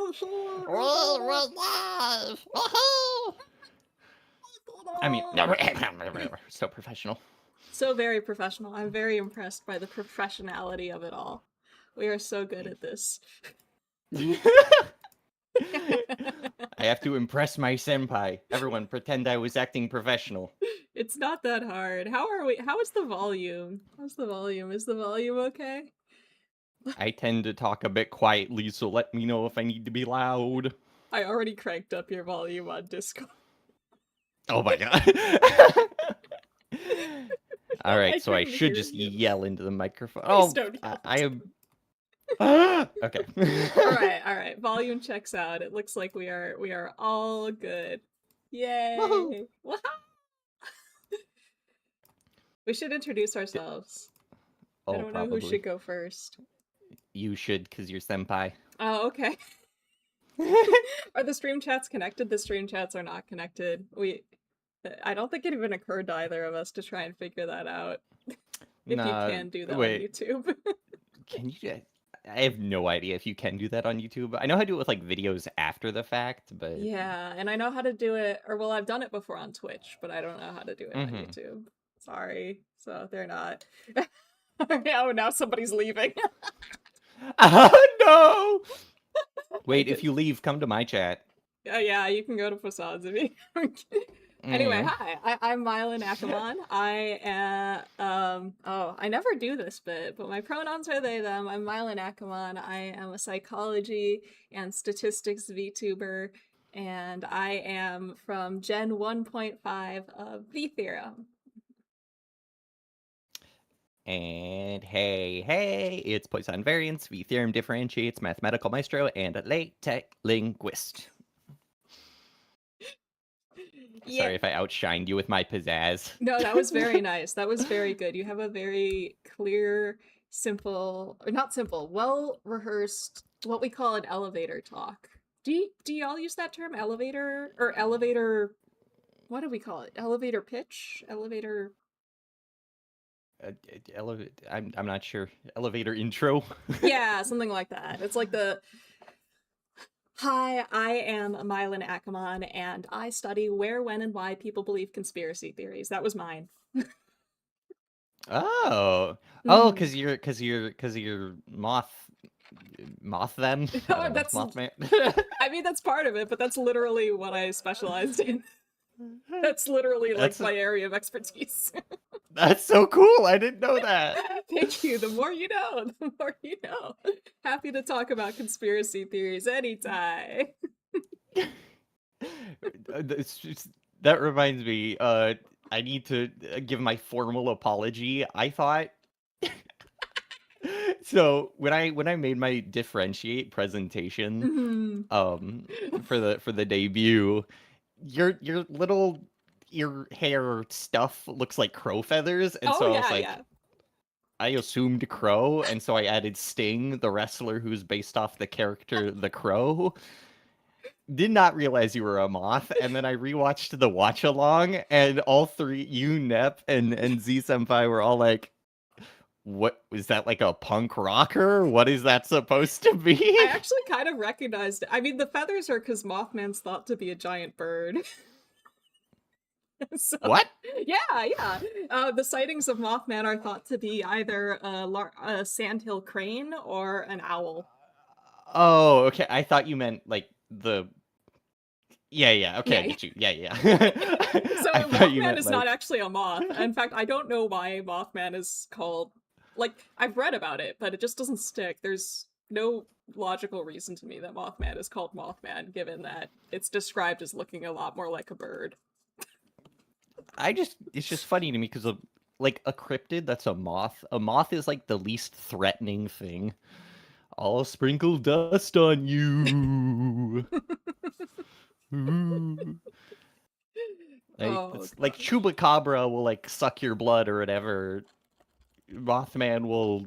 We're live. Woohoo! I mean, so professional. So very professional. I'm very impressed by the professionality of it all. We are so good at this. I have to impress my senpai. Everyone pretend I was acting professional. It's not that hard. How are we? How is the volume? How's the volume? Is the volume okay? I tend to talk a bit quietly, so let me know if I need to be loud. I already cranked up your volume on Discord. Oh my god. All right, so I should just yell into the microphone. Please don't yell. I am. Okay. All right. Volume checks out. It looks like we are all good. Yay! Woohoo! We should introduce ourselves. I don't know who should go first. You should, because you're senpai. Oh, okay. Are the stream chats connected? The stream chats are not connected. I don't think it even occurred to either of us to try and figure that out. If you can do that on YouTube. Can you? I have no idea if you can do that on YouTube. I know how to do it with like videos after the fact, but yeah, and I know how to do it, or well, I've done it before on Twitch, but I don't know how to do it on YouTube. Sorry, so they're not. Oh, now somebody's leaving. Oh no! Wait, if you leave, come to my chat. Oh yeah, you can go to Facades if you. Anyway, hi, I'm Mylan Ackerman. I am, I never do this bit, but my pronouns are they, them. I'm Mylan Ackerman. I am a psychology and statistics VTuber, and I am from Gen 1.5 of V-Theorem. And hey, it's Poisson Variance, V-Theorem differentiates, mathematical maestro, and a LaTeX linguist. Yeah. Sorry if I outshined you with my pizzazz. No, that was very nice. That was very good. You have a very clear, simple, or not simple, well-rehearsed, what we call an elevator talk. Do y'all use that term, elevator, or elevator, what do we call it? Elevator pitch? Elevator... I'm not sure. Elevator intro? Yeah, something like that. It's like the... Hi, I am Mylan Ackerman, and I study where, when, and why people believe conspiracy theories. That was mine. Because you're moth them. That's Mothman. I mean, that's part of it, but that's literally what I specialized in. That's literally like my area of expertise. That's so cool. I didn't know that. Thank you. The more you know, the more you know. Happy to talk about conspiracy theories anytime. That reminds me, I need to give my formal apology. I thought so when I made my differentiate presentation for the debut, your little ear hair stuff looks like crow feathers, and so I was like, I assumed crow, and so I added Sting, the wrestler who's based off the character the Crow. Did not realize you were a moth, and then I rewatched the watch along, and all three, you, Nep, and Z Senpai were all like, "What was that? Like a punk rocker? What is that supposed to be?" I actually kind of recognized it. I mean, the feathers are because Mothman's thought to be a giant bird. So, what? Yeah. The sightings of Mothman are thought to be either a sandhill crane or an owl. Oh, okay. I thought you meant like the. Yeah. Okay, I get you. Yeah. So Mothman is not actually a moth. In fact, I don't know why Mothman is called. Like, I've read about it, but it just doesn't stick. There's no logical reason to me that Mothman is called Mothman, given that it's described as looking a lot more like a bird. It's just funny to me because like a cryptid that's a moth. A moth is like the least threatening thing. I'll sprinkle dust on you. Like Chupacabra will like suck your blood or whatever. Mothman will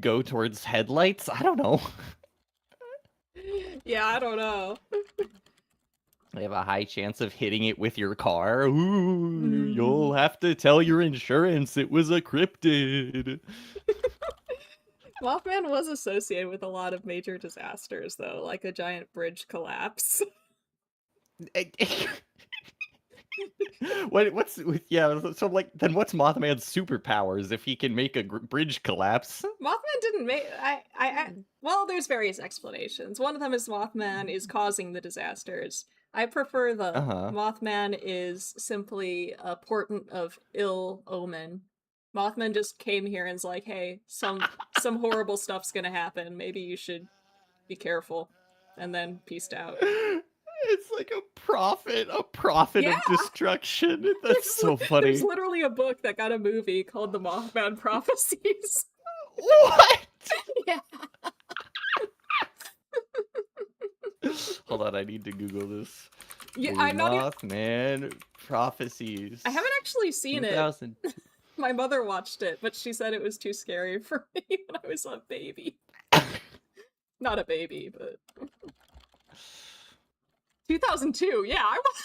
go towards headlights. I don't know. Yeah, I don't know. They have a high chance of hitting it with your car. Ooh, you'll have to tell your insurance it was a cryptid. Mothman was associated with a lot of major disasters, though, like a giant bridge collapse. What's yeah? So like, then what's Mothman's superpowers if he can make a bridge collapse? Mothman didn't make. Well, there's various explanations. One of them is Mothman is causing the disasters. I prefer the Uh-huh. Mothman is simply a portent of ill omen. Mothman just came here and's like, hey, some horrible stuff's gonna happen. Maybe you should be careful, and then peaced out. It's like a prophet Yeah, of destruction. That's there's so there's funny. literally a book that got a movie called The Mothman Prophecies. What? Yeah. Hold on, I need to Google this. Yeah, The I'm not even. Mothman prophecies. I haven't actually seen it. 2002. My mother watched it, but she said it was too scary for me when I was a baby. Not a baby, but 2002. Yeah, I was.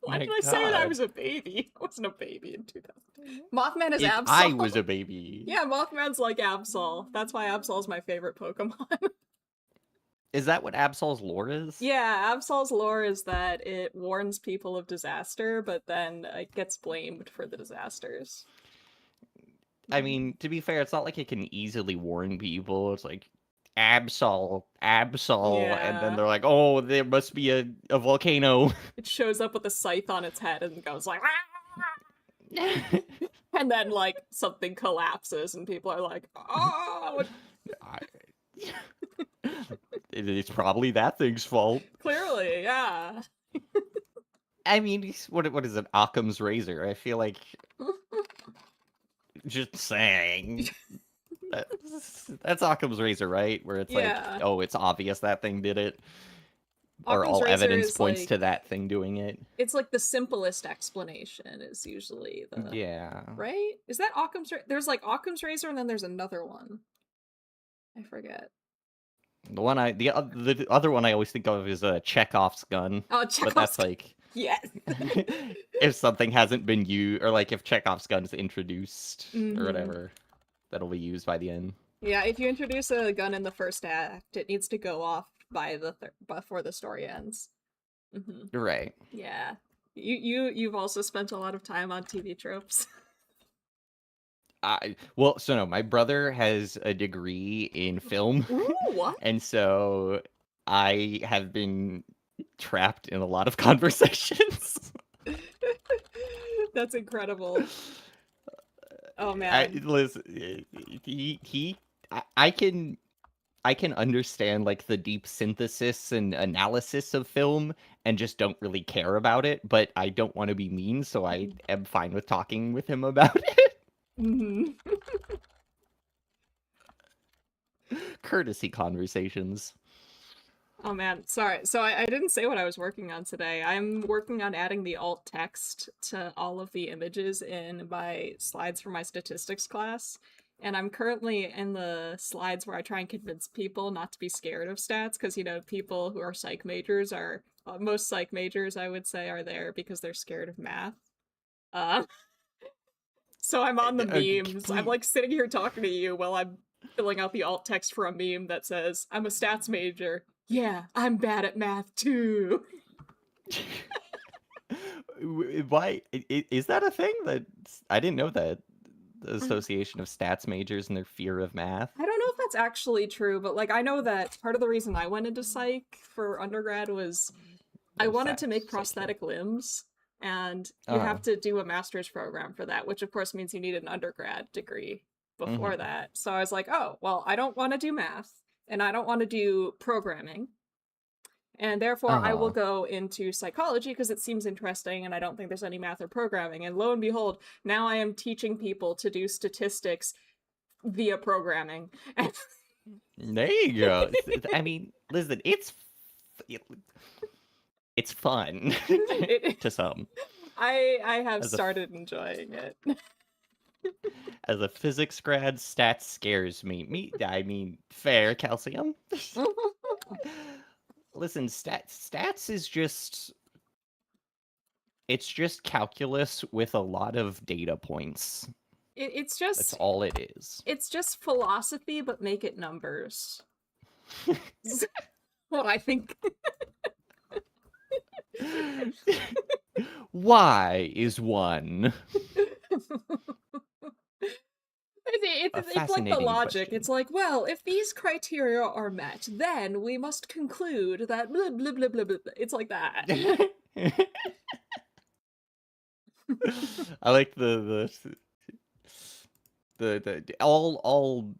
Why did I say that I was a baby? I wasn't a baby in 2002. Mothman is If Absol. I was a baby. Yeah, Mothman's like Absol. That's why Absol's my favorite Pokemon. Is that what Absol's lore is? Yeah, Absol's lore is that it warns people of disaster, but then it gets blamed for the disasters. I mean, to be fair, it's not like it can easily warn people. It's like Absol, Absol, and then Yeah. they're like, oh, there must be a volcano. It shows up with a scythe on its head and goes like, and then like something collapses and people are like, oh. It's probably that thing's fault. Clearly, yeah. I mean, what is it? Occam's razor. I feel like just saying. That's Occam's razor, right? Where it's Yeah. like, oh, it's obvious that thing did it. Or Occam's all razor evidence is points like, to that thing doing it. it's like the simplest explanation is usually the Yeah. right? Is that Occam's razor? There's like Occam's razor and then there's another one. I forget. The other one I always think of is Chekhov's gun. Oh, But Chekhov's that's like yes. if something hasn't been used, or like if Chekhov's gun's introduced or Mhm. whatever, that'll be used by the end. Yeah, if you introduce a gun in the first act, it needs to go off by the before the story ends. Mm-hmm. Right. Yeah, you've also spent a lot of time on TV tropes. So no, my brother has a degree in film, Ooh, what? and so I have been trapped in a lot of conversations. That's incredible. Oh man. Listen, I can understand like the deep synthesis and analysis of film and just don't really care about it, but I don't want to be mean, so I am fine with talking with him about it. Mm-hmm. Courtesy conversations. Oh man, sorry. So I didn't say what I was working on today. I'm working on adding the alt text to all of the images in my slides for my statistics class. And I'm currently in the slides where I try and convince people not to be scared of stats, because, you know, people who are psych majors are, most psych majors, I would say, are there because they're scared of math. So I'm on the memes. I'm like sitting here talking to you while I'm filling out the alt text for a meme that says, I'm a stats major. Yeah, I'm bad at math too. Why is that a thing? That I didn't know that. The association of stats majors and their fear of math. I don't know if that's actually true, but like I know that part of the reason I went into psych for undergrad was I wanted to make prosthetic limbs, and you have to do a master's program for that, which of course means you need an undergrad degree before that. So I was like, oh, well, I don't want to do math and I don't want to do programming. And therefore, I will go into psychology because it seems interesting and I don't think there's any math or programming. And lo and behold, now I am teaching people to do statistics via programming. There you go. I mean, listen, it's fun to some. I have started enjoying it. As a physics grad, stats scares me. I mean, fair, calcium. Listen, stats is just... It's just calculus with a lot of data points. It's That's just all it is. it's just philosophy, but make it numbers. What I think. Why is one? A It's like the fascinating logic. It's question. like, well, if these criteria are met, then we must conclude that blah blah blah blah blah. It's like that. I like the all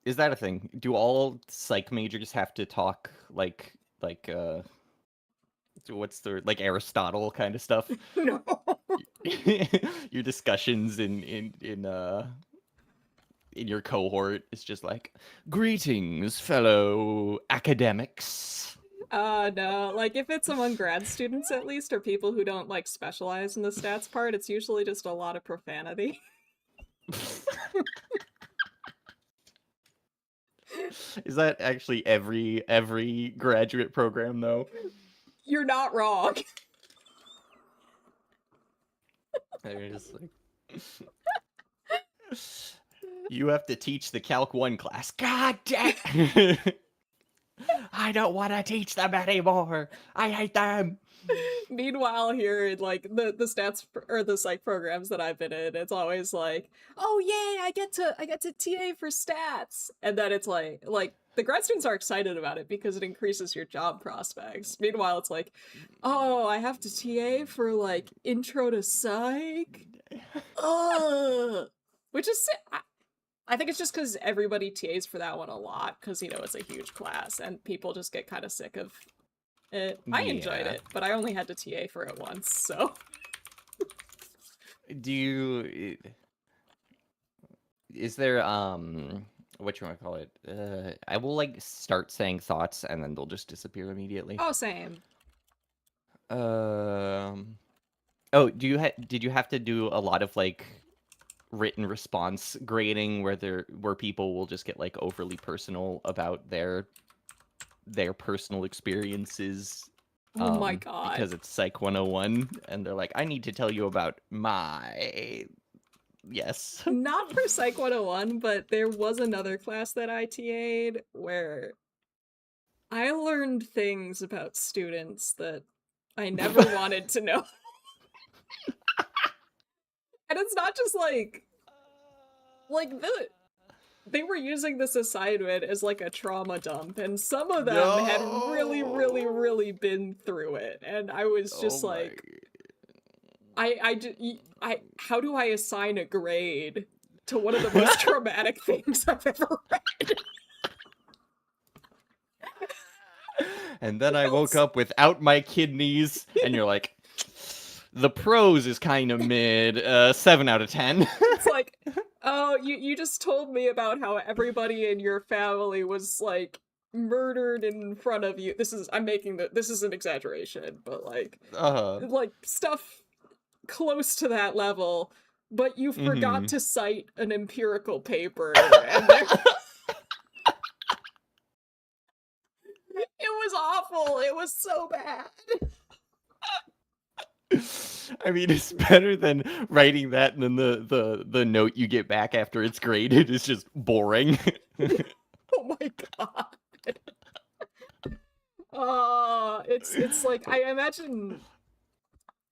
is that a thing? Do all psych majors have to talk like what's the like Aristotle kind of stuff? No. Your discussions in your cohort is just like, greetings, fellow academics. No. Like, if it's among grad students at least, or people who don't like specialize in the stats part, it's usually just a lot of profanity. Is that actually every graduate program though? You're not wrong. They're just like, you have to teach the Calc 1 class. God damn! I don't want to teach them anymore. I hate them. Meanwhile, here in like the stats or the psych programs that I've been in, it's always like, oh yay, I get to TA for stats, and then it's like the grad students are excited about it because it increases your job prospects. Meanwhile, it's like, oh, I have to TA for like intro to psych, which is I think it's just because everybody TAs for that one a lot because it's a huge class and people just get kind of sick of I enjoyed Yeah. it, but I only had to TA for it once, so. Do you... Is there, what you want to call it? I will, like, start saying thoughts, and then they'll just disappear immediately. Oh, same. Oh, did you have to do a lot of, like, written response grading where people will just get, like, overly personal about their personal experiences? Oh my god. Because it's Psych 101, and they're like, I need to tell you about my... Yes. Not for Psych 101, but there was another class that I TA'd where I learned things about students that I never wanted to know. And it's not just like they were using this assignment as like a trauma dump, and some of them had really, really, really been through it, and I was just like, how do I assign a grade to one of the most traumatic things I've ever read? And then I woke up without my kidneys, and you're like, the prose is kind of mid, 7 out of 10. It's like, oh, you just told me about how everybody in your family was like murdered in front of you. This is an exaggeration, but like stuff close to that level, but you forgot to cite an empirical paper, and it was awful. It was so bad. I mean, it's better than writing that, and then the note you get back after it's graded is just boring. Oh my god. It's like, I imagine,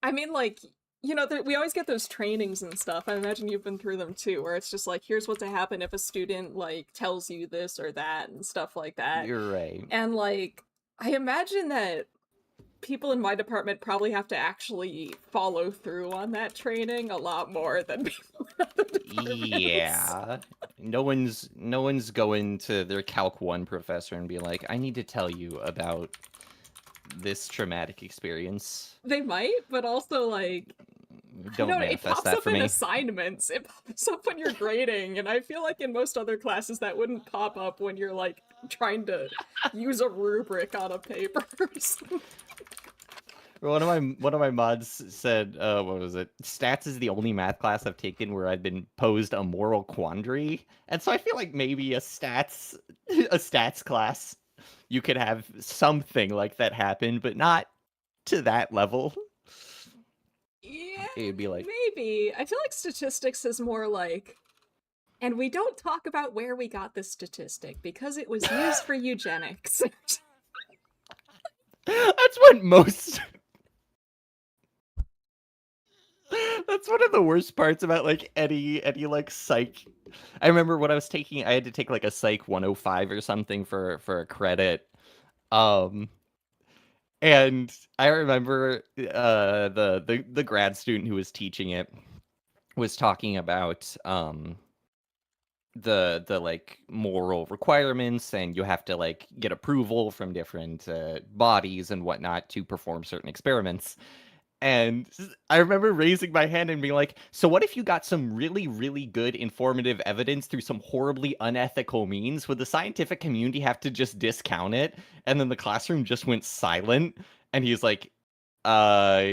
I mean, like, we always get those trainings and stuff. I imagine you've been through them too, where it's just like, here's what to happen if a student like tells you this or that and stuff like that. You're right. And like, I imagine that people in my department probably have to actually follow through on that training a lot more than people in other departments. Yeah. No one's going to their Calc 1 professor and be like, I need to tell you about this traumatic experience. They might, but also like, don't manifest it pops that up for in me. assignments. It pops up when you're grading, and I feel like in most other classes that wouldn't pop up when you're like trying to use a rubric on a paper. One of my mods said, what was it? Stats is the only math class I've taken where I've been posed a moral quandary. And so I feel like maybe a stats class, you could have something like that happen, but not to that level. Yeah, It'd be like, maybe. I feel like statistics is more like, and we don't talk about where we got this statistic because it was used for eugenics. that's what most. That's one of the worst parts about like any like psych. I remember when I was taking, I had to take like a psych 105 or something for a credit. Um, and I remember the grad student who was teaching it was talking about the like moral requirements, and you have to like get approval from different bodies and whatnot to perform certain experiments. And I remember raising my hand and being like, so what if you got some really, really good informative evidence through some horribly unethical means? Would the scientific community have to just discount it? And then the classroom just went silent. And he's like, uh,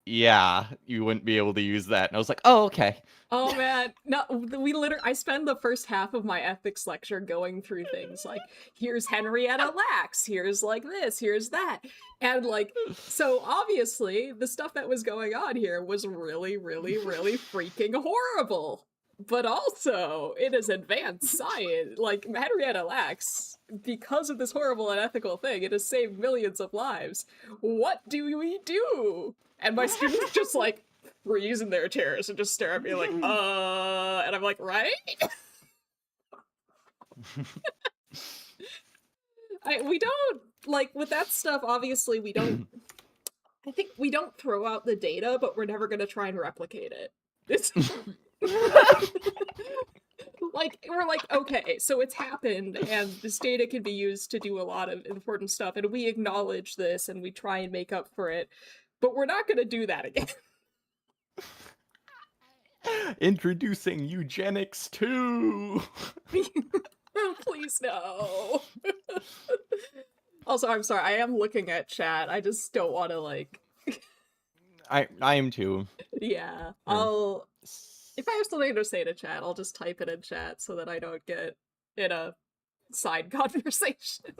yeah, you wouldn't be able to use that. And I was like, oh, okay. Oh man, no, we literally, I spend the first half of my ethics lecture going through things like, here's Henrietta Lacks, here's like this, here's that. And like, so obviously the stuff that was going on here was really, really, really freaking horrible. But also, it is advanced science. Like, Henrietta Lacks, because of this horrible unethical thing, it has saved millions of lives. What do we do? And my students just like, freeze in their chairs and just stare at me like, and I'm like, right? We don't, like, with that stuff, obviously, we don't, I think we don't throw out the data, but we're never gonna try and replicate it. It's, like, we're like, okay, so it's happened, and this data can be used to do a lot of important stuff, and we acknowledge this, and we try and make up for it, but we're not gonna do that again. Introducing eugenics too. Please no. Also, I'm sorry, I am looking at chat. I just don't want to like. I am too. Yeah, I'll. If I have something to say to chat, I'll just type it in chat so that I don't get in a side conversation.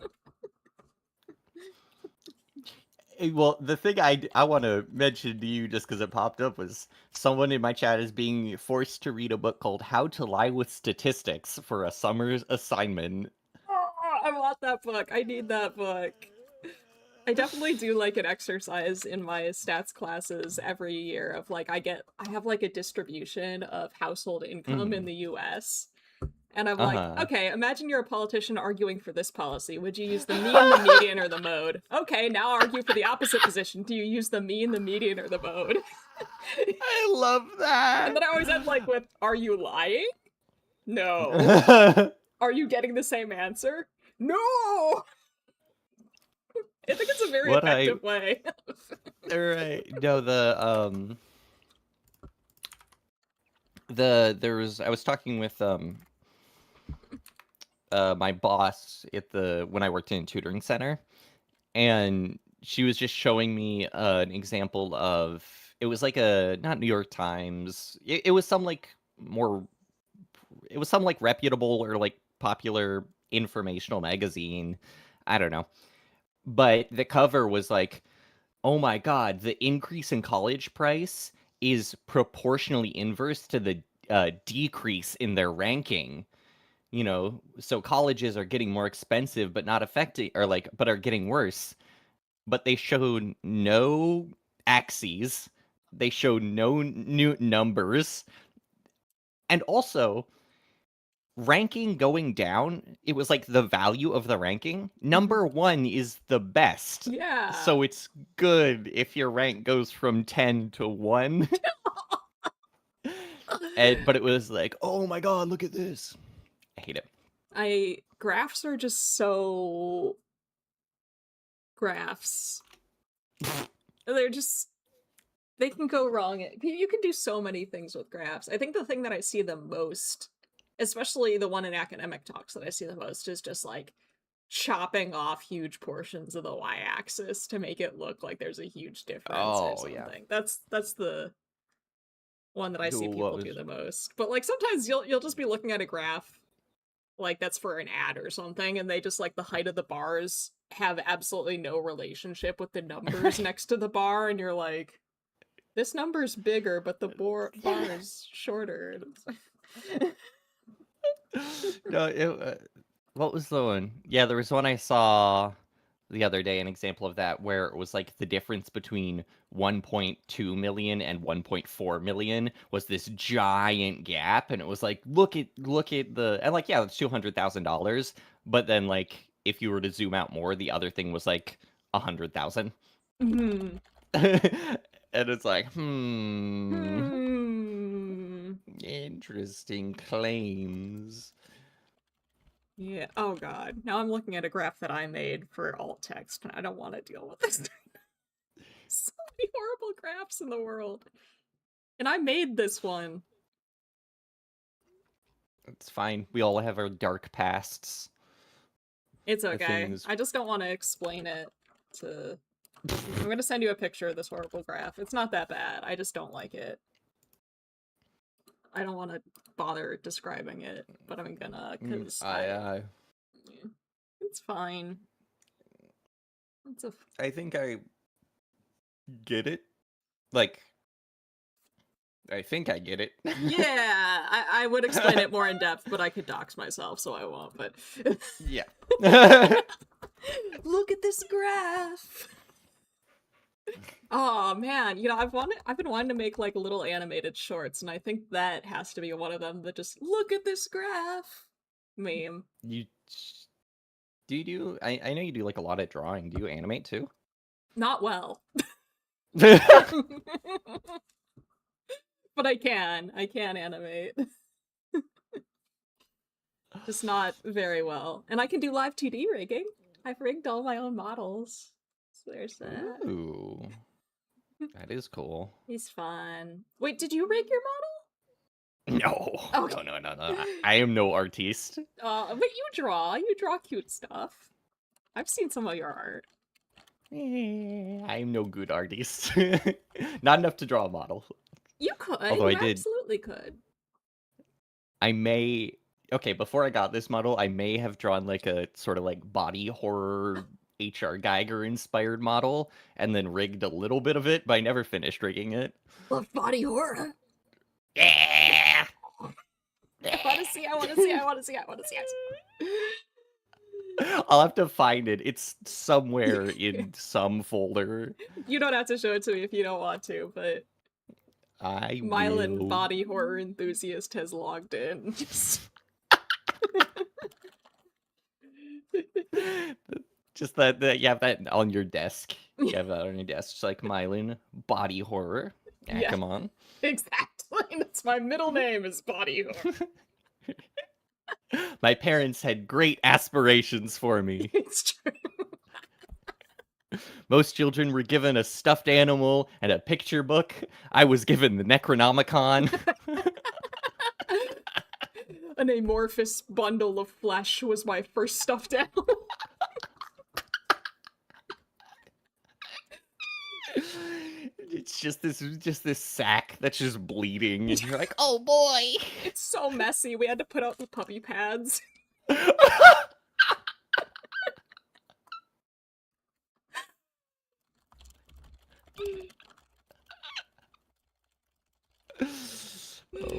Well, the thing I want to mention to you just because it popped up was someone in my chat is being forced to read a book called How to Lie with Statistics for a summer's assignment. Oh, I want that book. I need that book. I definitely do like an exercise in my stats classes every year of like I have like a distribution of household income in the US. And I'm like, Uh-huh. okay, imagine you're a politician arguing for this policy. Would you use the mean, the median, or the mode? Okay, now argue for the opposite position. Do you use the mean, the median, or the mode? I love that. And then I always end like with, are you lying? No. Are you getting the same answer? No! I think it's a very effective way. Right. No, I was talking with my boss at when I worked in a tutoring center, and she was just showing me an example of, it was like a, not New York Times, it was some like more, it was some like reputable or like popular informational magazine, I don't know, but the cover was like, oh my god, the increase in college price is proportionally inverse to the decrease in their ranking. You know, so colleges are getting more expensive, but not affecting, or like, but are getting worse. But they showed no axes. They showed no new numbers. And also, ranking going down, it was like the value of the ranking. Number one is the best. Yeah. So it's good if your rank goes from 10 to 1. But it was like, oh my god, look at this. I hate it. Graphs are just so graphs. They're just, they can go wrong. You can do so many things with graphs. I think the thing that I see the most, especially the one in academic talks that I see the most, is just like chopping off huge portions of the y-axis to make it look like there's a huge difference or something. Yeah. That's the one that I see people do the most. But like sometimes you'll just be looking at a graph like that's for an ad or something, and they just like the height of the bars have absolutely no relationship with the numbers next to the bar, and you're like, This number's bigger, but the bar is shorter. No, what was the one? Yeah, there was one I saw the other day, an example of that, where it was like the difference between 1.2 million and 1.4 million was this giant gap, and it was like, look at the, and like, yeah, it's $200,000, but then like if you were to zoom out more, the other thing was like 100,000. Mm-hmm. And it's like, interesting claims. Yeah. Oh god. Now I'm looking at a graph that I made for alt text, and I don't want to deal with this. So many horrible graphs in the world. And I made this one. It's fine. We all have our dark pasts. It's okay. Things... I just don't want to explain it to... I'm gonna send you a picture of this horrible graph. It's not that bad. I just don't like it. I don't want to bother describing it, but I'm gonna, because it's fine. I think I get it. Like, I think I get it. Yeah, I would explain it more in depth, but I could dox myself, so I won't, but... Yeah. Look at this graph! Oh man, you know, I've been wanting to make like little animated shorts, and I think that has to be one of them, that just look at this graph meme. I know you do like a lot of drawing. Do you animate too? Not well. But I can animate. Just not very well. And I can do live 2D rigging. I've rigged all my own models. So there's that. Ooh. That is cool. He's fun. Wait, did you rig your model? No. Okay. No. I am no artiste. But you draw. You draw cute stuff. I've seen some of your art. I'm no good artist. Not enough to draw a model. You could. Although you absolutely could. I may... Okay, before I got this model, I may have drawn like a sort of like body horror H.R. Geiger inspired model, and then rigged a little bit of it, but I never finished rigging it. Love body horror. Yeah. I want to see it. I'll have to find it. It's somewhere in some folder. You don't have to show it to me if you don't want to, but Mylan body horror enthusiast has logged in. Just that you have that on your desk. You have that on your desk. Just like Mylan body horror. Yeah, come on. Exactly. That's my middle name is body horror. My parents had great aspirations for me. It's true. Most children were given a stuffed animal and a picture book. I was given the Necronomicon. An amorphous bundle of flesh was my first stuffed animal. It's just this sack that's just bleeding, and you're like, oh boy! It's so messy. We had to put out the puppy pads. Oh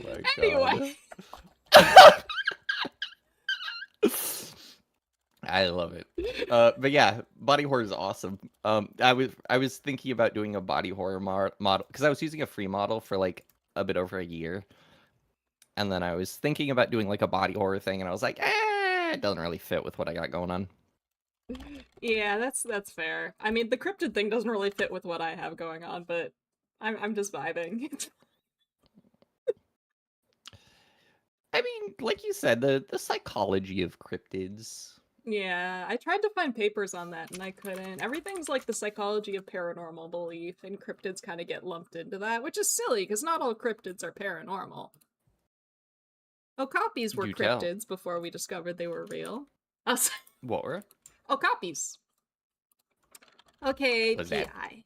my god. Anyway. I love it. But yeah, body horror is awesome. I was thinking about doing a body horror model because I was using a free model for like a bit over a year, and then I was thinking about doing like a body horror thing, and I was like, it doesn't really fit with what I got going on. Yeah, that's fair. I mean, the cryptid thing doesn't really fit with what I have going on, but I'm just vibing. I mean, like you said, the psychology of cryptids. Yeah, I tried to find papers on that and I couldn't. Everything's like the psychology of paranormal belief, and cryptids kind of get lumped into that, which is silly because not all cryptids are paranormal. Okapis were cryptids before we discovered they were real. What were? Okapis. Okay, PI.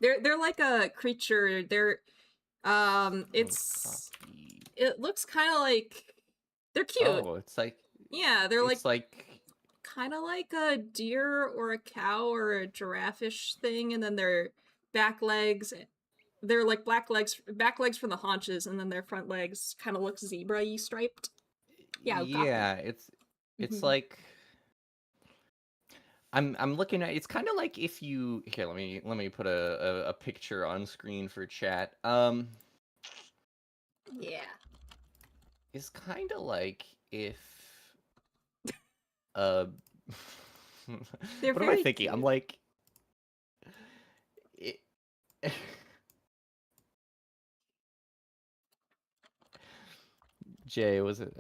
They're like a creature. They're it looks kind of like they're cute. Oh, it's like they're like kind of like a deer or a cow or a giraffe-ish thing, and then their back legs they're like back legs from the haunches, and then their front legs kind of look zebra-y striped. Yeah, okapi. Yeah, it's like I'm looking at it's kind of like if you here let me put a picture on screen for chat. Yeah. It's kind of like if uh They're what am I very thinking? I'm cute. like it, Jay, was it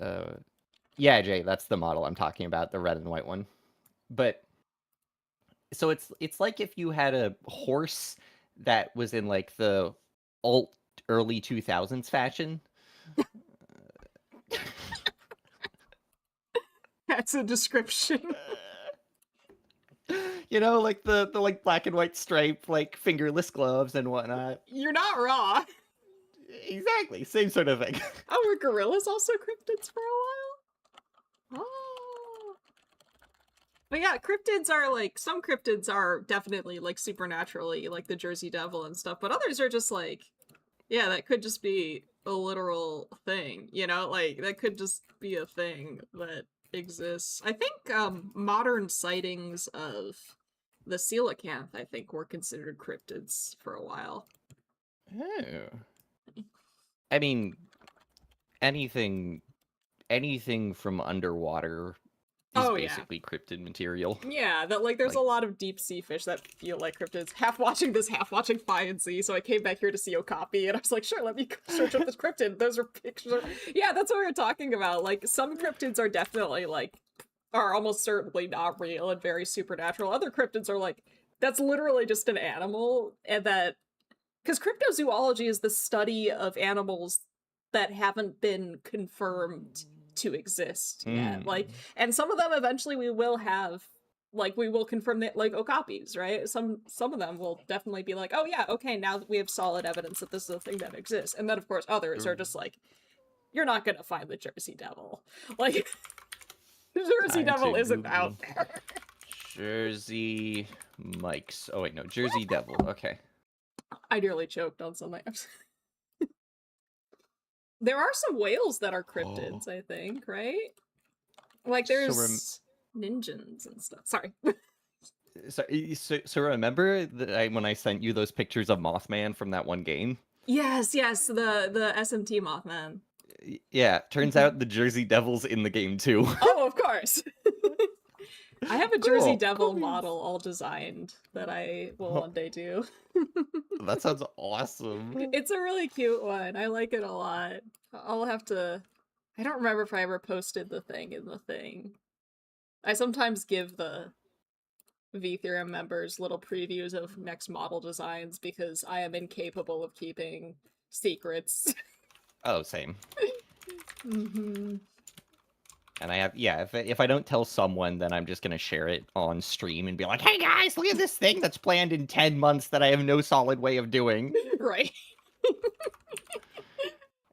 yeah, Jay, that's the model I'm talking about, the red and white one. But so it's like if you had a horse that was in like the alt early 2000s fashion. That's a description. You know, like the like black and white stripe, like fingerless gloves and whatnot. You're not raw. Exactly, same sort of thing. Oh, were gorillas also cryptids for a while? Oh. But yeah, cryptids are like, some cryptids are definitely like supernaturally, like the Jersey Devil and stuff, but others are just like, yeah, that could just be a literal thing, you know? Like, that could just be a thing that exists. I think modern sightings of the coelacanth, I think, were considered cryptids for a while. Oh. I mean, anything from underwater is Oh, yeah. basically cryptid material. Yeah, that like there's Like, a lot of deep sea fish that feel like cryptids. Half watching this, half watching Phi and Z. So I came back here to see Okapi, and I was like, sure, let me search up this cryptid. Those are pictures. Yeah, that's what we were talking about. Like some cryptids are definitely like are almost certainly not real and very supernatural. Other cryptids are like that's literally just an animal, and that because cryptozoology is the study of animals that haven't been confirmed to exist yet. Like, and some of them eventually we will have, like, we will confirm that, like okapis, right? Some of them will definitely be like, oh yeah, okay, now that we have solid evidence that this is a thing that exists. And then of course others are just like, you're not gonna find the Jersey Devil. Like, the Jersey time to Devil isn't Google. out there. Jersey Mikes. Oh wait, no, Jersey Devil. Okay. I nearly choked on something. There are some whales that are cryptids, I think, right? Like there's ninjas and stuff. Sorry. So remember that when I sent you those pictures of Mothman from that one game? Yes, the SMT Mothman. Yeah, turns out the Jersey Devil's in the game too. Oh, of course. I have a Jersey Cool, Devil cool. model all designed that I will one day do. That sounds awesome. It's a really cute one. I like it a lot. I'll have to... I don't remember if I ever posted the thing in the thing. I sometimes give the V-Theorem members little previews of next model designs because I am incapable of keeping secrets. Oh, same. Mm-hmm. And I have, yeah, if I don't tell someone, then I'm just gonna share it on stream and be like, hey guys, look at this thing that's planned in 10 months that I have no solid way of doing. Right.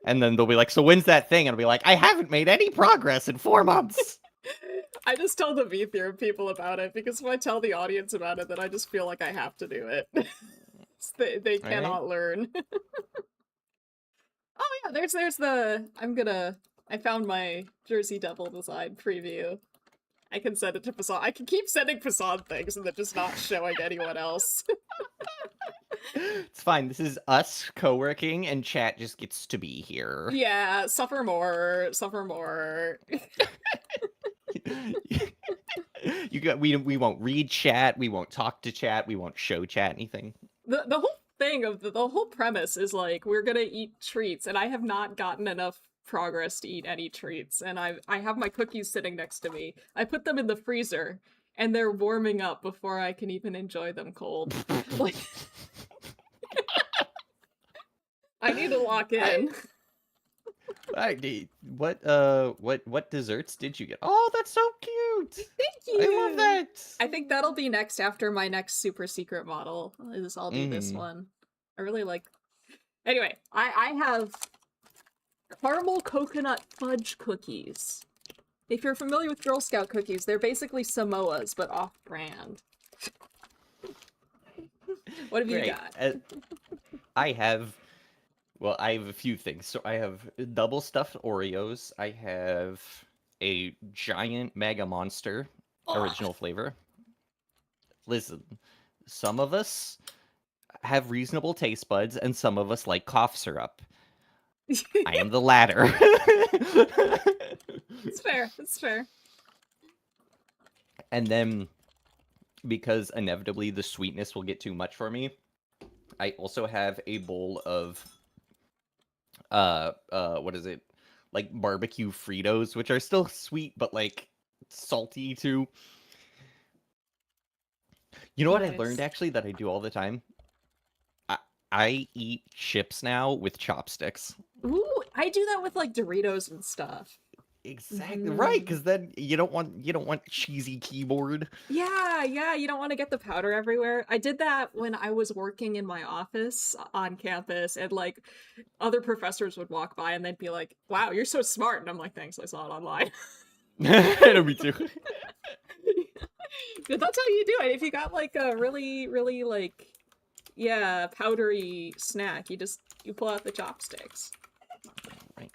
And then they'll be like, so when's that thing? And I'll be like, I haven't made any progress in 4 months. I just tell the V-Theorem people about it because if I tell the audience about it, then I just feel like I have to do it. They cannot learn. Oh yeah, there's the I found my Jersey Devil design preview. I can send it to Facade. I can keep sending Facade things and then just not showing anyone else. It's fine. This is us co-working, and chat just gets to be here. Yeah, suffer more, suffer more. We won't read chat. We won't talk to chat. We won't show chat anything. The whole thing of the whole premise is like we're gonna eat treats, and I have not gotten enough progress to eat any treats, and I have my cookies sitting next to me. I put them in the freezer, and they're warming up before I can even enjoy them cold. Like, I need to lock in. What desserts did you get? Oh, that's so cute. Thank you. I love that. I think that'll be next after my next super secret model. I'll do this one. I really like. Anyway, I have caramel coconut fudge cookies. If you're familiar with Girl Scout cookies, they're basically Samoas, but off-brand. What have you got? I have I have a few things. So I have double stuffed Oreos. I have a giant Mega Monster Oh. original flavor. Listen, some of us have reasonable taste buds, and some of us like cough syrup. I am the latter. It's fair. It's fair. And then, because inevitably the sweetness will get too much for me, I also have a bowl of what is it? Like barbecue Fritos, which are still sweet but like salty too. You know what I learned Nice. actually that I do all the time? I, I eat chips now with chopsticks. Ooh, I do that with like Doritos and stuff. Exactly right, Mhm. because then you don't want cheesy keyboard. Yeah, yeah, you don't want to get the powder everywhere. I did that when I was working in my office on campus, and like other professors would walk by and they'd be like, "Wow, you're so smart." And I'm like, "Thanks, I saw it online." I know, me too. But that's how you do it. If you got like a really, really like, yeah, powdery snack, you pull out the chopsticks. Right.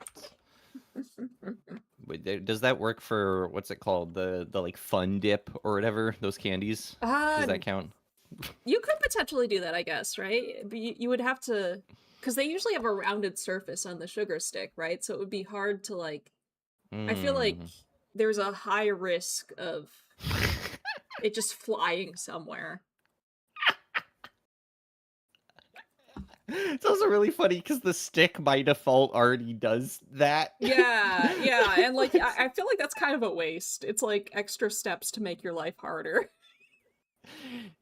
Does that work for what's it called? The like fun dip or whatever, those candies? Does Uh, that count? you could potentially do that, I guess, right? But you would have to, because they usually have a rounded surface on the sugar stick, right? So it would be hard to like. I feel like Mm. there's a high risk of it just flying somewhere. It's also really funny because the stick by default already does that. Yeah, yeah, and like I feel like that's kind of a waste. It's like extra steps to make your life harder.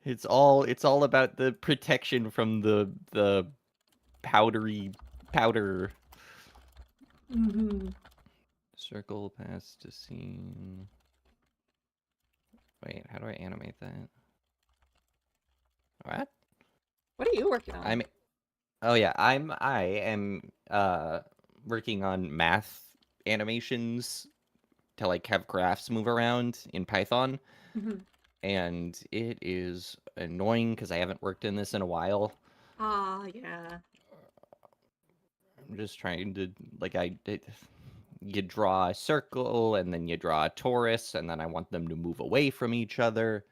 It's all about the protection from the powdery powder. Hmm. Circle past to scene. Wait, how do I animate that? What? What are you working on? I'm Oh yeah, I am working on math animations to like have graphs move around in Python, Hmm. and it is annoying because I haven't worked in this in a while. Ah, yeah. I'm just trying to like you draw a circle and then you draw a torus and then I want them to move away from each other.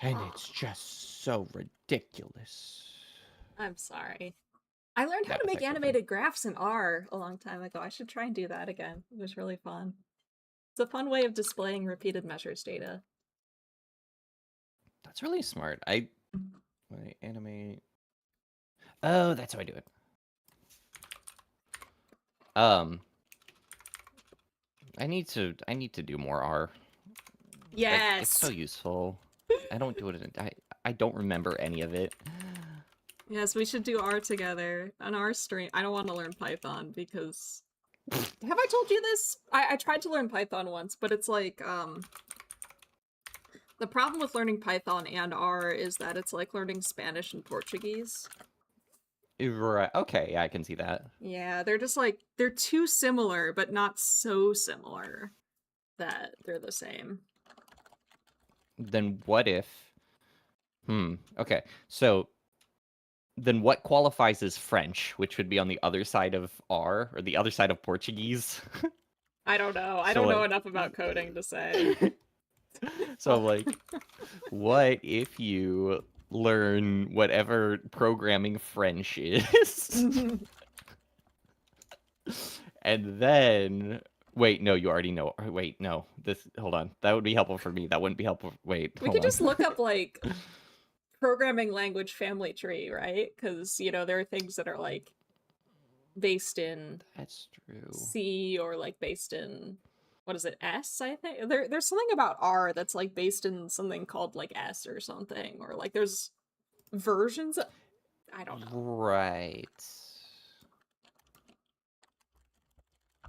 And Oh, it's just so ridiculous. I'm sorry. I learned how No, to it's make actually fun. animated graphs in R a long time ago. I should try and do that again. It was really fun. It's a fun way of displaying repeated measures data. That's really smart. I animate. Oh, that's how I do it. Um, I need to do more R. Like it's so Yes. useful. I don't do it. I don't remember any of it. Yes, we should do R together on our stream. I don't want to learn Python because have I told you this? I tried to learn Python once, but it's like the problem with learning Python and R is that it's like learning Spanish and Portuguese. Right. Okay. Yeah, I can see that. Yeah, they're just like they're too similar, but not so similar that they're the same. Then what if? Okay. So then what qualifies as French, which would be on the other side of R or the other side of Portuguese? I don't know. I So don't know like, enough about coding to say. so like, what if you learn whatever programming French is, and then wait, no, you already know. Wait, no, this. Hold on, that would be helpful for me. That wouldn't be helpful. Wait, We hold could on. just look up like programming language family tree, right? Because there are things that are like based in That's true. C or like based in what is it, S, I think. There's something about R that's like based in something called like S or something, or like there's versions of, I don't know. Right.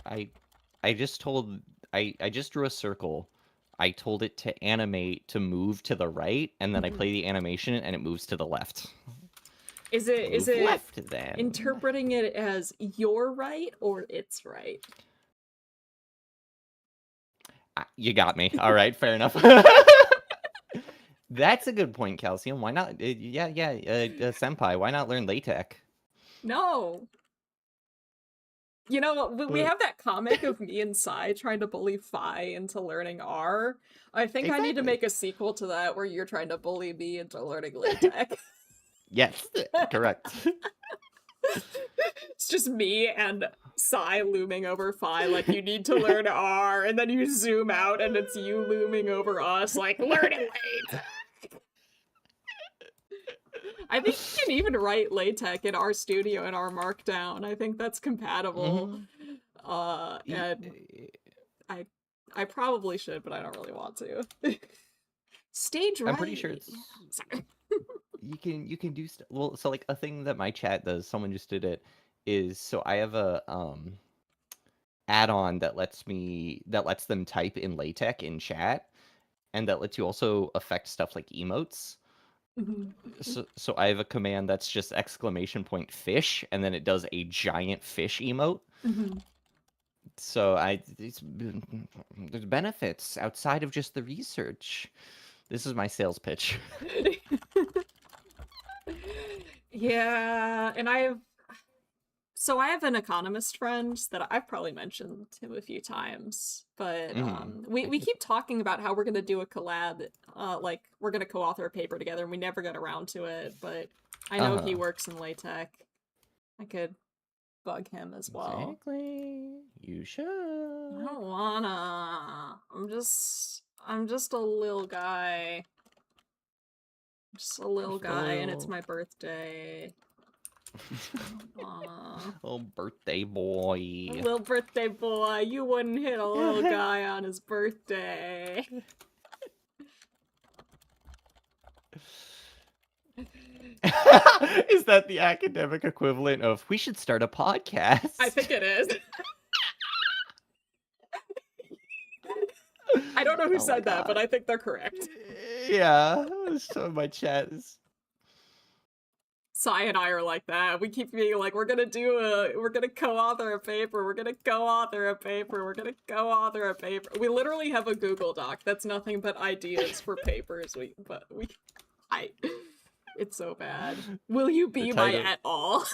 I I just told I just drew a circle. I told it to animate to move to the right, and then I Mhm. play the animation and it moves to the left. Is Move it left then. interpreting it as your right or its right? Ah, you got me. All right, fair enough. That's a good point, Calcium. Why not? Senpai, why not learn LaTeX? No. You know, we have that comic of me and Sai trying to bully Phi into learning R. I think I need to Exactly. make a sequel to that where you're trying to bully me into learning LaTeX. Yes, correct. It's just me and Sai looming over Phi, like, you need to learn R, and then you zoom out and it's you looming over us, like, learn it LaTeX. I think you can even write LaTeX in our studio in our Markdown. I think that's compatible. And I probably should, but I don't really want to. Stage right. I'm pretty sure it's. Sorry. You can do stuff. Well, so like a thing that my chat does, someone just did it, is so I have a add-on that lets them type in LaTeX in chat, and that lets you also affect stuff like emotes. So I have a command that's just !fish, and then it does a giant fish emote. So there's benefits outside of just the research. This is my sales pitch. Yeah, and I have an economist friend that I've probably mentioned him a few times, but we keep talking about how we're gonna do a collab, like we're gonna co-author a paper together, and we never get around to it. But I know he works in LaTeX. I could bug him as well. Exactly. You should. I don't wanna. I'm just a little guy. Just a little guy, and it's my birthday. Oh, birthday boy. A little birthday boy. You wouldn't hit a little guy on his birthday. Is that the academic equivalent of we should start a podcast? I think it is. I don't know who said that, but I think they're correct. Yeah, so my chat is. Sai and I are like that. We keep being like, we're gonna co-author a paper, we're gonna co-author a paper, we're gonna co-author a paper. We literally have a Google Doc that's nothing but ideas for papers. It's so bad. Will you be my at all?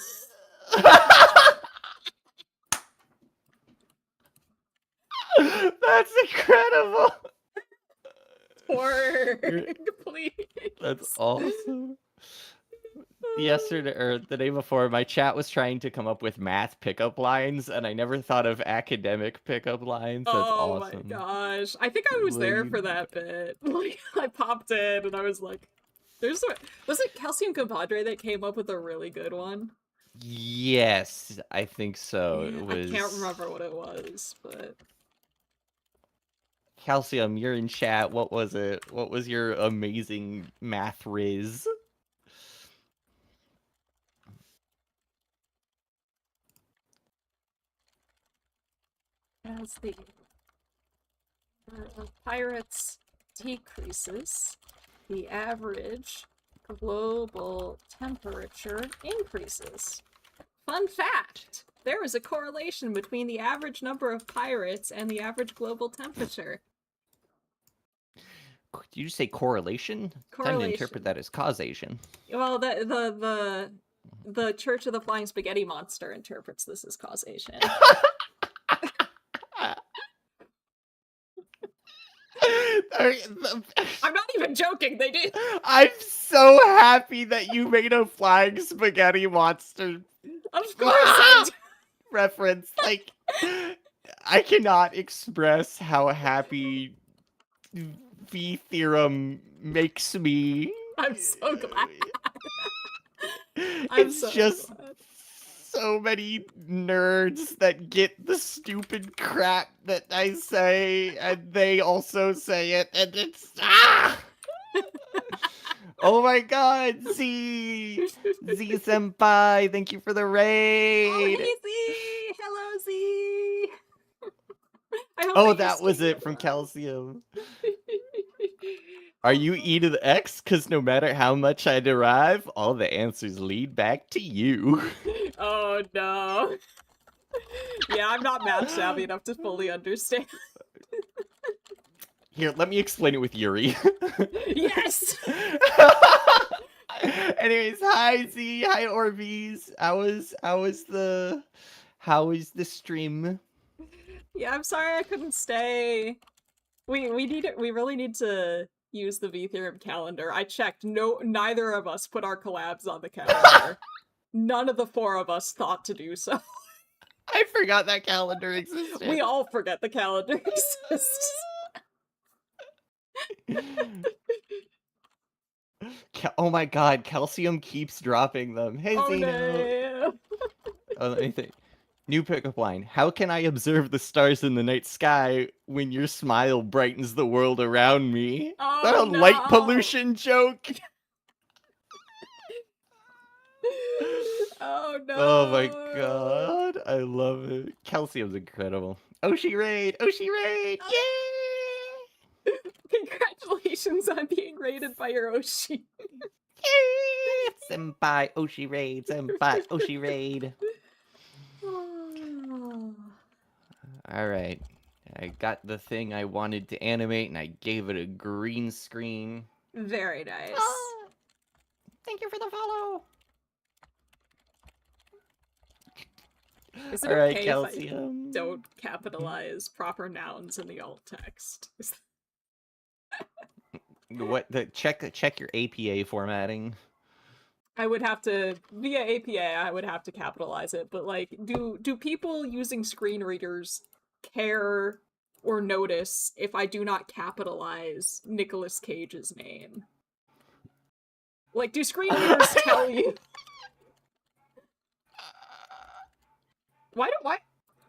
That's incredible. Please. That's awesome. Yesterday or the day before, my chat was trying to come up with math pickup lines, and I never thought of academic pickup lines. That's awesome. Oh my gosh. I think I was there for that bit. Like, I popped in and I was like, was it Calcium Compadre that came up with a really good one? Yes, I think so. Yeah, I can't remember what it was, but... Calcium, you're in chat. What was it? What was your amazing math riz? As the number of pirates decreases, the average global temperature increases. Fun fact! There is a correlation between the average number of pirates and the average global temperature. Did you say correlation? Time to interpret that as causation. Well, the Church of the Flying Spaghetti Monster interprets this as causation. I'm not even joking, they did. I'm so happy that you made a flying spaghetti monster reference. Like, I cannot express how happy V theorem makes me. I'm so glad. It's just so many nerds that get the stupid crap that I say, and they also say it, and it's oh my god, Z senpai, thank you for the raid. Oh, hey Z, hello Z. Oh, that was it from Calcium. Are you E to the X? Because no matter how much I derive, all the answers lead back to you. Oh no. Yeah, I'm not math savvy enough to fully understand. Here, let me explain it with Yuri. Yes! Anyways, hi Z, hi Orbeez. How was the stream? Yeah, I'm sorry I couldn't stay. We really need to use the V-Theorem calendar. I checked. No, neither of us put our collabs on the calendar. None of the four of us thought to do so. I forgot that calendar existed. We all forget the calendar exists. Oh my god, Calcium keeps dropping them. Hey, Oh Zeno. no. Oh, let me think. New pickup line. How can I observe the stars in the night sky when your smile brightens the world around me? Oh, Is that a no. light pollution joke? Oh no. Oh my god. I love it. Calcium's incredible. Oshi Raid! Oshi Raid! Yay! Congratulations on being raided by your Oshi. Yay! Senpai Oshi Raid! Senpai Oshi Raid! Alright. I got the thing I wanted to animate and I gave it a green screen. Very nice. Oh, thank you for the follow. Is it Alright, okay Calcium. if I don't capitalize proper nouns in the alt text? What the check your APA formatting. I would have to via APA I would have to capitalize it, but like do people using screen readers care or notice if I do not capitalize Nicolas Cage's name? Like, do screen readers tell you? Why?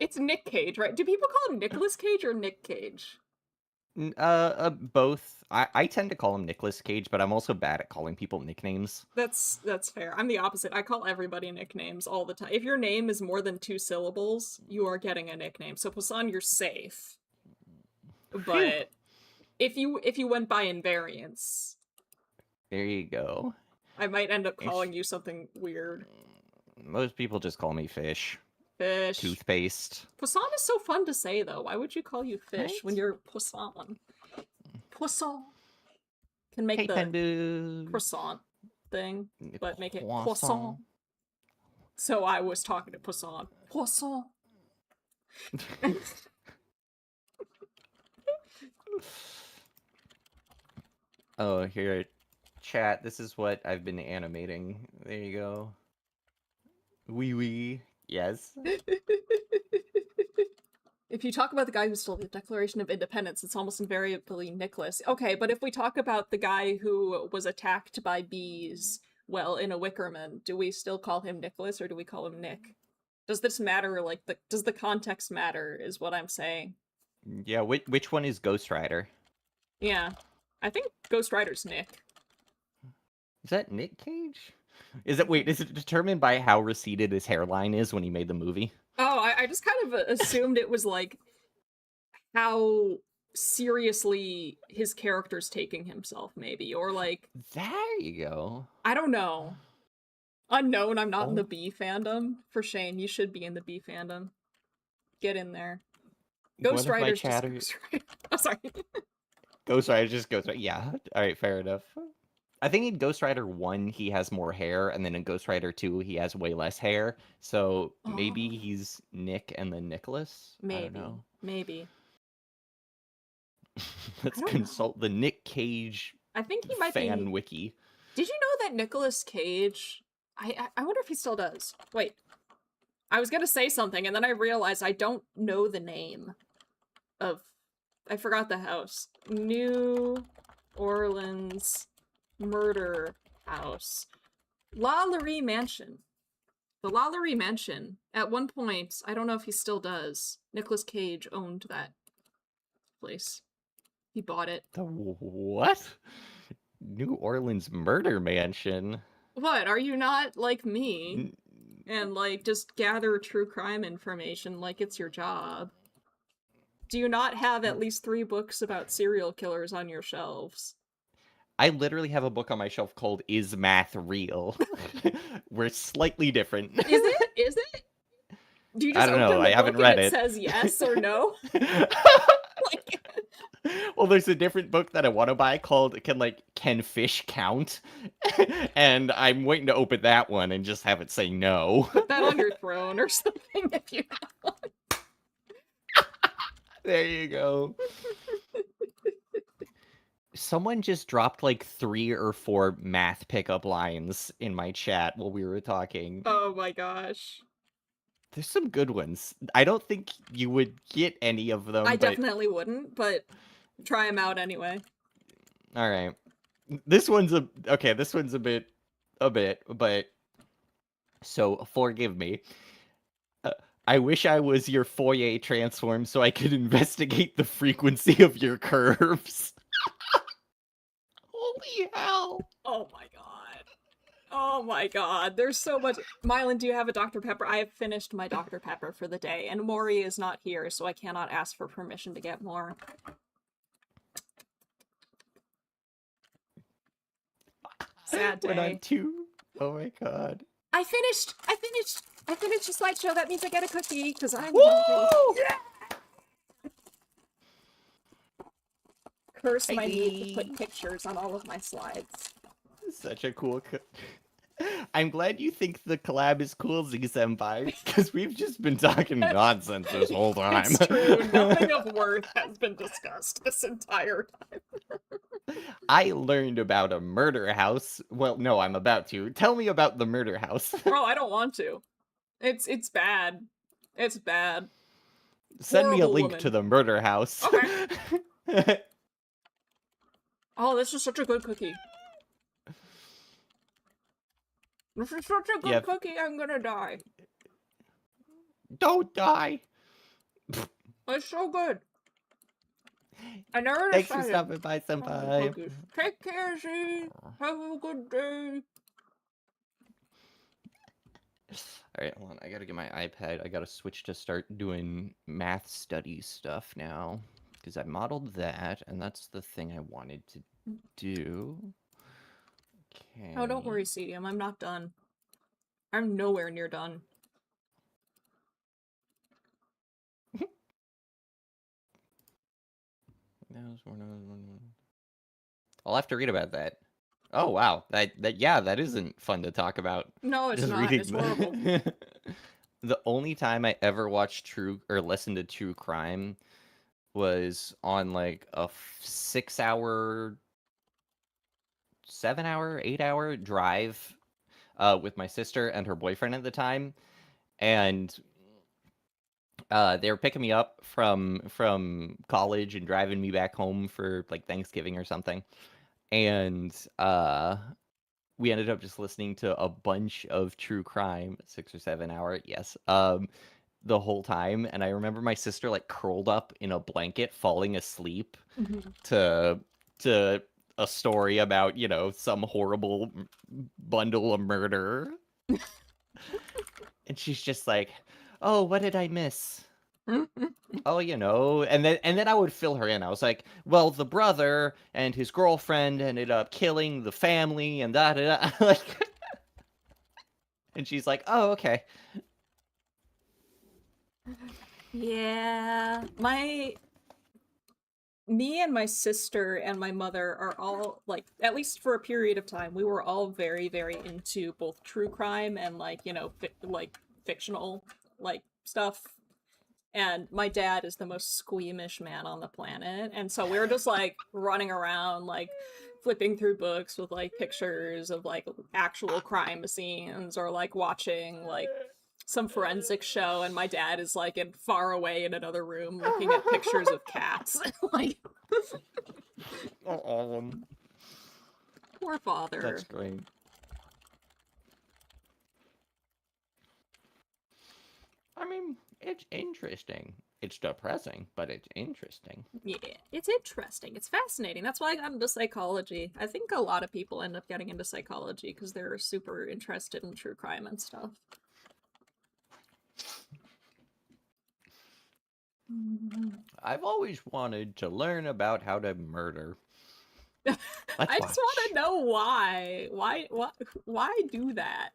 It's Nick Cage, right? Do people call him Nicolas Cage or Nick Cage? Both. I tend to call him Nicolas Cage, but I'm also bad at calling people nicknames. That's fair. I'm the opposite. I call everybody nicknames all the time. If your name is more than 2 syllables, you are getting a nickname. So Poisson, you're safe. But if you went by invariance, there you go. I might end up calling you something weird. Most people just call me Fish. Fish. Toothpaste. Poisson is so fun to say, though. Why would you call you Fish Right? when you're Poisson? Poisson. Can make Hey, the Pendu. croissant thing, but make it Croissant. poisson. So I was talking to Poisson. Poisson. Oh, here, chat. This is what I've been animating. There you go. Wee wee. Yes. If you talk about the guy who stole the Declaration of Independence, it's almost invariably Nicholas. Okay, but if we talk about the guy who was attacked by bees, well, in a Wickerman, do we still call him Nicholas or do we call him Nick? Does this matter? Like, does the context matter? Is what I'm saying. Yeah. Which one is Ghost Rider? Yeah, I think Ghost Rider's Nick. Is that Nick Cage? Is it determined by how receded his hairline is when he made the movie? Oh, I just kind of assumed it was like how seriously his character's taking himself, maybe, or like There you go. I don't know. Unknown. I'm not in the B fandom. For Shane, you should be in the B fandom. Get in there. Ghost Rider's just Ghost Rider. Oh, sorry. Ghost Rider just Ghost Rider. Yeah. All right. Fair enough. I think in Ghost Rider 1, he has more hair, and then in Ghost Rider 2, he has way less hair. So maybe he's Nick and then Nicholas? Maybe. I don't know. Maybe. Let's consult the Nick Cage I think he might fan be... wiki. Did you know that Nicolas Cage... I wonder if he still does. Wait. I was gonna say something, and then I realized I don't know the name of... I forgot the house. New Orleans... Murder House. Lalaurie Mansion. The Lalaurie Mansion. At one point, I don't know if he still does, Nicolas Cage owned that place. He bought it. The what? New Orleans Murder Mansion? What, are you not like me? And like, just gather true crime information like it's your job? Do you not have at least 3 books about serial killers on your shelves? I literally have a book on my shelf called Is Math Real? We're slightly different. Is it? Is it? Do you just I don't know. open the I haven't book read and it. it says yes or no? Well, there's a different book that I want to buy called Can Fish Count? And I'm waiting to open that one and just have it say no. Put that on your throne or something if you have one. There you go. Someone just dropped like 3 or 4 math pickup lines in my chat while we were talking. Oh my gosh. There's some good ones. I don't think you would get any of them, I but definitely wouldn't, but try them out anyway. all right. This one's a bit, but so forgive me. Uh, I wish I was your Fourier transform so I could investigate the frequency of your curves. Holy hell. Oh my god. Oh my god. There's so much. Mylan, do you have a Dr. Pepper? I have finished my Dr. Pepper for the day, and Maury is not here, so I cannot ask for permission to get more. Sad day. Went on 2. Oh my god. I finished the slideshow. That means I get a cookie, because I'm Woo! hungry. Yeah! Curse my need to put pictures on all of my slides. Such a cool I'm glad you think the collab is cool, Z-Senpai, because we've just been talking nonsense this whole time. It's true. Nothing of worth has been discussed this entire time. I learned about a murder house. Well, no, I'm about to. Tell me about the murder house. Bro, I don't want to. It's bad. It's bad. Send me a Horrible link woman. to the murder house. Okay. Oh, this is such a good cookie. This is such a good cookie, I'm gonna die. Don't die. It's so good. I never Thanks for decided. stopping by, Senpai. Take care, Z. Have a good day. Alright, hold on. I gotta get my iPad. I gotta switch to start doing math study stuff now. Because I modeled that, and that's the thing I wanted to do. Okay. Oh, don't worry, CDM. I'm not done. I'm nowhere near done. I'll have to read about that. Oh wow, that isn't fun to talk about. No, it's Just not. reading It's horrible. The only time I ever watched true or listened to true crime was on like a 6-hour, 7-hour, 8-hour drive with my sister and her boyfriend at the time, and they were picking me up from college and driving me back home for like Thanksgiving or something, and we ended up just listening to a bunch of true crime, 6 or 7 hour, yes, the whole time. And I remember my sister like curled up in a blanket, falling asleep to a story about, you know, some horrible bundle of murder. And she's just like, oh, what did I miss? Oh, you know, and then I would fill her in. I was like, well, the brother and his girlfriend ended up killing the family and da da da. Like, and she's like, oh, okay. Yeah, me and my sister and my mother are all, like, at least for a period of time, we were all very, very into both true crime and, like, you know, fictional, like, stuff. And my dad is the most squeamish man on the planet, and so we were just, like, running around, like, flipping through books with, like, pictures of, like, actual crime scenes, or, like, watching, like, some forensic show, and my dad is like far away in another room looking at pictures of cats. Like, poor father. That's great. I mean, it's interesting. It's depressing, but it's interesting. Yeah, it's interesting. It's fascinating. That's why I got into psychology. I think a lot of people end up getting into psychology because they're super interested in true crime and stuff. I've always wanted to learn about how to murder. I just want to know why. Why do that?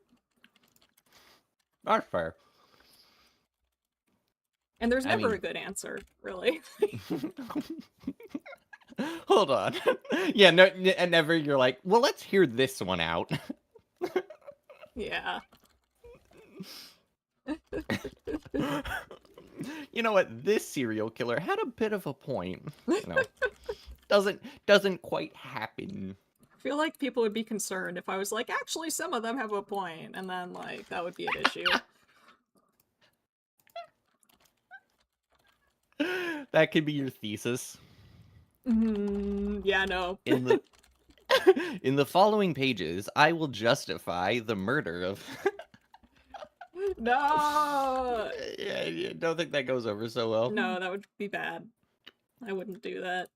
That's fair. And there's never a good answer, really. Hold on. Yeah, no, and never. You're like, well, let's hear this one out. Yeah. You know what? This serial killer had a bit of a point. No, doesn't quite happen. I feel like people would be concerned if I was like, actually, some of them have a point, and then like that would be an issue. That could be your thesis. Yeah, no. In the in the following pages, I will justify the murder of. No! Yeah, I don't think that goes over so well. No, that would be bad. I wouldn't do that.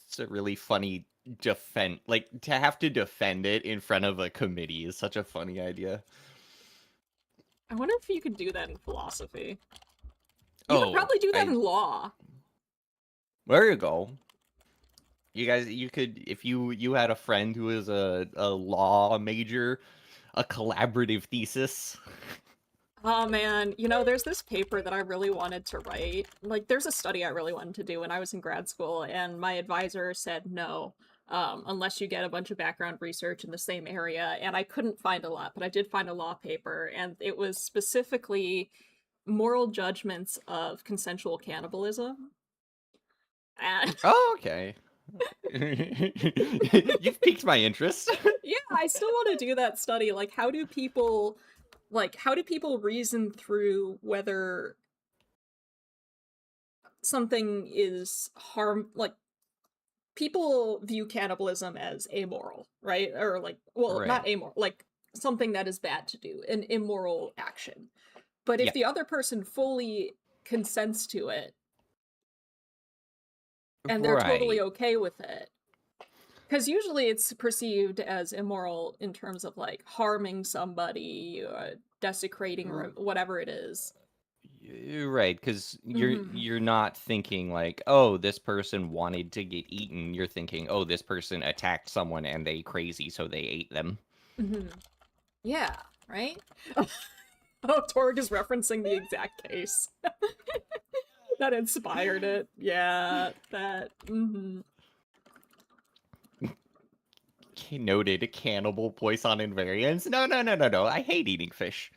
It's a really funny defend. Like, to have to defend it in front of a committee is such a funny idea. I wonder if you could do that in philosophy. You could Oh, probably do that in law. there you go. You guys, you could, if you had a friend who was a law major, a collaborative thesis. Oh man, you know, there's this paper that I really wanted to write. Like, there's a study I really wanted to do when I was in grad school, and my advisor said no, unless you get a bunch of background research in the same area. And I couldn't find a lot, but I did find a law paper, and it was specifically moral judgments of consensual cannibalism. And Oh, okay. You've piqued my interest. yeah, I still want to do that study. Like, how do people reason through whether something is like people view cannibalism as amoral, right? Or like, well, Right. not amoral, like something that is bad to do, an immoral action. But if Yeah. the other person fully consents to it and they're totally Right. okay with it, because usually it's perceived as immoral in terms of like harming somebody, desecrating, or whatever it is. You're right, because Mm-hmm. you're not thinking like, oh, this person wanted to get eaten. You're thinking, oh, this person attacked someone and they crazy, so they ate them. Mm-hmm. Yeah, right? Oh, Torg is referencing the exact case that inspired it. Yeah, that. Mm-hmm. Noted cannibal Poisson invariance. No, no, no, no, no. I hate eating fish.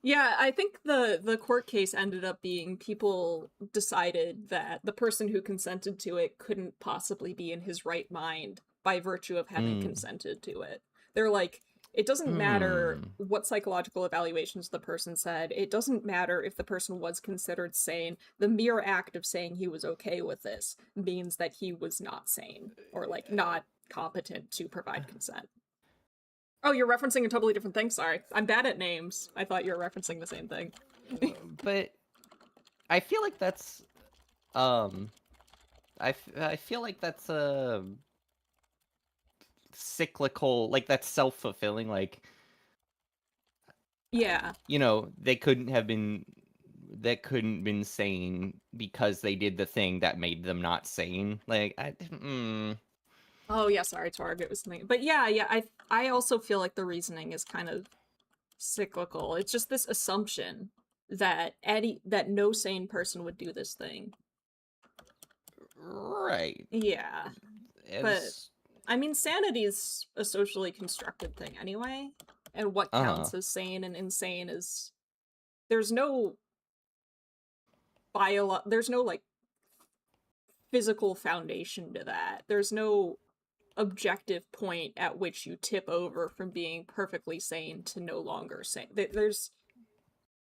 Yeah, I think the court case ended up being people decided that the person who consented to it couldn't possibly be in his right mind by virtue of having Hmm. consented to it. They're like, it doesn't matter Hmm. what psychological evaluations the person said. It doesn't matter if the person was considered sane. The mere act of saying he was okay with this means that he was not sane or like not competent to provide consent. Oh, you're referencing a totally different thing. Sorry. I'm bad at names. I thought you were referencing the same thing. But I feel like that's um I feel like that's a cyclical, like that's self-fulfilling, like, Yeah. you know, they couldn't have been, that couldn't been sane because they did the thing that made them not sane. Like, Oh yeah, sorry, Torg. It was something. But yeah, yeah, I also feel like the reasoning is kind of cyclical. It's just this assumption that that no sane person would do this thing. right. Yeah. But As I mean sanity is a socially constructed thing anyway. And what uh-huh. counts as sane and insane is there's no there's no like physical foundation to that. There's no objective point at which you tip over from being perfectly sane to no longer sane. There's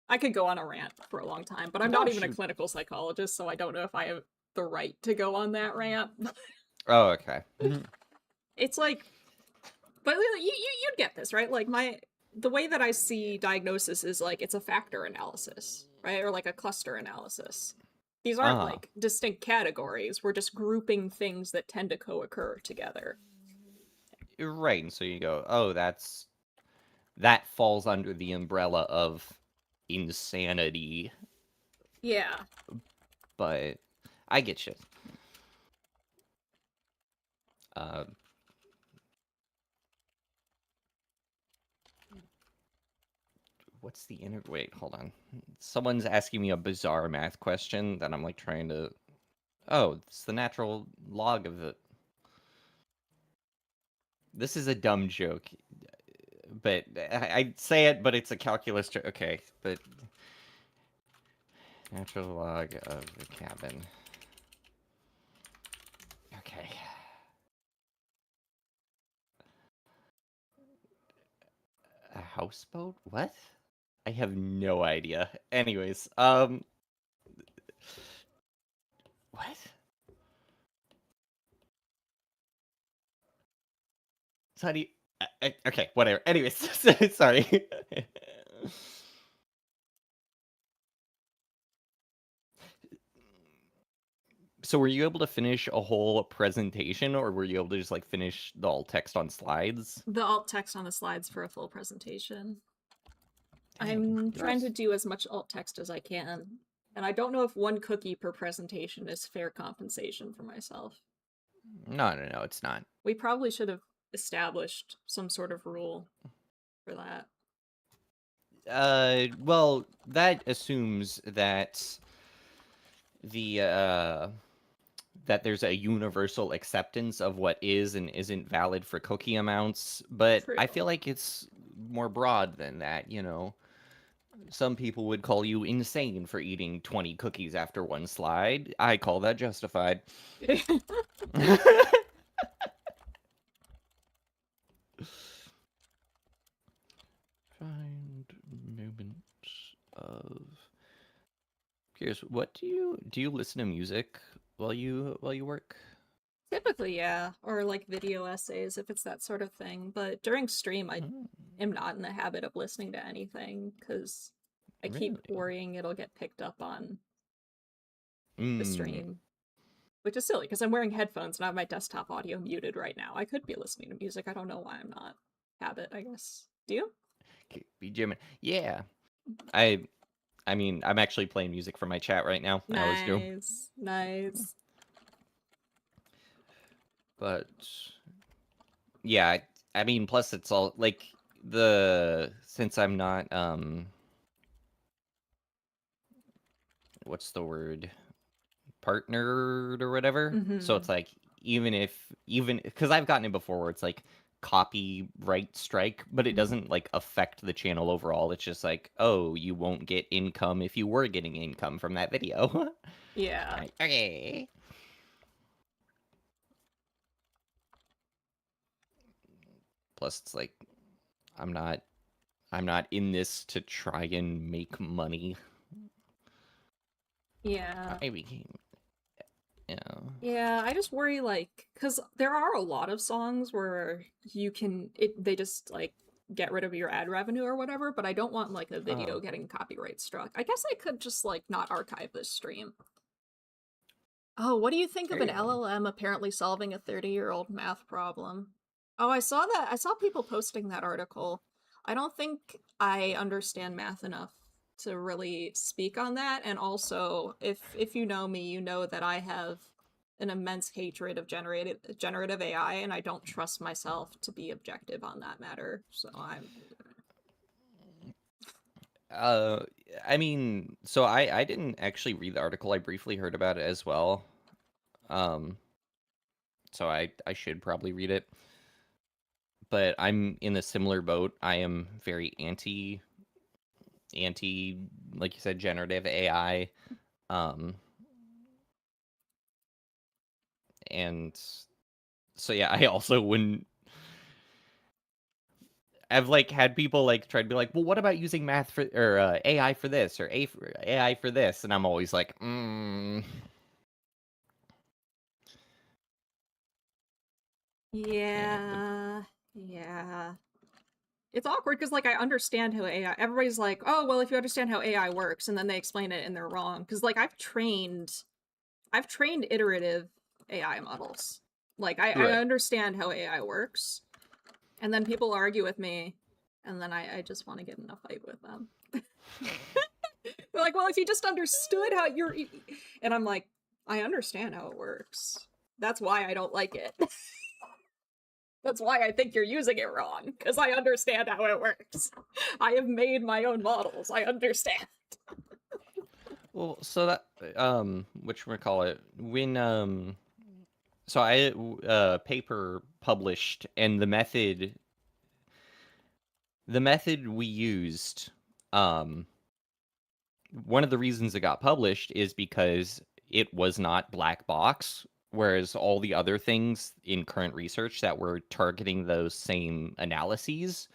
I could go on a rant for a long time, but I'm No, not even a shoot. clinical psychologist, so I don't know if I have the right to go on that rant. Oh, okay. It's like, but you'd get this, right? Like the way that I see diagnosis is like it's a factor analysis, right? Or like a cluster analysis. These aren't Uh-huh. like distinct categories. We're just grouping things that tend to co-occur together. Right, and so you go, oh, that falls under the umbrella of insanity, Yeah. but I get you. Uh, what's the inner? Wait, hold on. Someone's asking me a bizarre math question that I'm like trying to. Oh, it's the natural log of it. This is a dumb joke, but I'd say it, but it's a calculus joke. Okay, but natural log of the cabin. Okay. A houseboat? What? I have no idea. Anyways, what? So how do you... okay, whatever. Anyways, sorry. So were you able to finish a whole presentation, or were you able to just like finish the alt text on slides? The alt text on the slides for a full presentation. Dang, I'm trying to nice. do as much alt text as I can. And I don't know if 1 cookie per presentation is fair compensation for myself. No, it's not. We probably should have established some sort of rule for that. Well, that assumes that the that there's a universal acceptance of what is and isn't valid for cookie amounts, but True. I feel like it's more broad than that, Some people would call you insane for eating 20 cookies after one slide. I call that justified. Find moments of... Curious, what do you listen to music while you work? Typically, yeah. Or like video essays if it's that sort of thing. But during stream, I Mm, am not in the habit of listening to anything because I keep really? worrying it'll get picked up on the Mm. stream. Which is silly because I'm wearing headphones and I have my desktop audio muted right now. I could be listening to music. I don't know why I'm not. Habit, I guess. Do you? Be jamming. Yeah. I mean, I'm actually playing music for my chat right now. I always do. Nice. Nice. But yeah, I mean, plus it's all like since I'm not what's the word? Partnered or whatever. So Mm-hmm. it's like even because I've gotten it before where it's like copyright strike, but it Mm-hmm. doesn't like affect the channel overall. It's just like, oh, you won't get income if you were getting income from that video. Yeah. Like, okay. Plus, it's like I'm not I'm not in this to try and make money. Yeah. I became, you know. Yeah, I just worry like cuz there are a lot of songs where you can they just like get rid of your ad revenue or whatever, but I don't want like a Oh, video getting copyright struck. I guess I could just like not archive this stream. Oh, what do you think of there an you go. LLM apparently solving a 30-year-old math problem? Oh, I saw that. I saw people posting that article. I don't think I understand math enough to really speak on that. And also, if you know me, you know that I have an immense hatred of generative AI, and I don't trust myself to be objective on that matter. So I'm Uh, I mean, so I didn't actually read the article. I briefly heard about it as well. Um, so I should probably read it. But I'm in a similar boat. I am very anti like you said generative AI. Um, and so yeah, I also wouldn't I've like had people like try to be like, well, what about using math for or AI for this or AI for this? And I'm always like, yeah, yeah, yeah. It's awkward because like I understand how AI everybody's like, oh well if you understand how AI works and then they explain it and they're wrong. Because like I've trained iterative AI models. Like I right. understand how AI works. And then people argue with me and then I just want to get in a fight with them. They're like, well if you just understood how you're and I'm like, I understand how it works. That's why I don't like it. That's why I think you're using it wrong, because I understand how it works. I have made my own models. I understand. Well, so that whatchamacallit, so I paper published, and the method we used, um one of the reasons it got published is because it was not black box, whereas all the other things in current research that were targeting those same analyses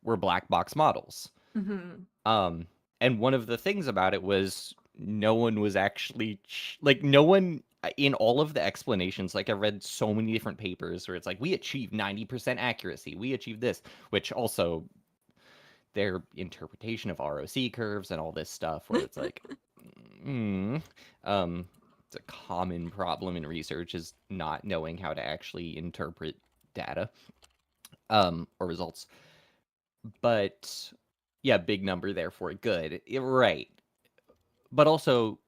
were black box models. Mm-hmm. Um, and one of the things about it was no one was actually like no one in all of the explanations. Like I read so many different papers where it's like we achieved 90% accuracy, we achieved this, which also their interpretation of ROC curves and all this stuff where it's like, mm, it's a common problem in research is not knowing how to actually interpret data, or results. But yeah, big number, therefore good. Right. But also,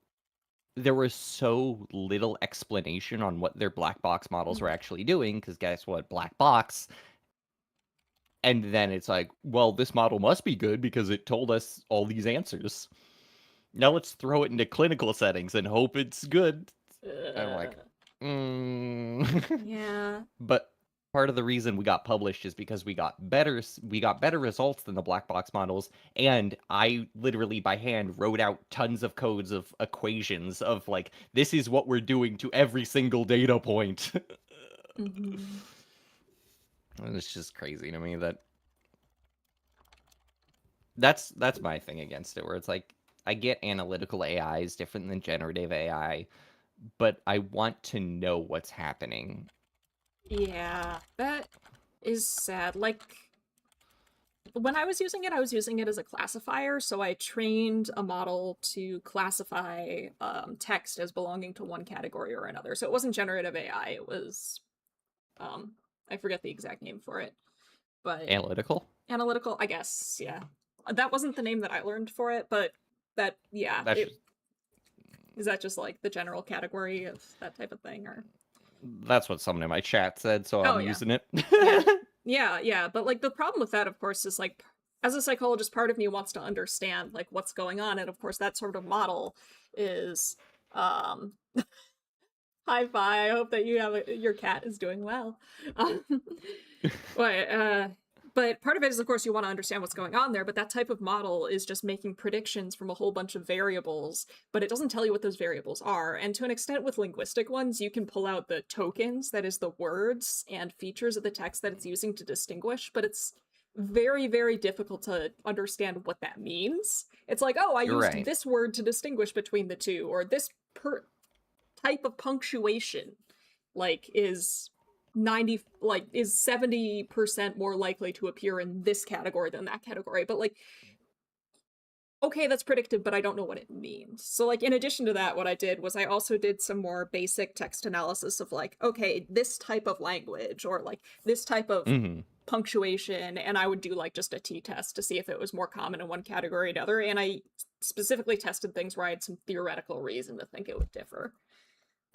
there was so little explanation on what their black box models were actually doing, because guess what? Black box. And then it's like, well, this model must be good because it told us all these answers. Now let's throw it into clinical settings and hope it's good. I'm like, Yeah. But part of the reason we got published is because we got better results than the black box models, and I literally by hand wrote out tons of codes of equations of like, this is what we're doing to every single data point. Mm-hmm. It's just crazy to me that's my thing against it, where it's like, I get analytical AI is different than generative AI, but I want to know what's happening. Yeah, that is sad. Like, when I was using it as a classifier, so I trained a model to classify text as belonging to one category or another. So it wasn't generative AI, it was, um, I forget the exact name for it, but Analytical? analytical, I guess, yeah. That wasn't the name that I learned for it, but that, yeah, That's it is that just like the general category of that type of thing, or? That's what someone in my chat said, so Oh, I'm yeah. using it. Yeah. Yeah. But like the problem with that, of course, is like as a psychologist, part of me wants to understand like what's going on. And of course, that sort of model is um hi fi. I hope that your cat is doing well. Um, but but part of it is, of course, you want to understand what's going on there. But that type of model is just making predictions from a whole bunch of variables, but it doesn't tell you what those variables are. And to an extent, with linguistic ones, you can pull out the tokens, that is, the words and features of the text that it's using to distinguish, but it's very, very difficult to understand what that means. It's like, oh, I You're used right. this word to distinguish between the two, or this type of punctuation like is 70% more likely to appear in this category than that category. But like, okay, that's predictive, but I don't know what it means. So like, in addition to that, what I did was I also did some more basic text analysis of like, okay, this type of language or like this type of Mm-hmm. punctuation, and I would do like just a t-test to see if it was more common in one category or another. And I specifically tested things where I had some theoretical reason to think it would differ.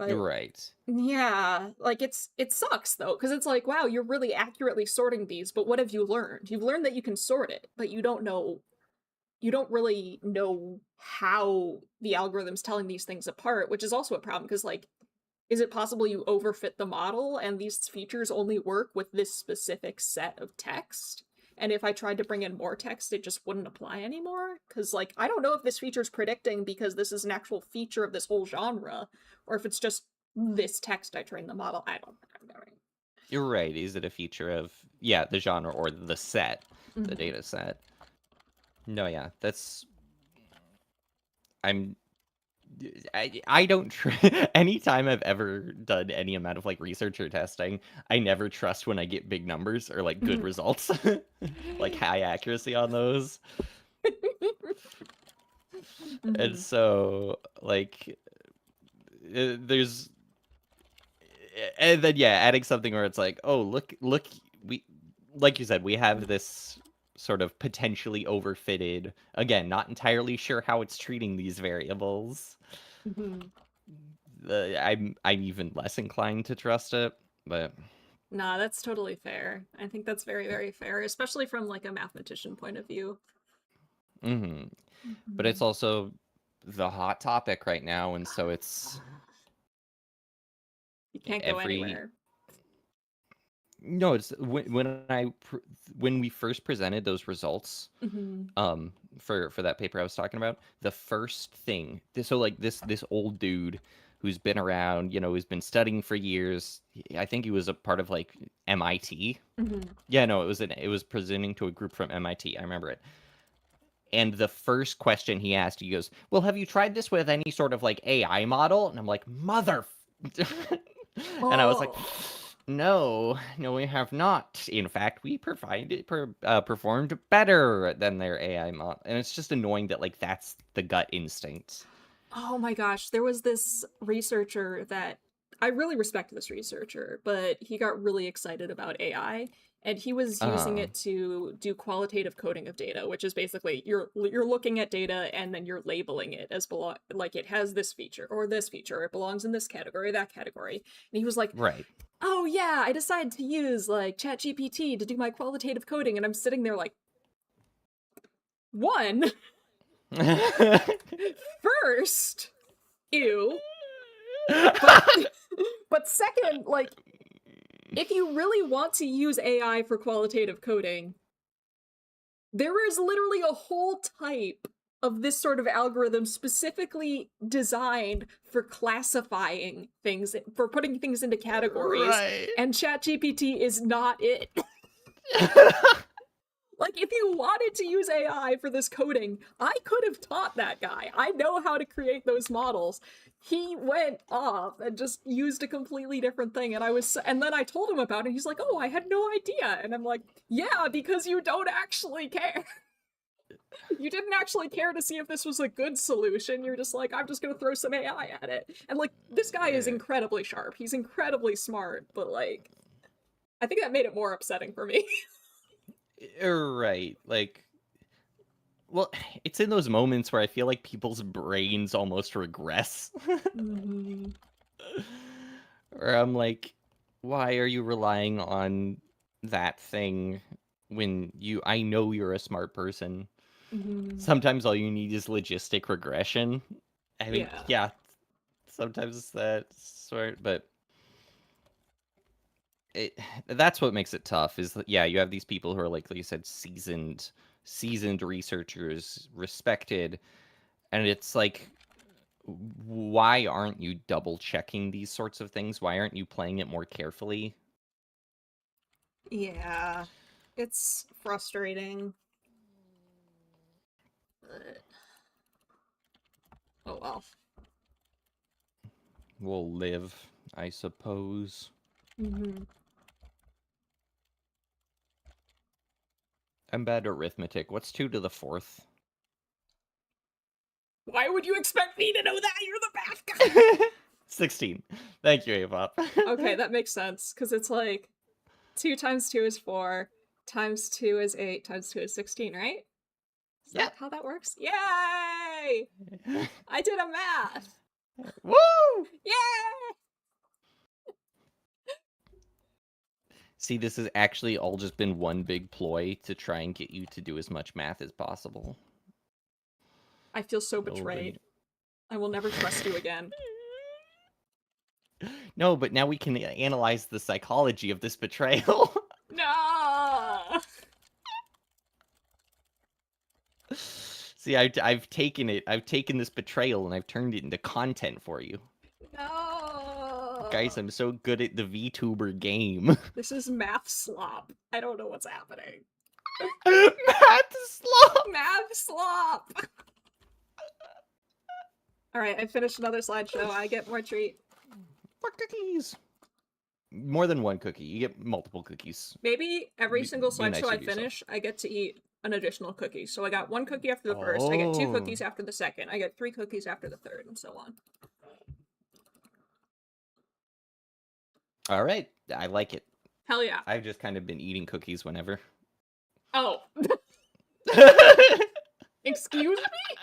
You're But right. yeah, like it sucks though, because it's like, wow, you're really accurately sorting these, but what have you learned? You've learned that you can sort it, but you don't really know how the algorithm's telling these things apart, which is also a problem because like, is it possible you overfit the model and these features only work with this specific set of text? And if I tried to bring in more text, it just wouldn't apply anymore? Because, like, I don't know if this feature's predicting because this is an actual feature of this whole genre, or if it's just this text I trained the model. I don't know. You're right. Is it a feature of, yeah, the genre or the set, the Mm-hmm. data set? No, yeah, that's I'm I don't anytime I've ever done any amount of like research or testing, I never trust when I get big numbers or like good results, like high accuracy on those. And Mm-hmm. so like there's and then yeah, adding something where it's like, oh, look, we, like you said, we have this sort of potentially overfitted, again, not entirely sure how it's treating these variables. Mm-hmm. I'm even less inclined to trust it, but Nah, that's totally fair. I think that's very, very fair, especially from like a mathematician point of view. Hmm. But it's Mhm. also the hot topic right now, and so it's You can't go every anywhere. no, it's when we first presented those results Hmm. for that paper I was talking about, the first thing so like this old dude who's been around, who's been studying for years. I think he was a part of like MIT. Hmm. Yeah, no, it was presenting to a group from MIT. I remember it. And the first question he asked, he goes, "Well, have you tried this with any sort of like AI model?" And I'm like, "Mother," and I was like, Oh. no, we have not. In fact, we performed better than their AI model." And it's just annoying that like that's the gut instinct. Oh my gosh, there was this researcher that I really respect this researcher, but he got really excited about AI and he was using Uh, it to do qualitative coding of data, which is basically you're looking at data and then you're labeling it as like it has this feature or this feature, it belongs in this category, that category. And he was like, right. "Oh yeah, I decided to use like ChatGPT to do my qualitative coding." And I'm sitting there like, "One, first, ew, but but second, like if you really want to use AI for qualitative coding, there is literally a whole type of this sort of algorithm specifically designed for classifying things, for putting things into categories, Right. and ChatGPT is not it. Like, if you wanted to use AI for this coding, I could have taught that guy. I know how to create those models. He went off and just used a completely different thing, and then I told him about it. He's like, "Oh, I had no idea," and I'm like, "Yeah, because you don't actually care. You didn't actually care to see if this was a good solution. You're just like, I'm just gonna throw some AI at it." And like, this guy is incredibly sharp. He's incredibly smart, but like, I think that made it more upsetting for me. Right. Like, well, it's in those moments where I feel like people's brains almost regress. Mm-hmm. Or I'm like, why are you relying on that thing when I know you're a smart person? Mm-hmm. Sometimes all you need is logistic regression. I mean, Yeah. yeah, sometimes it's that sort, but it that's what makes it tough is that, yeah, you have these people who are like you said, seasoned researchers, respected, and it's like, why aren't you double checking these sorts of things? Why aren't you playing it more carefully? Yeah. It's frustrating. But oh well. We'll live, I suppose. Mm-hmm. I'm bad at arithmetic. What's 2 to the 4th? Why would you expect me to know that? You're the math guy. 16. Thank you, Avop. Okay, that makes sense because it's like 2 times 2 is 4, times 2 is 8, times 2 is 16, right? Is Yeah. that how that works? Yay! I did a math. Woo! Yay! See, this has actually all just been one big ploy to try and get you to do as much math as possible. I feel so Over betrayed. I will never trust you again. No, but now we can analyze the psychology of this betrayal. No! See, I've taken it. I've taken this betrayal and I've turned it into content for you. Guys, No! I'm so good at the VTuber game. This is math slop. I don't know what's happening. Math slop! Math slop! Alright, I finished another slideshow. I get more treat. More cookies. More than one cookie. You get multiple cookies. Maybe every single Be slideshow nicer I to yourself. finish, I get to eat an additional cookie. So I got 1 cookie after the first, I get 2 Oh. cookies after the second, I get 3 cookies after the third, and so on. All right. I like it. Hell yeah. I've just kind of been eating cookies whenever. Oh. Excuse me?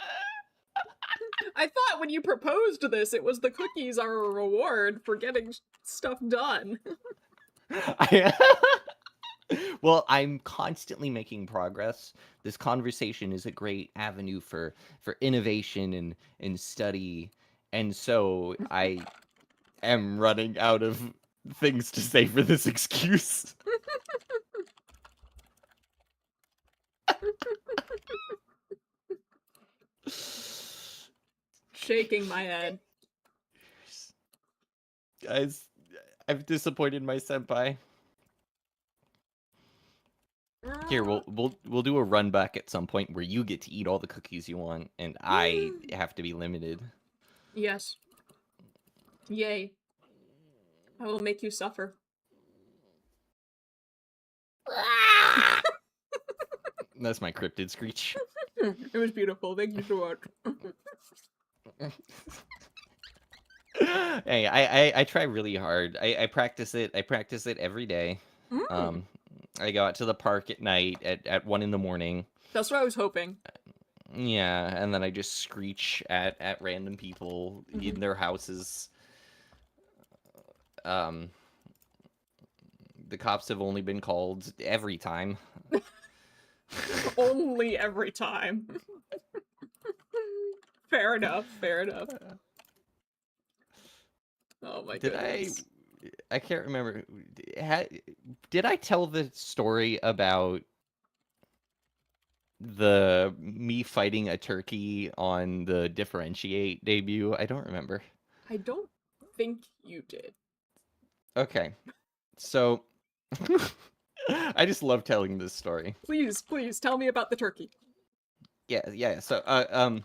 I thought when you proposed this, it was the cookies are a reward for getting stuff done. I, well, I'm constantly making progress. This conversation is a great avenue for innovation and study, and so I am running out of things to say for this excuse. Shaking my head. Guys, I've disappointed my senpai. Here, we'll do a run back at some point where you get to eat all the cookies you want, and I have to be limited. Yes. Yay. I will make you suffer. That's my cryptid screech. It was beautiful. Thank you so much. Hey, I try really hard. I practice it. I practice it every day. I go out to the park at night at 1 in the morning. That's what I was hoping. Yeah, and then I just screech at random people in their houses. The cops have only been called every time. Only every time. Fair enough. Fair enough. Oh my goodness. I can't remember. Did I tell the story about me fighting a turkey on the Differentiate debut? I don't remember. I don't think you did. Okay. So I just love telling this story. Please tell me about the turkey. Yeah. So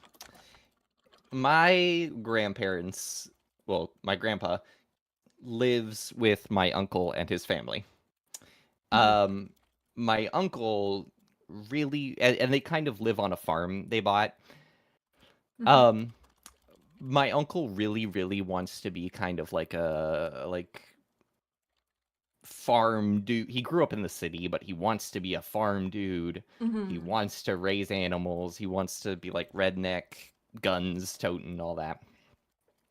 my grandparents, well, my grandpa lives with my uncle and his family. My uncle really, and they kind of live on a farm they bought. My uncle really wants to be kind of like a farm dude. He grew up in the city, but he wants to be a farm dude. He wants to raise animals. He wants to be like redneck, guns toting, all that.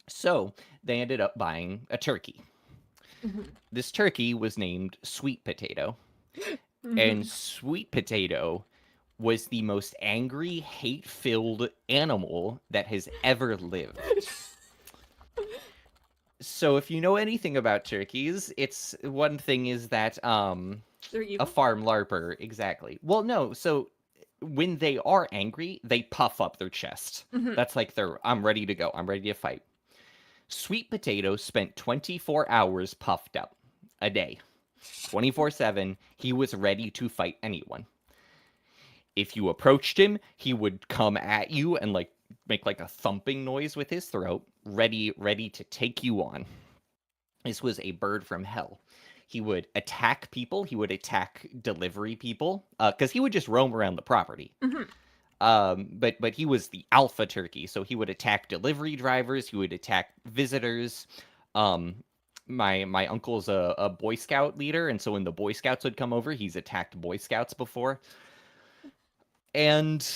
So they ended up buying a turkey. This turkey was named Sweet Potato. And Sweet Potato was the most angry, hate-filled animal that has ever lived. So if you know anything about turkeys, it's one thing is that They're evil? a farm larper, exactly. Well, no, so when they are angry, they puff up their chest. That's like I'm ready to go. I'm ready to fight. Sweet Potato spent 24 hours puffed up a day. 24/7, he was ready to fight anyone. If you approached him, he would come at you and like make like a thumping noise with his throat, ready to take you on. This was a bird from hell. He would attack people. He would attack delivery people because he would just roam around the property. But he was the alpha turkey, so he would attack delivery drivers. He would attack visitors. My uncle's a Boy Scout leader, and so when the Boy Scouts would come over, he's attacked Boy Scouts before. And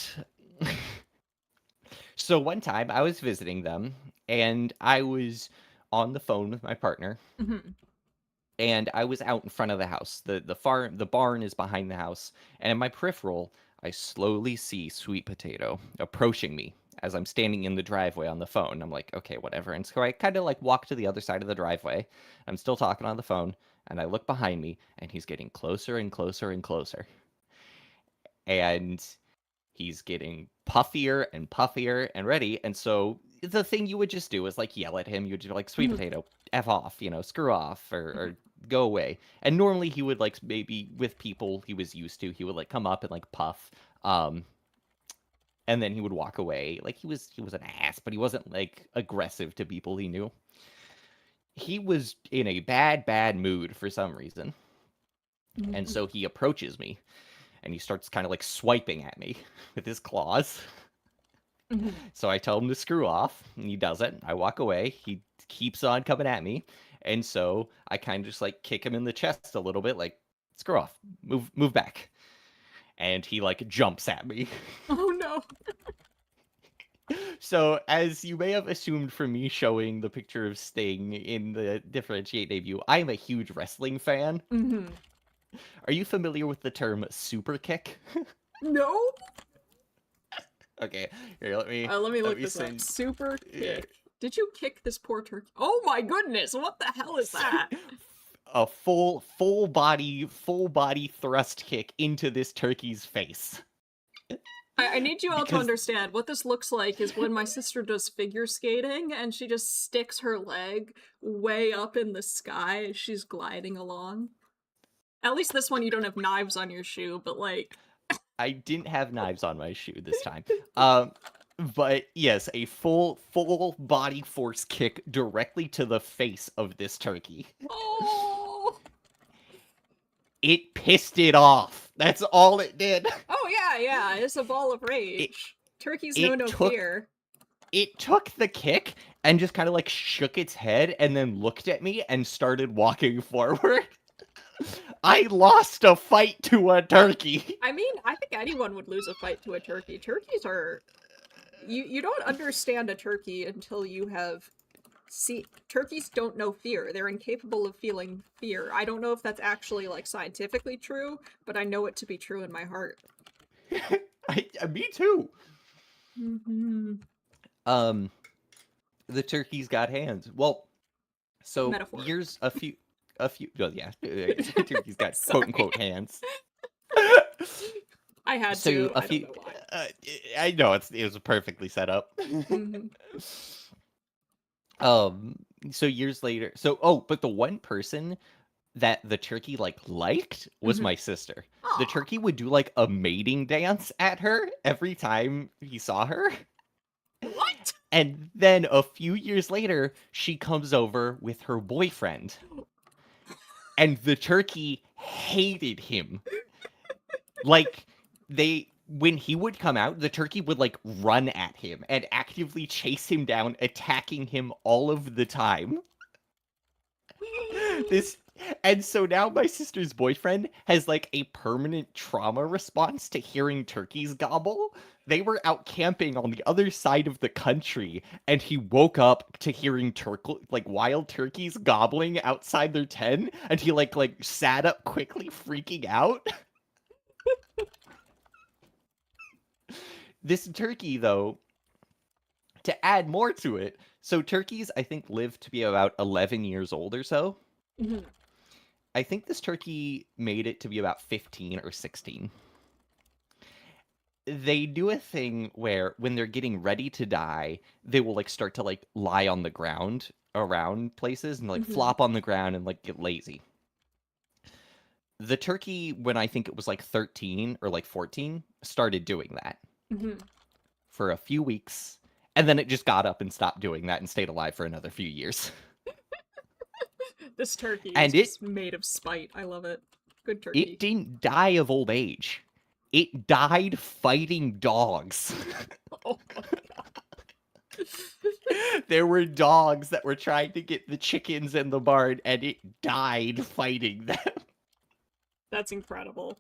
so one time I was visiting them, and I was on the phone with my partner, and I was out in front of the house. The barn is behind the house, and in my peripheral, I slowly see Sweet Potato approaching me as I'm standing in the driveway on the phone. I'm like, okay, whatever. And so I kind of like walk to the other side of the driveway. I'm still talking on the phone, and I look behind me, and he's getting closer and closer and closer. And he's getting puffier and puffier and ready. And so the thing you would just do is like yell at him. You would just be like, Sweet Potato, F off, screw off or go away. And normally he would like maybe with people he was used to, he would like come up and like puff. And then he would walk away. Like he was an ass, but he wasn't like aggressive to people he knew. He was in a bad mood for some reason. And so he approaches me. And he starts kind of like swiping at me with his claws. So I tell him to screw off, and he doesn't. I walk away. He keeps on coming at me. And so I kind of just like kick him in the chest a little bit, like, screw off, move back. And he like jumps at me. Oh no. So, as you may have assumed from me showing the picture of Sting in the Differentiate debut, I am a huge wrestling fan. Mm-hmm. Are you familiar with the term super kick? No? Okay, here, Let me let look me this up. send. Super Yeah. kick. Did you kick this poor turkey? Oh my goodness, what the hell is that? A full body thrust kick into this turkey's face. I need you all to Because understand what this looks like is when my sister does figure skating and she just sticks her leg way up in the sky as she's gliding along. At least this one you don't have knives on your shoe, but like. I didn't have knives on my shoe this time. But yes, a full body force kick directly to the face of this turkey. Oh! It pissed it off. That's all it did. Oh, yeah, it's a ball of It rage. Turkeys know it no took fear. it took the kick and just kind of like shook its head and then looked at me and started walking forward. I lost a fight to a turkey. I mean, I think anyone would lose a fight to a turkey. Turkeys are. You don't understand a turkey until you have. See, turkeys don't know fear. They're incapable of feeling fear. I don't know if that's actually, like, scientifically true, but I know it to be true in my heart. Me too. Mm-hmm. The turkey's got hands. Well, so Metaphor. well, yeah, turkey's got quote Sorry. unquote hands. I had So to. a I don't few, know why. uh, I know it was perfectly set up. Mm-hmm. um, so years later, but the one person that the turkey liked was Mm-hmm. my sister. The Aw. turkey would do like a mating dance at her every time he saw her. What? And then a few years later, she comes over with her boyfriend. And the turkey hated him. Like, when he would come out, the turkey would like run at him and actively chase him down, attacking him all of the time. This and so now my sister's boyfriend has like a permanent trauma response to hearing turkeys gobble. They were out camping on the other side of the country and he woke up to hearing wild turkeys gobbling outside their tent and he like sat up quickly freaking out. This turkey though, to add more to it, so turkeys I think live to be about 11 years old or so. Mm-hmm. I think this turkey made it to be about 15 or 16. They do a thing where when they're getting ready to die, they will like start to like lie on the ground around places and like Mm-hmm. flop on the ground and like get lazy. The turkey, when I think it was like 13 or like 14, started doing that Mm-hmm. for a few weeks. And then it just got up and stopped doing that and stayed alive for another few years. This turkey is And just made of spite. I love it. Good it turkey. didn't die of old age. It died fighting dogs. Oh my god. There were dogs that were trying to get the chickens in the barn, and it died fighting them. That's incredible.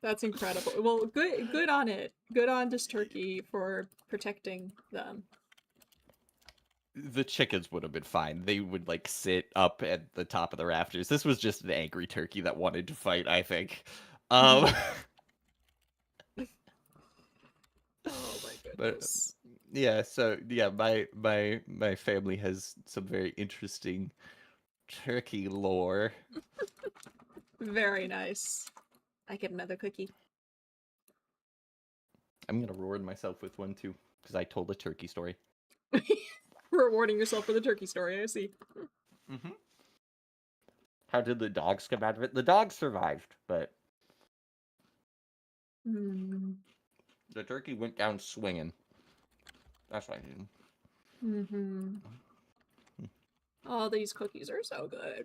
That's incredible. Well, good on it. Good on this turkey for protecting them. The chickens would have been fine. They would like sit up at the top of the rafters. This was just an angry turkey that wanted to fight, I think. Um, Oh my but goodness. yeah, so yeah, my family has some very interesting turkey lore. Very nice. I get another cookie. I'm gonna reward myself with one too because I told a turkey story. Rewarding yourself for the turkey story, I see. Mm-hmm. How did the dogs come out of it? The dogs survived, but Mm. the turkey went down swinging. That's what I did. Mm-hmm. Oh, these cookies are so good.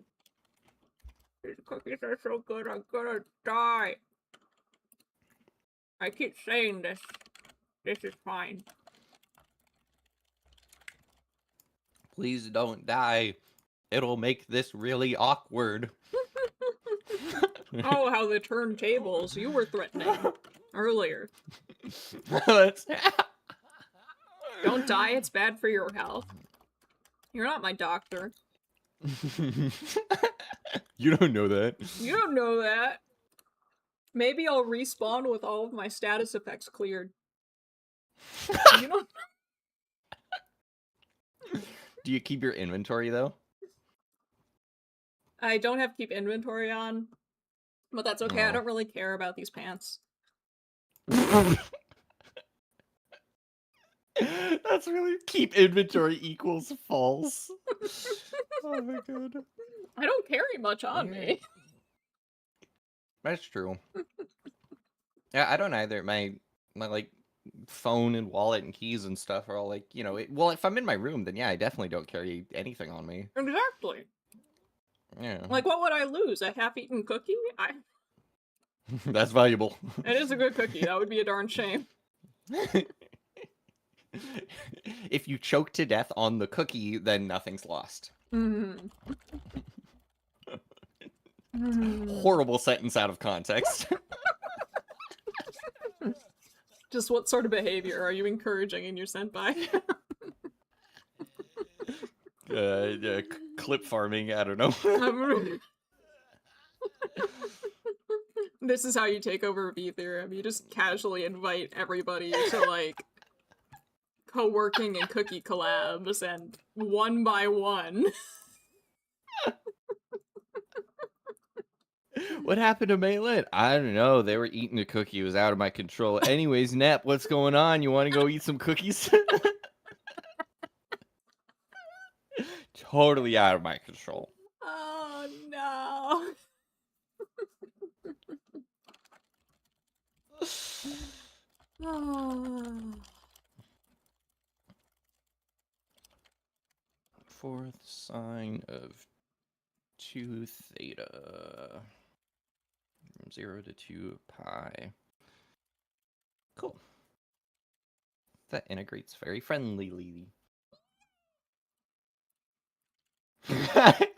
These cookies are so good, I'm gonna die. I keep saying this. This is fine. Please don't die. It'll make this really awkward. Oh, how the turntables. You were threatening earlier. That's- Don't die, it's bad for your health. You're not my doctor. You don't know that. You don't know that. Maybe I'll respawn with all of my status effects cleared. You don't. Do you keep your inventory, though? I don't have keep inventory on, but that's okay. Oh. I don't really care about these pants. That's really... Keep inventory equals false. Oh my god. I don't carry much on me. That's true. Yeah, I don't either. My like phone and wallet and keys and stuff are all like, you know, well, if I'm in my room, then yeah, I definitely don't carry anything on me. Exactly. Yeah. Like, what would I lose? A half-eaten cookie? That's valuable. It is a good cookie. That would be a darn shame. If you choke to death on the cookie, then nothing's lost. Horrible sentence out of context. Just what sort of behavior are you encouraging in your senpai? Clip farming, I don't know. This is how you take over V Theorem. You just casually invite everybody to, like, co-working and cookie collabs, and one by one. What happened to Maylin? I don't know. They were eating a cookie. It was out of my control. Anyways, Nep, what's going on? You want to go eat some cookies? Totally out of my control. Oh, no. Oh. Fourth sine of 2 theta. From 0 to 2 pi. Cool. That integrates very friendlyly.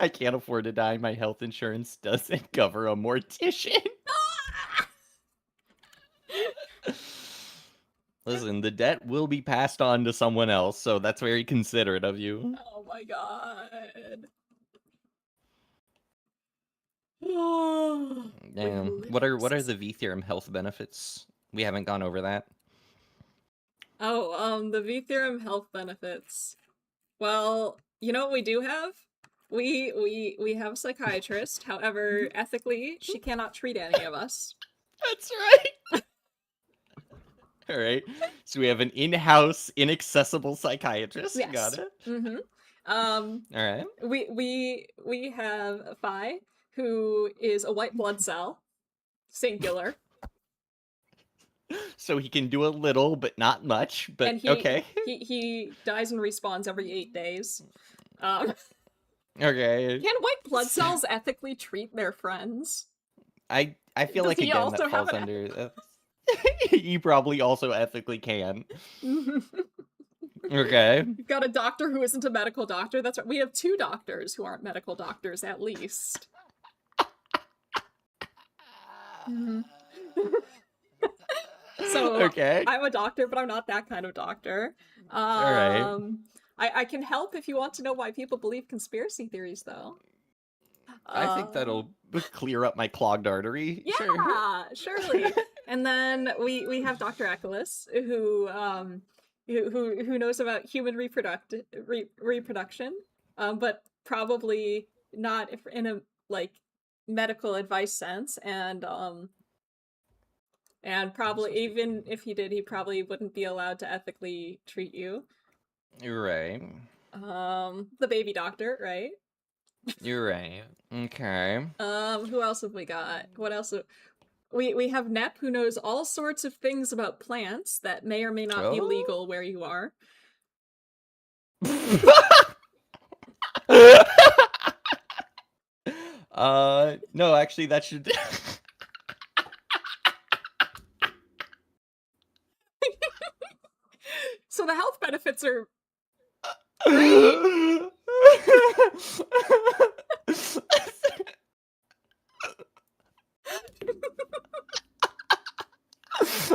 I can't afford to die. My health insurance doesn't cover a mortician. Listen, the debt will be passed on to someone else, so that's very considerate of you. Oh my god. Damn. What are the V theorem health benefits? We haven't gone over that. Oh, the V theorem health benefits. Well, you know what we do have? We have a psychiatrist. However, ethically, she cannot treat any of us. That's right. All right. So we have an in-house, inaccessible psychiatrist. Yes. Got it. Mm-hmm. All right. We have Phi, who is a white blood cell, singular. So he can do a little, but not much. But and okay. He dies and respawns every 8 days. Okay. Can white blood cells ethically treat their friends? I feel like again that falls under. He probably also ethically can. Okay. You've got a doctor who isn't a medical doctor. That's right. We have 2 doctors who aren't medical doctors, at least. So, okay. I'm a doctor, but I'm not that kind of doctor. All right. I can help if you want to know why people believe conspiracy theories, though. I think that'll clear up my clogged artery. Yeah, sure. Surely. And then we have Dr. Echolis, who knows about human reproduction, but probably not in a like medical advice sense, and probably even if he did, he probably wouldn't be allowed to ethically treat you. You're right. The baby doctor, right? You're right. Okay. Who else have we got? What else? We have Nep, who knows all sorts of things about plants that may or may not be legal where you are. No, actually, that should. So the health benefits are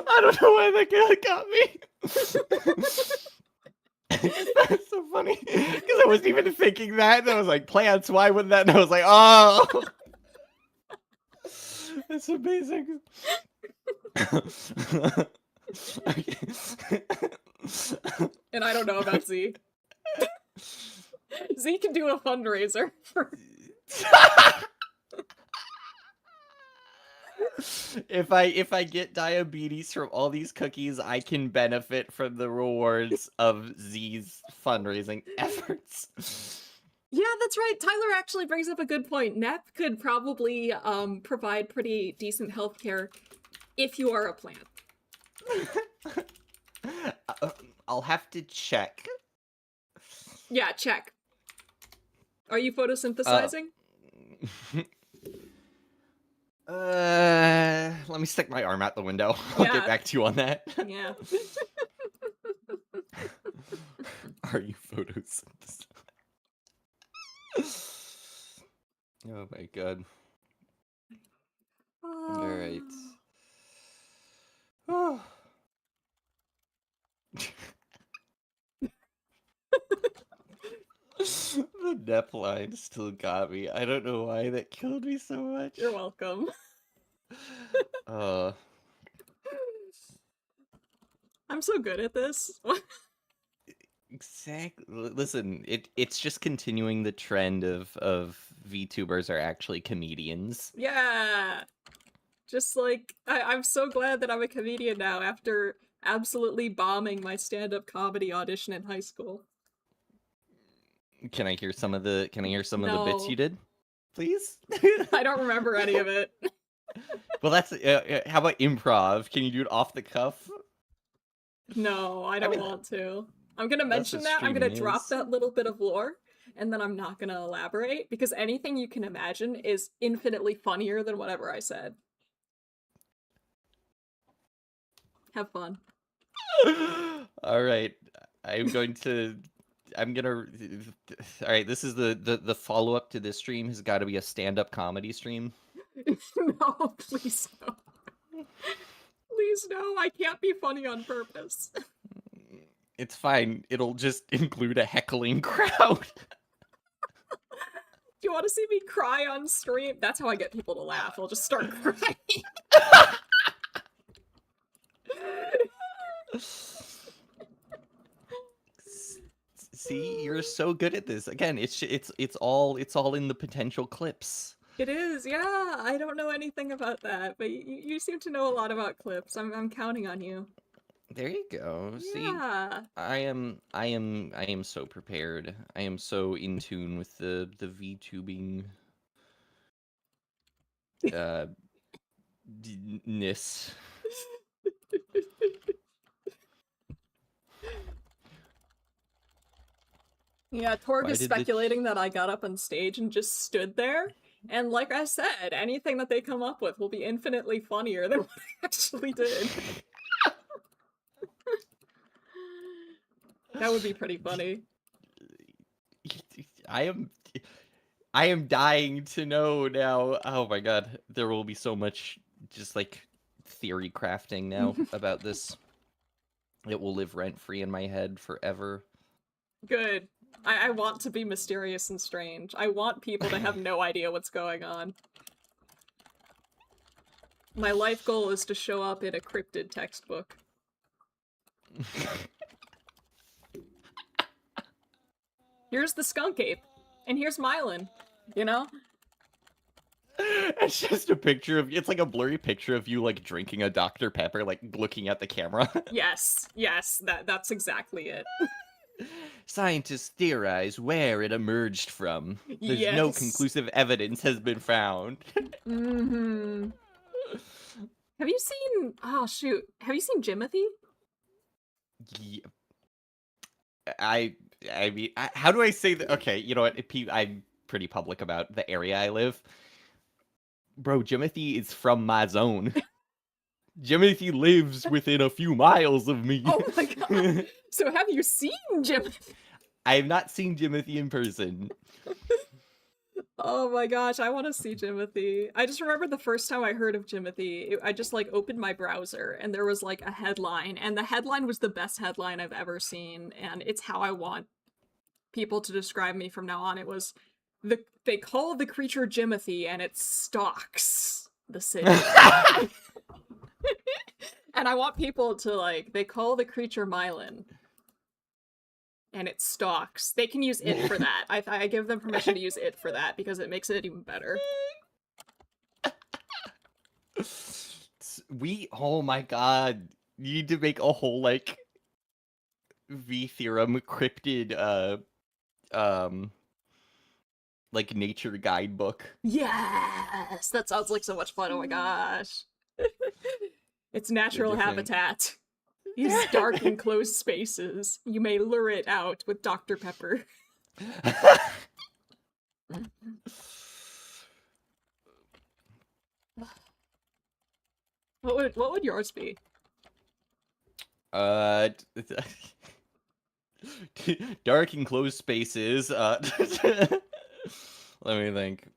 I don't know why that got me. That's so funny because I wasn't even thinking that. And I was like, plants. Why wouldn't that? And I was like, oh, that's amazing. And I don't know about Z. Z can do a fundraiser for. If I get diabetes from all these cookies, I can benefit from the rewards of Z's fundraising efforts. Yeah, that's right. Tyler actually brings up a good point. NEP could probably provide pretty decent healthcare if you are a plant. I'll have to check. Yeah, check. Are you photosynthesizing? Let me stick my arm out the window. I'll get back to you on that. Yeah. Are you photosynthesizing? Oh my god. All right. The NEP line still got me. I don't know why that killed me so much. You're welcome. I'm so good at this. Exactly. Listen, it's just continuing the trend of VTubers are actually comedians. Yeah. Just like, I'm so glad that I'm a comedian now after absolutely bombing my stand-up comedy audition in high school. Can I hear some of the the bits you did? Please? I don't remember any of it. Well, that's how about improv? Can you do it off the cuff? No, I don't want to. I'm gonna mention that. I'm gonna drop that little bit of lore, and then I'm not gonna elaborate, because anything you can imagine is infinitely funnier than whatever I said. Have fun. All right. All right, this is the follow-up to this stream has got to be a stand-up comedy stream. No, please no. Please no, I can't be funny on purpose. It's fine. It'll just include a heckling crowd. Do you want to see me cry on stream? That's how I get people to laugh. I'll just start crying. See, you're so good at this. Again, it's all in the potential clips. It is, yeah. I don't know anything about that, but you seem to know a lot about clips. I'm counting on you. There you go. Yeah. See, I am so prepared. I am so in tune with the VTubing ness. Yeah, Torg is speculating that I got up on stage and just stood there. And like I said, anything that they come up with will be infinitely funnier than what I actually did. That would be pretty funny. I am dying to know now. Oh my god, there will be so much just like theory crafting now about this. It will live rent-free in my head forever. Good. I want to be mysterious and strange. I want people to have no idea what's going on. My life goal is to show up in a cryptid textbook. Here's the skunk ape, and here's Mylan, you know? It's just a picture of, it's like a blurry picture of you like drinking a Dr. Pepper, like looking at the camera. Yes, that's exactly it. Scientists theorize where it emerged from. There's no conclusive evidence has been found. Mm-hmm. Have you seen, oh shoot, have you seen Jimothy? Yeah. I mean, how do I say that? Okay, you know what? I'm pretty public about the area I live. Bro, Jimothy is from my zone. Jimothy lives within a few miles of me. Oh my god. So have you seen Jimothy? I have not seen Jimothy in person. Oh my gosh, I want to see Jimothy. I just remember the first time I heard of Jimothy, I just like opened my browser and there was like a headline, and the headline was the best headline I've ever seen, and it's how I want people to describe me from now on. It was they call the creature Jimothy and it stalks the city. And I want people to like they call the creature Mylan and it stalks. They can use it for that. I give them permission to use it for that because it makes it even better. Oh my god, you need to make a whole like V theorem cryptid like nature guidebook. Yes, that sounds like so much fun. Oh my gosh. Its natural habitat is dark enclosed spaces. You may lure it out with Dr. Pepper. What would yours be? Dark enclosed spaces. Let me think.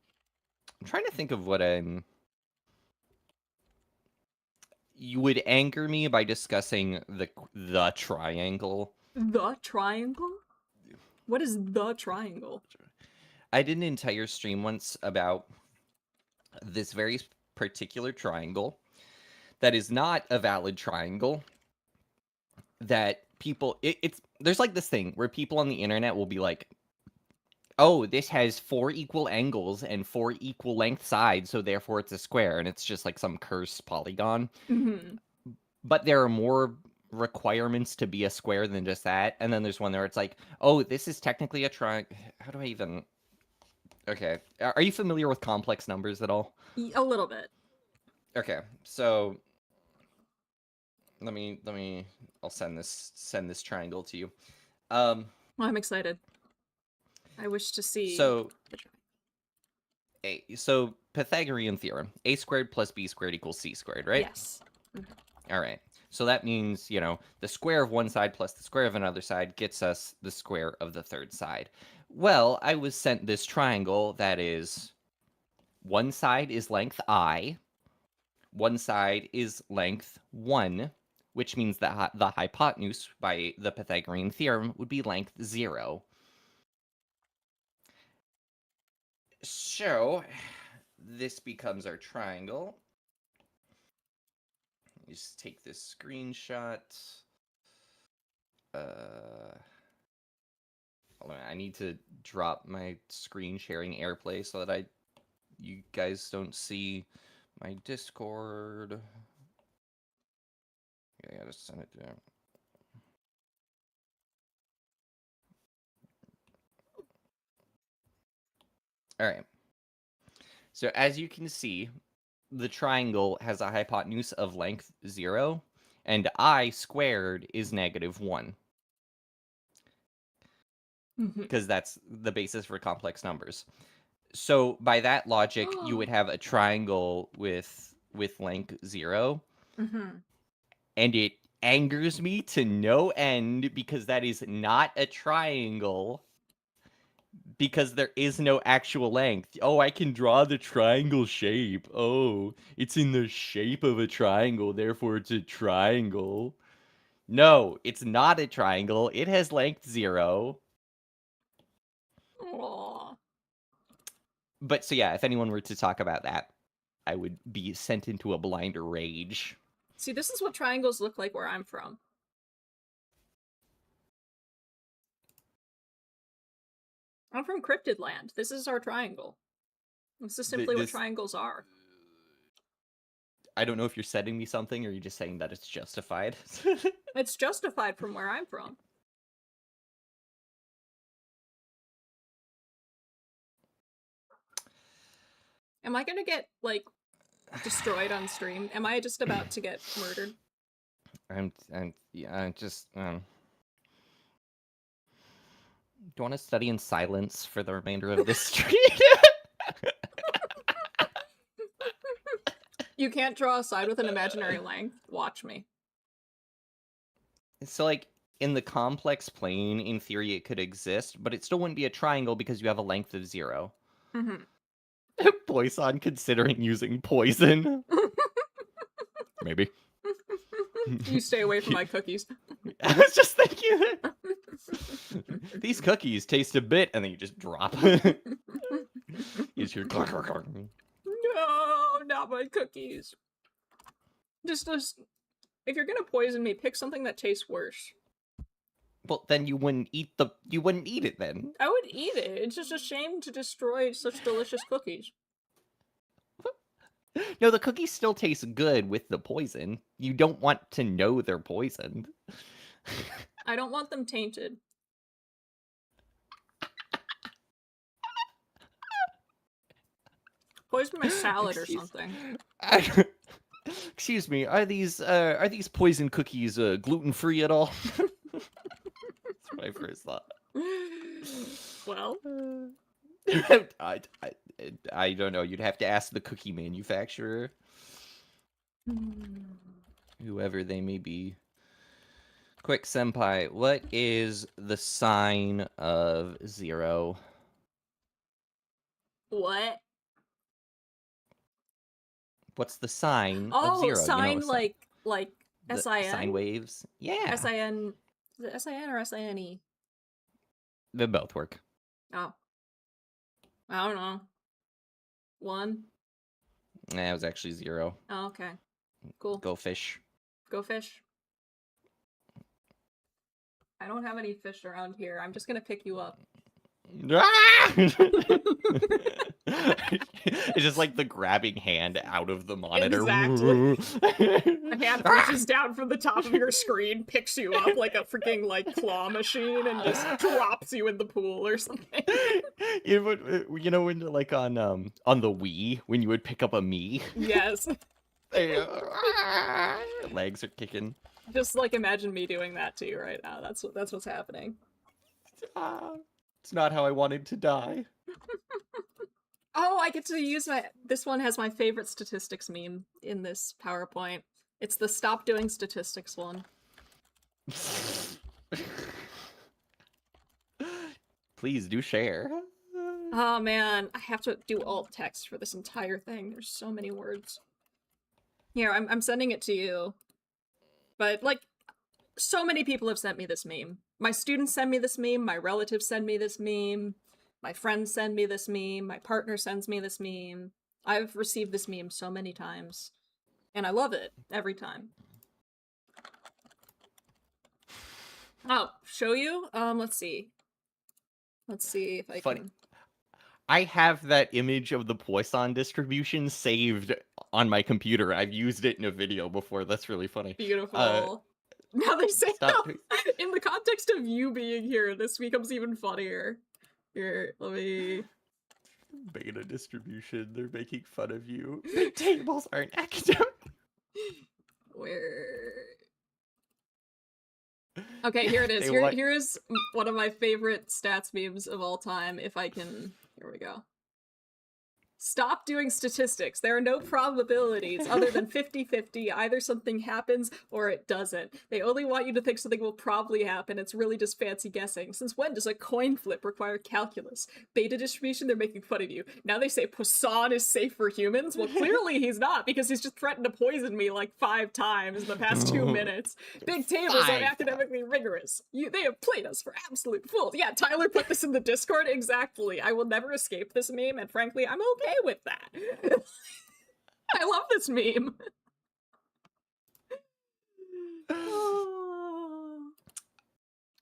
I'm trying to think of what you would anger me by discussing the triangle. The triangle? What is the triangle? I did an entire stream once about this very particular triangle that is not a valid triangle. That people, there's like this thing where people on the internet will be like, oh, this has 4 equal angles and 4 equal length sides, so therefore it's a square, and it's just like some cursed polygon. Mm-hmm. But there are more requirements to be a square than just that. And then there's one where it's like, oh, this is technically a triangle. How do I even... Okay. Are you familiar with complex numbers at all? A little bit. Okay. So let me I'll send this triangle to you. Well, I'm excited. I wish to see so Pythagorean theorem, a squared plus b squared equals c squared, right? Yes. Mm-hmm. All right. So that means, the square of one side plus the square of another side gets us the square of the third side. Well, I was sent this triangle that is one side is length I, one side is length 1, which means that the hypotenuse by the Pythagorean theorem would be length 0. So this becomes our triangle. Just take this screenshot. Hold on, I need to drop my screen sharing AirPlay so that you guys don't see my Discord. I gotta send it there. All right. So as you can see, the triangle has a hypotenuse of length 0, and I squared is -1. Because that's the basis for complex numbers. So by that logic, you would have a triangle with length 0. Mm-hmm. And it angers me to no end because that is not a triangle. Because there is no actual length. Oh, I can draw the triangle shape. Oh, it's in the shape of a triangle, therefore it's a triangle. No, it's not a triangle. It has length 0. Aww. But so yeah, if anyone were to talk about that, I would be sent into a blind rage. See, this is what triangles look like where I'm from. I'm from Cryptid Land. This is our triangle. This is simply what triangles are. I don't know if you're sending me something or you're just saying that it's justified. It's justified from where I'm from. Am I gonna get, like, destroyed on stream? Am I just about to get murdered? Do you want to study in silence for the remainder of this stream? You can't draw a side with an imaginary length. Watch me. So, like, in the complex plane, in theory, it could exist, but it still wouldn't be a triangle because you have a length of 0. Poison considering using poison. Maybe. You stay away from my cookies. I was just thinking these cookies taste a bit, and then you just drop. You just hear cluck, cluck, cluck. No, not my cookies. Just if you're gonna poison me, pick something that tastes worse. Well, then you wouldn't eat it then. I would eat it. It's just a shame to destroy such delicious cookies. No, the cookies still taste good with the poison. You don't want to know they're poisoned. I don't want them tainted. Poison my salad or something. Excuse me, are these poison cookies gluten-free at all? That's my first thought. Well, I don't know. You'd have to ask the cookie manufacturer, whoever they may be. Quick, senpai, what is the sign of 0? What? What's the sign of 0? Sign, you know, like S-I-N? Sine waves? Yeah. S-I-N. Is it S-I-N or S-I-N-E? They both work. Oh. I don't know. 1? Nah, it was actually 0. Oh, okay. Cool. Go fish. Go fish. I don't have any fish around here. I'm just gonna pick you up. It's just like the grabbing hand out of the monitor. Exactly. A hand reaches down from the top of your screen, picks you up like a freaking claw machine, and just drops you in the pool or something. You know when like on the Wii when you would pick up a Mii. Yes. Legs are kicking. Just like imagine me doing that to you right now. That's what's happening. It's not how I wanted to die. Oh, I get to use this one has my favorite statistics meme in this PowerPoint. It's the stop doing statistics one. Please do share. Oh man, I have to do alt text for this entire thing. There's so many words. Here, I'm sending it to you. But so many people have sent me this meme. My students send me this meme, my relatives send me this meme, my friends send me this meme, my partner sends me this meme. I've received this meme so many times, and I love it every time. Oh, show you? Let's see. Let's see if I can... I have that image of the Poisson distribution saved on my computer. I've used it in a video before. That's really funny. Beautiful. Now they say in the context of you being here, this becomes even funnier. Here, let me... Beta distribution, they're making fun of you. The tables aren't academic. Where... Okay, here it is. Here is one of my favorite stats memes of all time, if I can... Here we go. Stop doing statistics. There are no probabilities other than 50-50. Either something happens or it doesn't. They only want you to think something will probably happen. It's really just fancy guessing. Since when does a coin flip require calculus? Beta distribution, they're making fun of you. Now they say Poisson is safe for humans? Well, clearly he's not, because he's just threatened to poison me 5 times in the past 2 minutes. Big tables are academically rigorous. They have played us for absolute fools. Yeah, Tyler put this in the Discord. Exactly. I will never escape this meme, and frankly, I'm okay with that. I love this meme.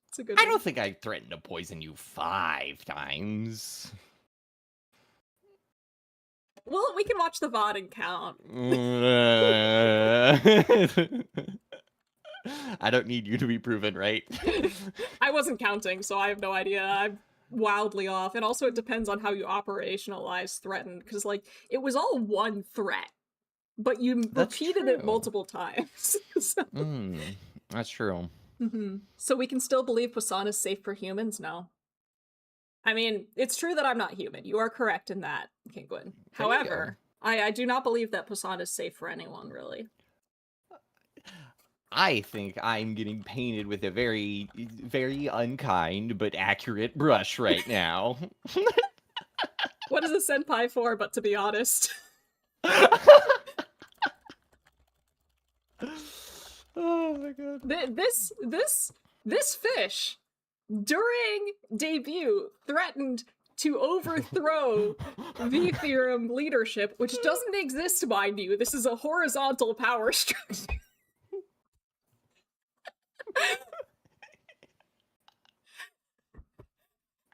It's a good one. I don't think I threatened to poison you 5 times. Well, we can watch the VOD and count. I don't need you to be proven right. I wasn't counting, so I have no idea. I'm wildly off, and also it depends on how you operationalize threatened, because it was all one threat, but you repeated it multiple times. That's true. So we can still believe Poisson is safe for humans now. I mean, it's true that I'm not human. You are correct in that, Kinguin. However, I do not believe that Poisson is safe for anyone, really. I think I'm getting painted with a very, very unkind but accurate brush right now. What is a senpai for but to be honest? Oh my god. This fish during debut threatened to overthrow V theorem leadership, which doesn't exist, mind you. This is a horizontal power structure.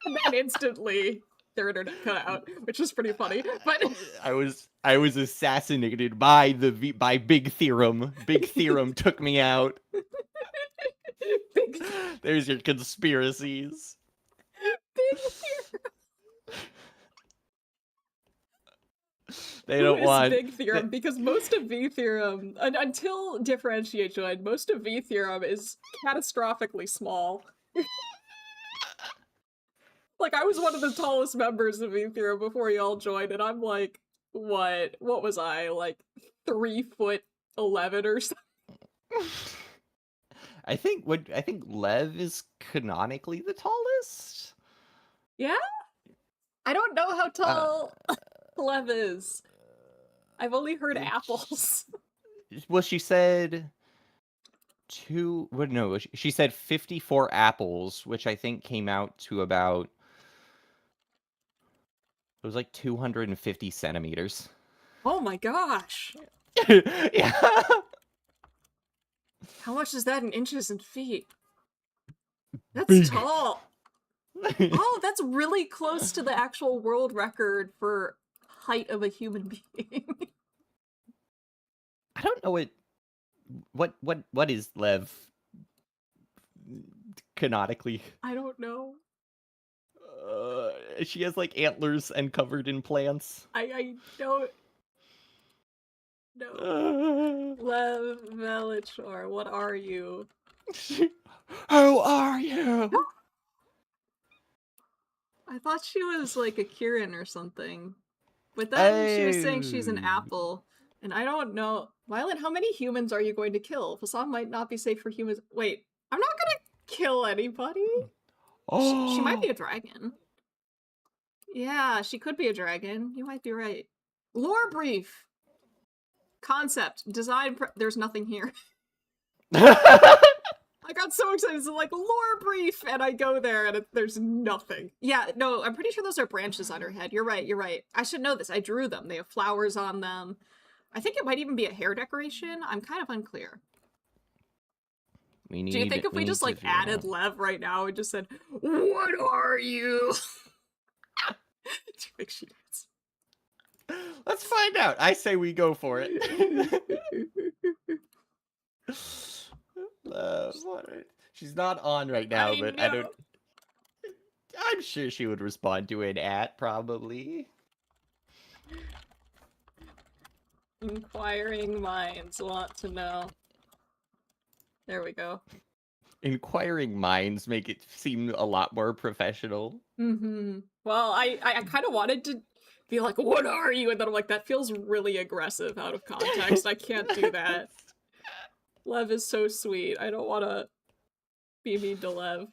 And then instantly their internet cut out, which was pretty funny. But I was assassinated by by Big Theorem. Big Theorem took me out. Big There's your conspiracies. theorem. They don't Who is want Big theorem? Because most of V theorem, until differentiate joined, most of V theorem is catastrophically small. Like, I was one of the tallest members of V theorem before y'all joined, and I'm like, what was I, like 3'11" or something? I think Lev is canonically the tallest. Yeah? I don't know how tall Lev is. I've only heard apples. Well, she said she said 54 apples, which I think came out to about, it was like 250 centimeters. Oh my gosh. Yeah. How much is that in inches and feet? That's Big. tall. Oh, that's really close to the actual world record for height of a human being. I don't know what is Lev canonically. I don't know. She has like antlers and covered in plants. I don't know. Lev Melchior, what are you? Who are you? I thought she was like a Kirin or something. But then she was saying she's an Oh. apple. And I don't know. Violet, how many humans are you going to kill? Fasad might not be safe for humans. Wait, I'm not gonna kill anybody. Oh. She might be a dragon. Yeah, she could be a dragon. You might be right. Lore brief. Concept. Design. There's nothing here. I got so excited. It's like lore brief, and I go there, and there's nothing. Yeah, no, I'm pretty sure those are branches on her head. You're right. You're right. I should know this. I drew them. They have flowers on them. I think it might even be a hair decoration. I'm kind of unclear. Do you think if we just like added Lev right now and just said, "What are you?" Do you think she does? Let's find out. I say we go for it. She's not on right now, but I don't. I'm sure she would respond to an probably. Inquiring minds want to know. There we go. Inquiring minds make it seem a lot more professional. Mm-hmm. Well, I kind of wanted to be like, "What are you?" And then I'm like, that feels really aggressive out of context. I can't do that. Lev is so sweet. I don't want to be mean to Lev.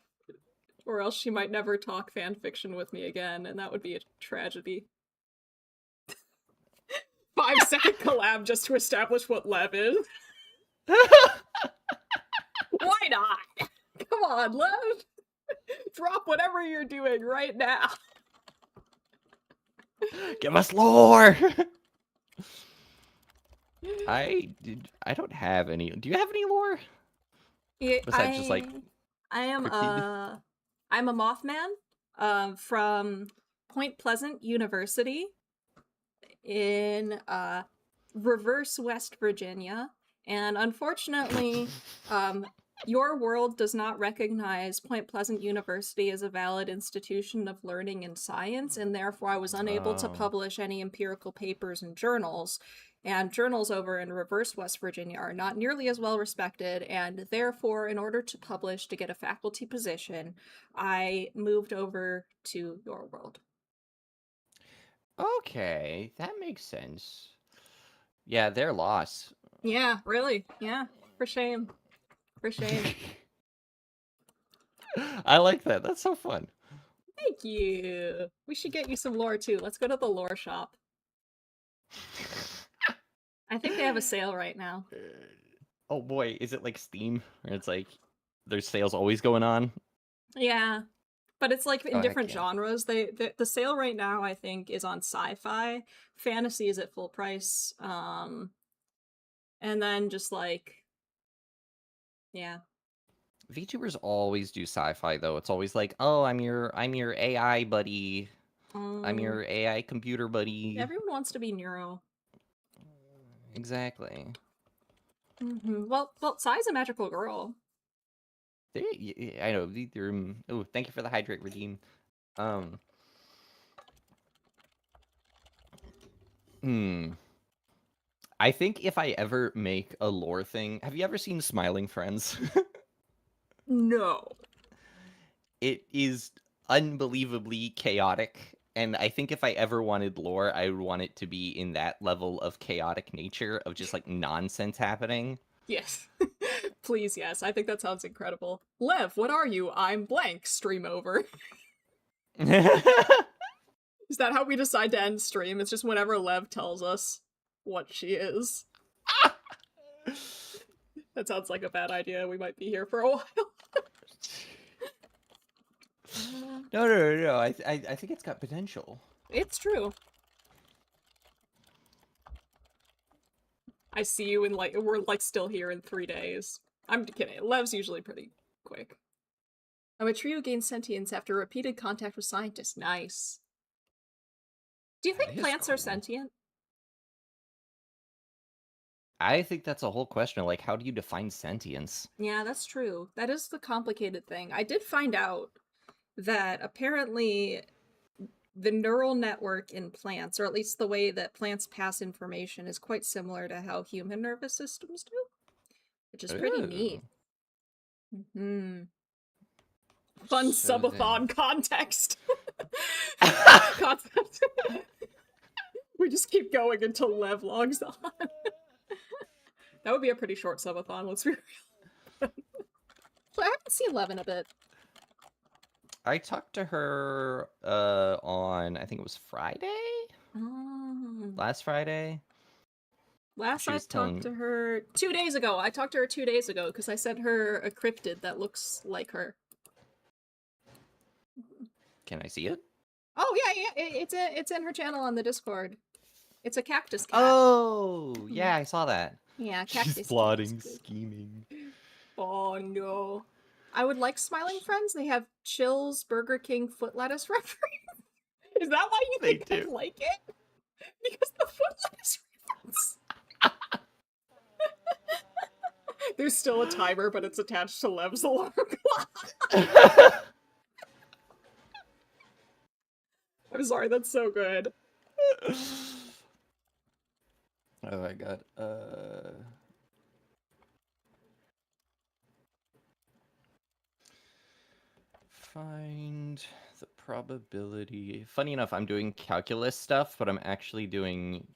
Or else she might never talk fanfiction with me again, and that would be a tragedy. 5-second collab just to establish what Lev is. Why not? Come on, Lev. Drop whatever you're doing right now. Give us lore. I don't have any. Do you have any lore? Yeah, Besides just like I'm a Mothman from Point Pleasant University in reverse West Virginia, and unfortunately your world does not recognize Point Pleasant University as a valid institution of learning and science, and therefore I was unable to publish any empirical papers and journals. And journals over in reverse West Virginia are not nearly as well respected, and therefore, in order to publish to get a faculty position, I moved over to your world. Okay, that makes sense. Yeah, their loss. Yeah, really. Yeah, for shame. For shame. I like that. That's so fun. Thank you. We should get you some lore too. Let's go to the lore shop. I think they have a sale right now. Oh boy, is it like Steam? Where it's like there's sales always going on? Yeah. But it's like in Oh heck different yeah. genres. The sale right now I think is on sci-fi. Fantasy is at full price. And then just like yeah. VTubers always do sci-fi though. It's always like, oh, I'm your AI buddy. I'm your AI computer buddy. Everyone wants to be Neuro. Exactly. Well, Sai's a magical girl. I know. Oh, thank you for the hydrate redeem. Hmm. I think if I ever make a lore thing, have you ever seen Smiling Friends? No. It is unbelievably chaotic, and I think if I ever wanted lore, I would want it to be in that level of chaotic nature of just like nonsense happening. Yes. Please, yes. I think that sounds incredible. Lev, what are you? I'm blank. Stream over. Is that how we decide to end stream? It's just whenever Lev tells us what she is. That sounds like a bad idea. We might be here for a while. No. I think it's got potential. It's true. I see you in we're still here in 3 days. I'm kidding. Lev's usually pretty quick. A trio gains sentience after repeated contact with scientists. Nice. Do you think plants are sentient? I think that's a whole question. Like, how do you define sentience? Yeah, that's true. That is the complicated thing. I did find out that apparently the neural network in plants, or at least the way that plants pass information, is quite similar to how human nervous systems do, which is pretty neat. Fun subathon context. Concept. We just keep going until Lev logs on. That would be a pretty short subathon, let's be real. So I haven't seen Lev in a bit. I talked to her on, I think it was Friday? Last Friday? Last I talked to her 2 days ago. I talked to her 2 days ago because I sent her a cryptid that looks like her. Can I see it? Oh yeah, it's in her channel on the Discord. It's a cactus cat. Oh yeah, I saw that. Yeah, cactus. She's plotting, scheming. Oh no. I would like Smiling Friends. They have Chills, Burger King, foot lettuce reference. Is that why you think I like it? Because the foot lettuce reference. There's still a timer, but it's attached to Lev's alarm clock. I'm sorry, that's so good. Oh my god. Find the probability. Funny enough, I'm doing calculus stuff, but I'm actually doing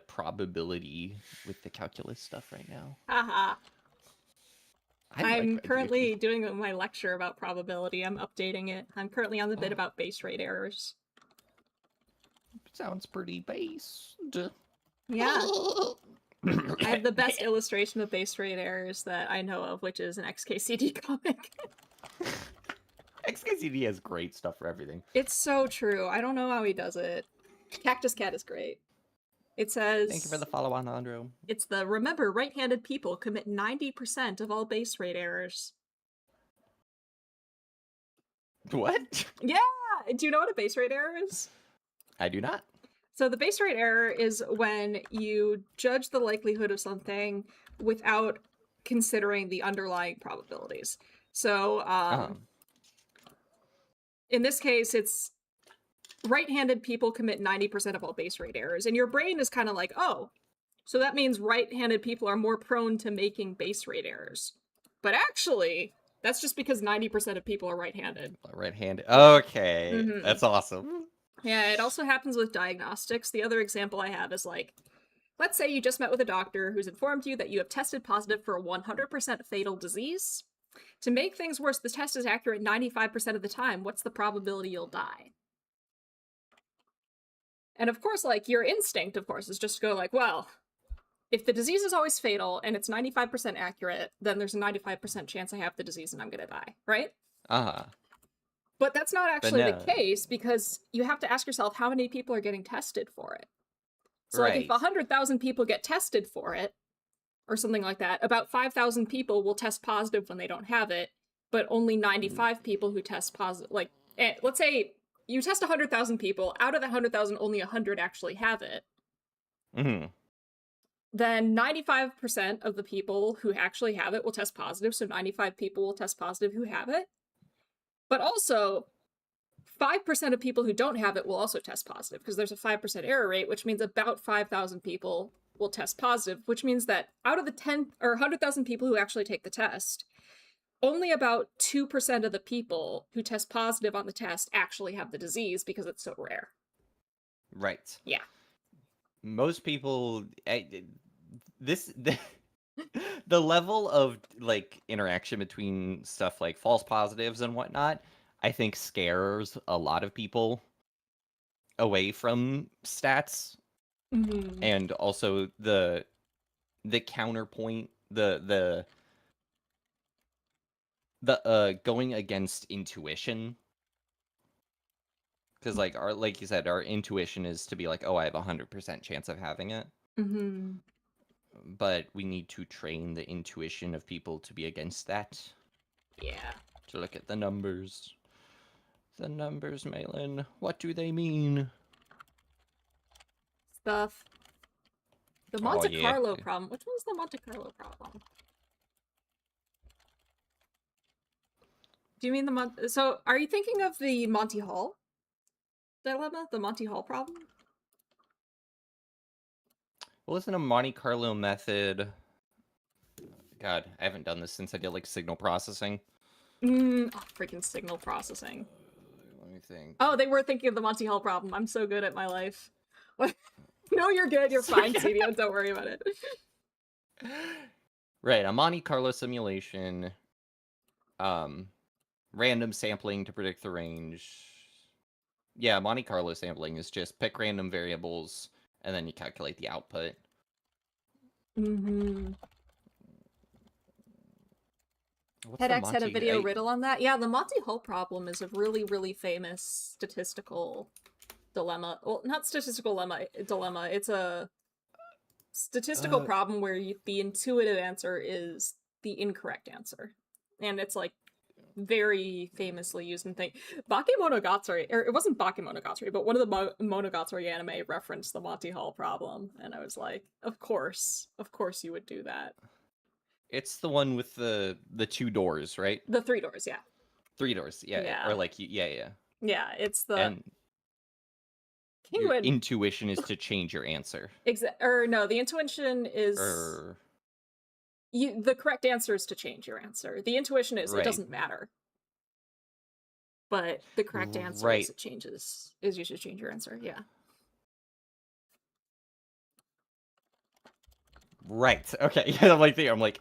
probability with the calculus stuff right now. Haha. I'm currently doing my lecture about probability. I'm updating it. I'm currently on the bit about base rate errors. Sounds pretty based. Yeah. I have the best illustration of base rate errors that I know of, which is an XKCD comic. XKCD has great stuff for everything. It's so true. I don't know how he does it. Cactus Cat is great. It says... Thank you for the follow on, Andro. It's the, remember, right-handed people commit 90% of all base rate errors. What? Yeah! Do you know what a base rate error is? I do not. So the base rate error is when you judge the likelihood of something without considering the underlying probabilities. So, in this case, it's right-handed people commit 90% of all base rate errors. And your brain is kind of like, oh, so that means right-handed people are more prone to making base rate errors. But actually, that's just because 90% of people are right-handed. Right-handed. Okay. That's awesome. Yeah, it also happens with diagnostics. The other example I have is like, let's say you just met with a doctor who's informed you that you have tested positive for a 100% fatal disease. To make things worse, the test is accurate 95% of the time. What's the probability you'll die? And of course, like, your instinct, of course, is just to go like, well, if the disease is always fatal and it's 95% accurate, then there's a 95% chance I have the disease and I'm gonna die, right? Uh-huh. But that's not But actually the no. case, because you have to ask yourself how many people are getting tested for it. So, like, if Right. 100,000 people get tested for it, or something like that, about 5,000 people will test positive when they don't have it, but only 95 people who test positive, like, let's say you test 100,000 people, out of the 100,000, only 100 actually have it. Mm-hmm. Then 95% of the people who actually have it will test positive, so 95 people will test positive who have it. But also, 5% of people who don't have it will also test positive, because there's a 5% error rate, which means about 5,000 people will test positive, which means that out of the 10 or 100,000 people who actually take the test, only about 2% of the people who test positive on the test actually have the disease, because it's so rare. Right. Yeah. Most people, the level of like interaction between stuff like false positives and whatnot, I think scares a lot of people away from stats. Mm-hmm. And also the counterpoint, the going against intuition, because like you said, our intuition is to be like, oh, I have 100% chance of having it. Mm-hmm. But we need to train the intuition of people to be against that. Yeah. To look at the numbers. The numbers, Malin. What do they mean? Stuff. The Oh Monte yeah. Carlo problem. Which one's the Monte Carlo problem? Do you mean the So, are you thinking of the Monty Hall dilemma? The Monty Hall problem? Well, isn't a Monte Carlo method? God, I haven't done this since I did like signal processing. Oh, freaking signal processing. Let me think. Oh, they were thinking of the Monty Hall problem. I'm so good at my life. No, you're good. You're fine, CDO. Don't worry about it. Right, a Monte Carlo simulation. Random sampling to predict the range. Yeah, Monte Carlo sampling is just pick random variables and then you calculate the output. Mm-hmm. What's the TEDx had a Monte? video riddle on that. Yeah, the Monty Hall problem is a really, really famous statistical dilemma. Well, not statistical dilemma. It's a statistical problem where the intuitive answer is the incorrect answer. And it's like very famously used in thing. Bakemonogatari, or it wasn't Bakemonogatari, but one of the Monogatari anime referenced the Monty Hall problem, and I was like, of course you would do that. It's the one with the 2 doors, right? The 3 doors, yeah. 3 doors, yeah. Yeah. Or like, yeah. Yeah, it's the And your Kingwood. intuition is to change your answer. Or no, the intuition is Or the correct answer is to change your answer. The intuition is it right. doesn't matter. But the correct answer Right. is you should change your answer. Yeah. Right. Okay. Yeah, I'm like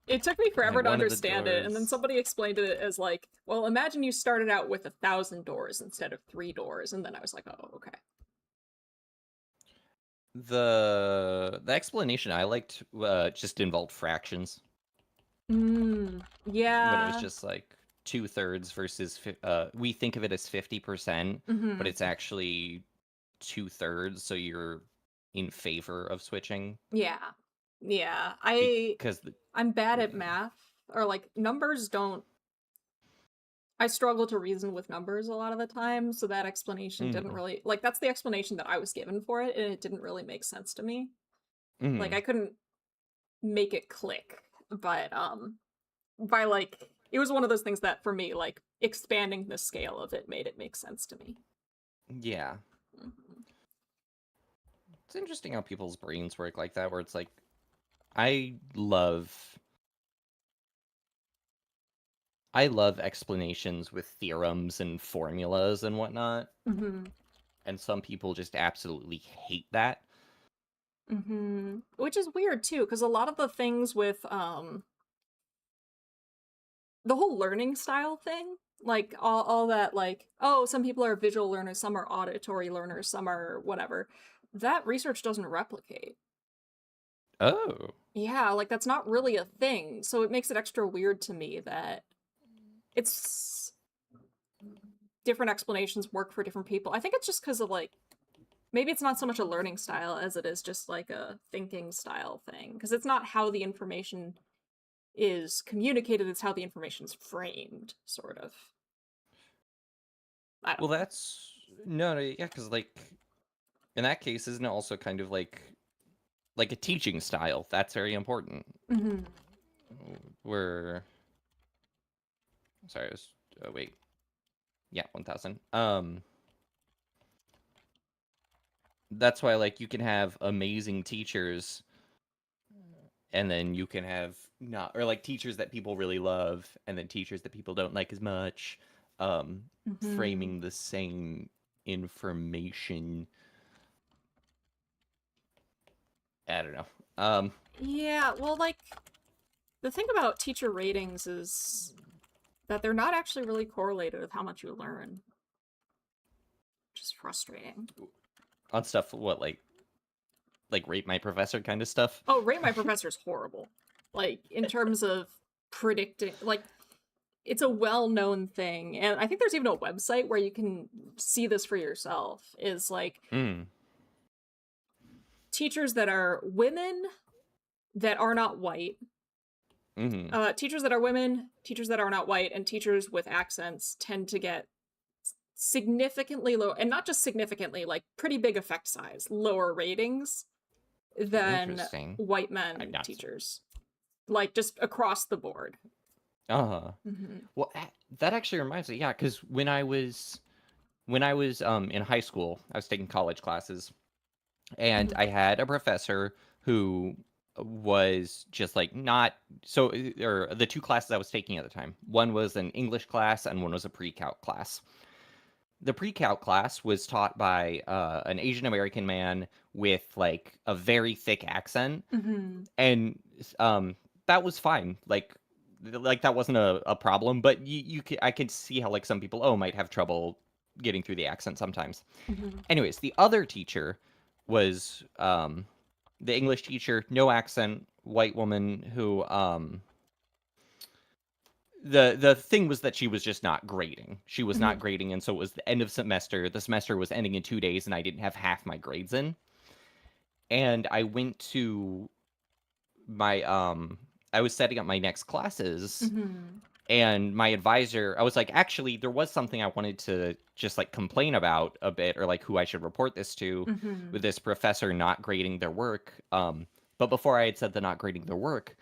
it took me forever and to one of the understand it, and then doors. somebody explained it as like, well, imagine you started out with 1,000 doors instead of 3 doors, and then I was like, oh, okay. The explanation I liked just involved fractions. Yeah. When it was just like 2/3 versus we think of it as 50%, but it's actually 2/3, so you're in favor of switching. Yeah. Yeah. Because I'm bad at math, or like numbers don't. I struggle to reason with numbers a lot of the time, so that explanation didn't really like. That's the explanation that I was given for it, and it didn't really make sense to me. Like I couldn't make it click, but by like it was one of those things that for me, like expanding the scale of it made it make sense to me. Yeah. It's interesting how people's brains work like that, where it's like, I love explanations with theorems and formulas and whatnot. And some people just absolutely hate that. Which is weird too, because a lot of the things with the whole learning style thing, like all that, like, oh, some people are visual learners, some are auditory learners, some are whatever. That research doesn't replicate. Oh. Yeah, like that's not really a thing. So it makes it extra weird to me that it's different explanations work for different people. I think it's just because of like maybe it's not so much a learning style as it is just like a thinking style thing. Because it's not how the information is communicated, it's how the information's framed, sort of. I Well, don't know. that's no, yeah, because like in that case, isn't it also kind of like a teaching style? That's very important. Mm-hmm. Where, sorry, I was wait, yeah, 1,000. That's why like you can have amazing teachers, and then you can have not, or like teachers that people really love, and then teachers that people don't like as much. Mm-hmm. Framing the same information. I don't know. Yeah, well, like, the thing about teacher ratings is that they're not actually really correlated with how much you learn, which is frustrating. On stuff what like rate my professor kind of stuff. Oh, Rate My Professor is horrible. Like, in terms of predicting, like, it's a well-known thing, and I think there's even a website where you can see this for yourself, is like Mm. teachers that are women that are not white, Mm-hmm. teachers that are women, teachers that are not white, and teachers with accents tend to get significantly low, and not just significantly, like pretty big effect size, lower ratings than Interesting. white I'm men not. teachers, like just across the board. Uh-huh. Mm-hmm. Well, that actually reminds me, yeah, because when I was in high school, I was taking college classes, and Mm-hmm. I had a professor who was just like not so, or the two classes I was taking at the time. One was an English class, and one was a pre-calc class. The pre-calc class was taught by an Asian American man with like a very thick accent, Mm-hmm. and um, that was fine. Like that wasn't a problem. But I could see how like some people might have trouble getting through the accent sometimes. Mm-hmm. Anyways, the other teacher was the English teacher, no accent, white woman who the thing was that she was just not grading. She was Mm-hmm. not grading, and so it was the end of semester. The semester was ending in 2 days, and I didn't have half my grades in. And I went to my I was setting up my next classes, Mm-hmm. and my advisor, I was like, actually, there was something I wanted to just like complain about a bit, or like who I should report this to, Mm-hmm. with this professor not grading their work. But before I had said the not grading their work,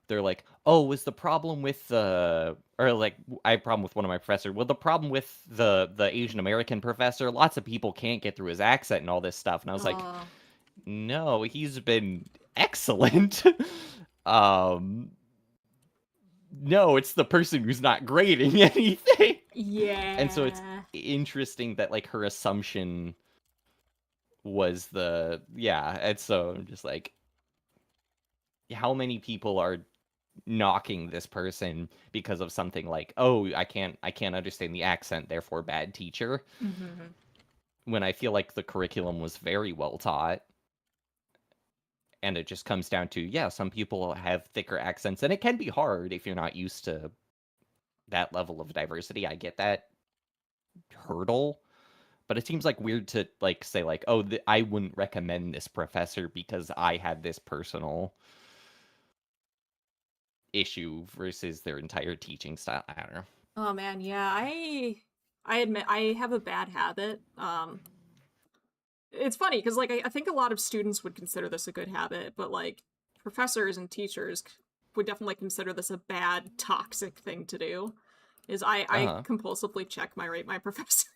they're like, oh, was the problem with the, or like I have a problem with one of my professors. Well, the problem with the Asian American professor, lots of people can't get through his accent and all this stuff. And I was like, Oh, no, he's been excellent. um no, it's the person who's not grading anything. And so it's yeah. interesting that like her assumption was the, yeah, and so I'm just like, how many people are knocking this person because of something like, oh, I can't understand the accent, therefore bad teacher, Mm-hmm. when I feel like the curriculum was very well taught. And it just comes down to, yeah, some people have thicker accents, and it can be hard if you're not used to that level of diversity. I get that hurdle, but it seems like weird to like say like, oh, I wouldn't recommend this professor because I had this personal issue versus their entire teaching style. I don't know. Oh man, yeah. I admit I have a bad habit. It's funny because like I think a lot of students would consider this a good habit, but like professors and teachers would definitely consider this a bad, toxic thing to do. Is I Uh compulsively check my Rate My Professor,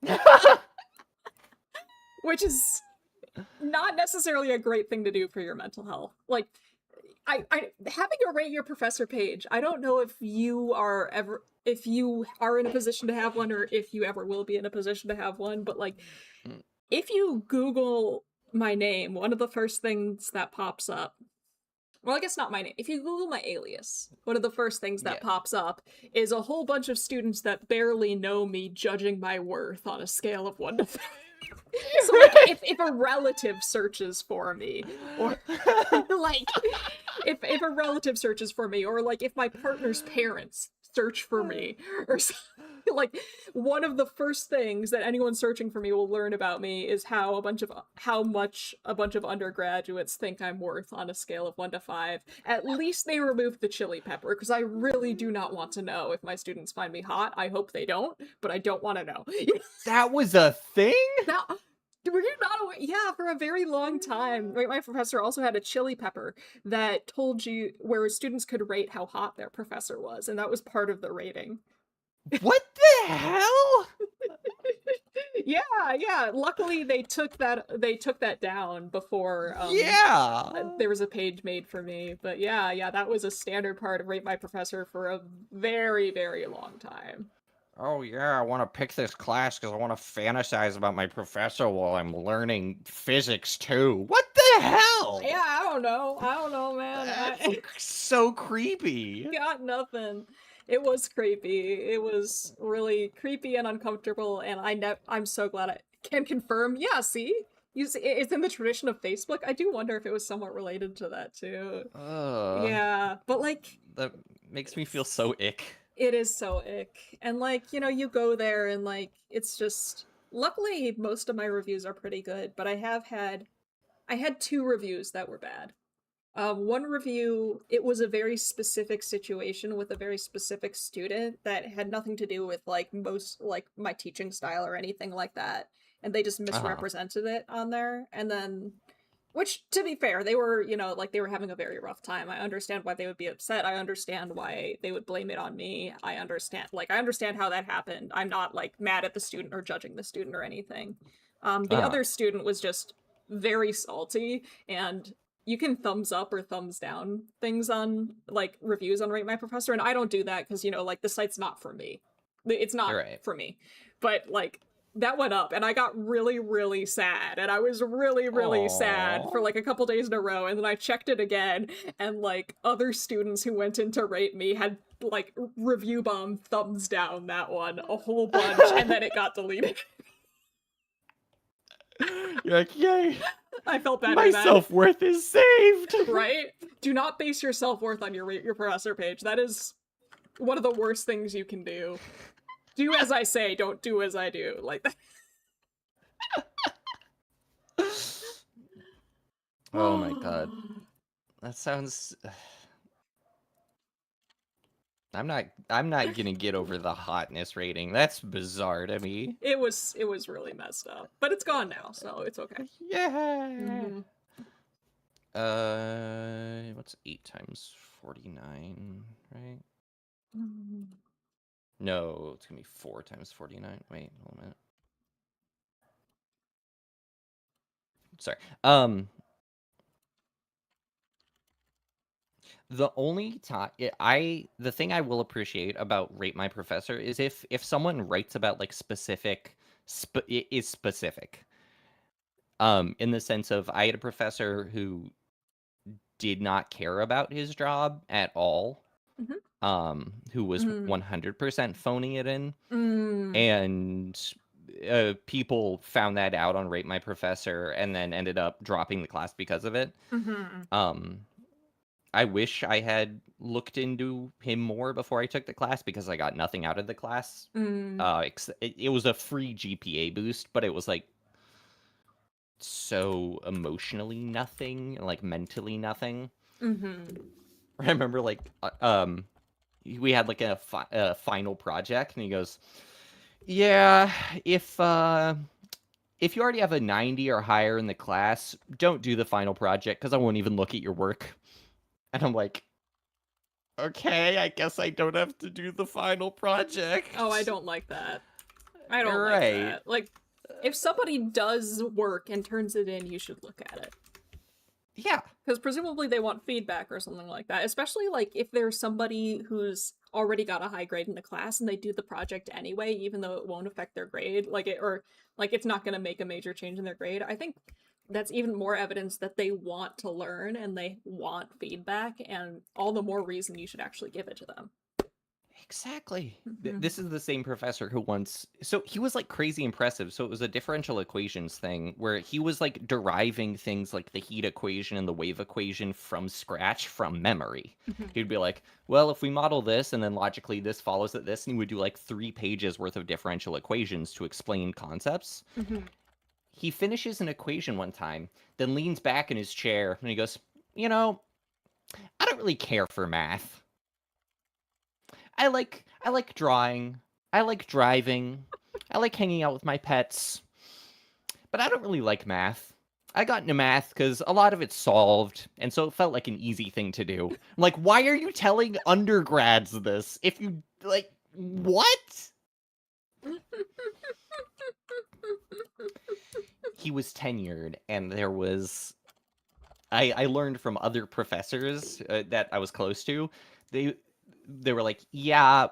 huh. which is not necessarily a great thing to do for your mental health. Like I having a Rate Your Professor page. I don't know if you are in a position to have one or if you ever will be in a position to have one, but like if you Google my name, one of the first things that pops up Well, I guess not my name. If you Google my alias, one of the first things that Yeah. pops up is a whole bunch of students that barely know me judging my worth on a scale of 1 to 5. So, like, if a relative searches for me, or, like, if a relative searches for me, or, like, if my partner's parents search for me, or something, like, one of the first things that anyone searching for me will learn about me is how much a bunch of undergraduates think I'm worth on a scale of 1 to 5. At least they removed the chili pepper, because I really do not want to know if my students find me hot. I hope they don't, but I don't want to know. That was a thing? That were you not aware? Yeah, for a very long time. My professor also had a chili pepper that told you where students could rate how hot their professor was, and that was part of the rating. What the hell? Yeah, yeah. Luckily they took that down before Yeah. there was a page made for me. But yeah, that was a standard part of Rate My Professor for a very, very long time. Oh yeah, I want to pick this class because I want to fantasize about my professor while I'm learning physics too. What the hell? Yeah, I don't know, man. That's so creepy. Got nothing. It was creepy. It was really creepy and uncomfortable, and I'm so glad I can confirm. Yeah, see? You see, it's in the tradition of Facebook. I do wonder if it was somewhat related to that too. Yeah, but like That makes me feel so ick. it is so ick. And like, you go there and like it's just luckily most of my reviews are pretty good, but I had 2 reviews that were bad. One review, it was a very specific situation with a very specific student that had nothing to do with like my teaching style or anything like that. And they just misrepresented it on there. And then, which to be fair, they were, like they were having a very rough time. I understand why they would be upset. I understand why they would blame it on me. I understand how that happened. I'm not like mad at the student or judging the student or anything. The other student was just very salty, and you can thumbs up or thumbs down things on like reviews on Rate My Professor, and I don't do that because like the site's not for me. It's not for me. But like that went up and I got really, really sad, and I was really, really sad for like a couple days in a row, and then I checked it again, and like other students who went in to rate me had like review bomb thumbs down that one a whole bunch, and then it got deleted. You're like, yay. I felt better. My self-worth is saved. Right? Do not base your self-worth on your professor page. That is one of the worst things you can do. Do as I say, don't do as I do. Like that. Oh my god. That sounds I'm not gonna get over the hotness rating. That's bizarre to me. It was really messed up. But it's gone now, so it's okay. Yeah. What's 8 times 49, right? No, it's gonna be 4 times 49. Wait, hold a minute. Sorry. The only time the thing I will appreciate about Rate My Professor is if someone writes about like specific is specific. In the sense of I had a professor who did not care about his job at all. Who was 100% phoning it in. And people found that out on Rate My Professor and then ended up dropping the class because of it. I wish I had looked into him more before I took the class because I got nothing out of the class. It was a free GPA boost, but it was like so emotionally nothing, like mentally nothing. I remember like we had like a final project, and he goes, "Yeah, if you already have a 90 or higher in the class, don't do the final project because I won't even look at your work." And I'm like, okay, I guess I don't have to do the final project. Oh, I don't like that. I don't like that. Like, if somebody does work and turns it in, you should look at it. Yeah. Because presumably they want feedback or something like that. Especially, like, if there's somebody who's already got a high grade in the class and they do the project anyway, even though it won't affect their grade, it's not going to make a major change in their grade. I think that's even more evidence that they want to learn and they want feedback, and all the more reason you should actually give it to them. Exactly. Mm-hmm. This is the same professor who once, so he was like crazy impressive. So it was a differential equations thing where he was like deriving things like the heat equation and the wave equation from scratch from memory. Mm-hmm. He'd be like, well, if we model this and then logically this follows that this, and he would do like 3 pages worth of differential equations to explain concepts. Mm-hmm. He finishes an equation one time, then leans back in his chair and he goes, you know, I don't really care for math. I like drawing. I like driving. I like hanging out with my pets. But I don't really like math. I got into math because a lot of it's solved, and so it felt like an easy thing to do. I'm like, why are you telling undergrads this? If you like, what? He was tenured, and there was. I learned from other professors that I was close to. They they were like, yeah,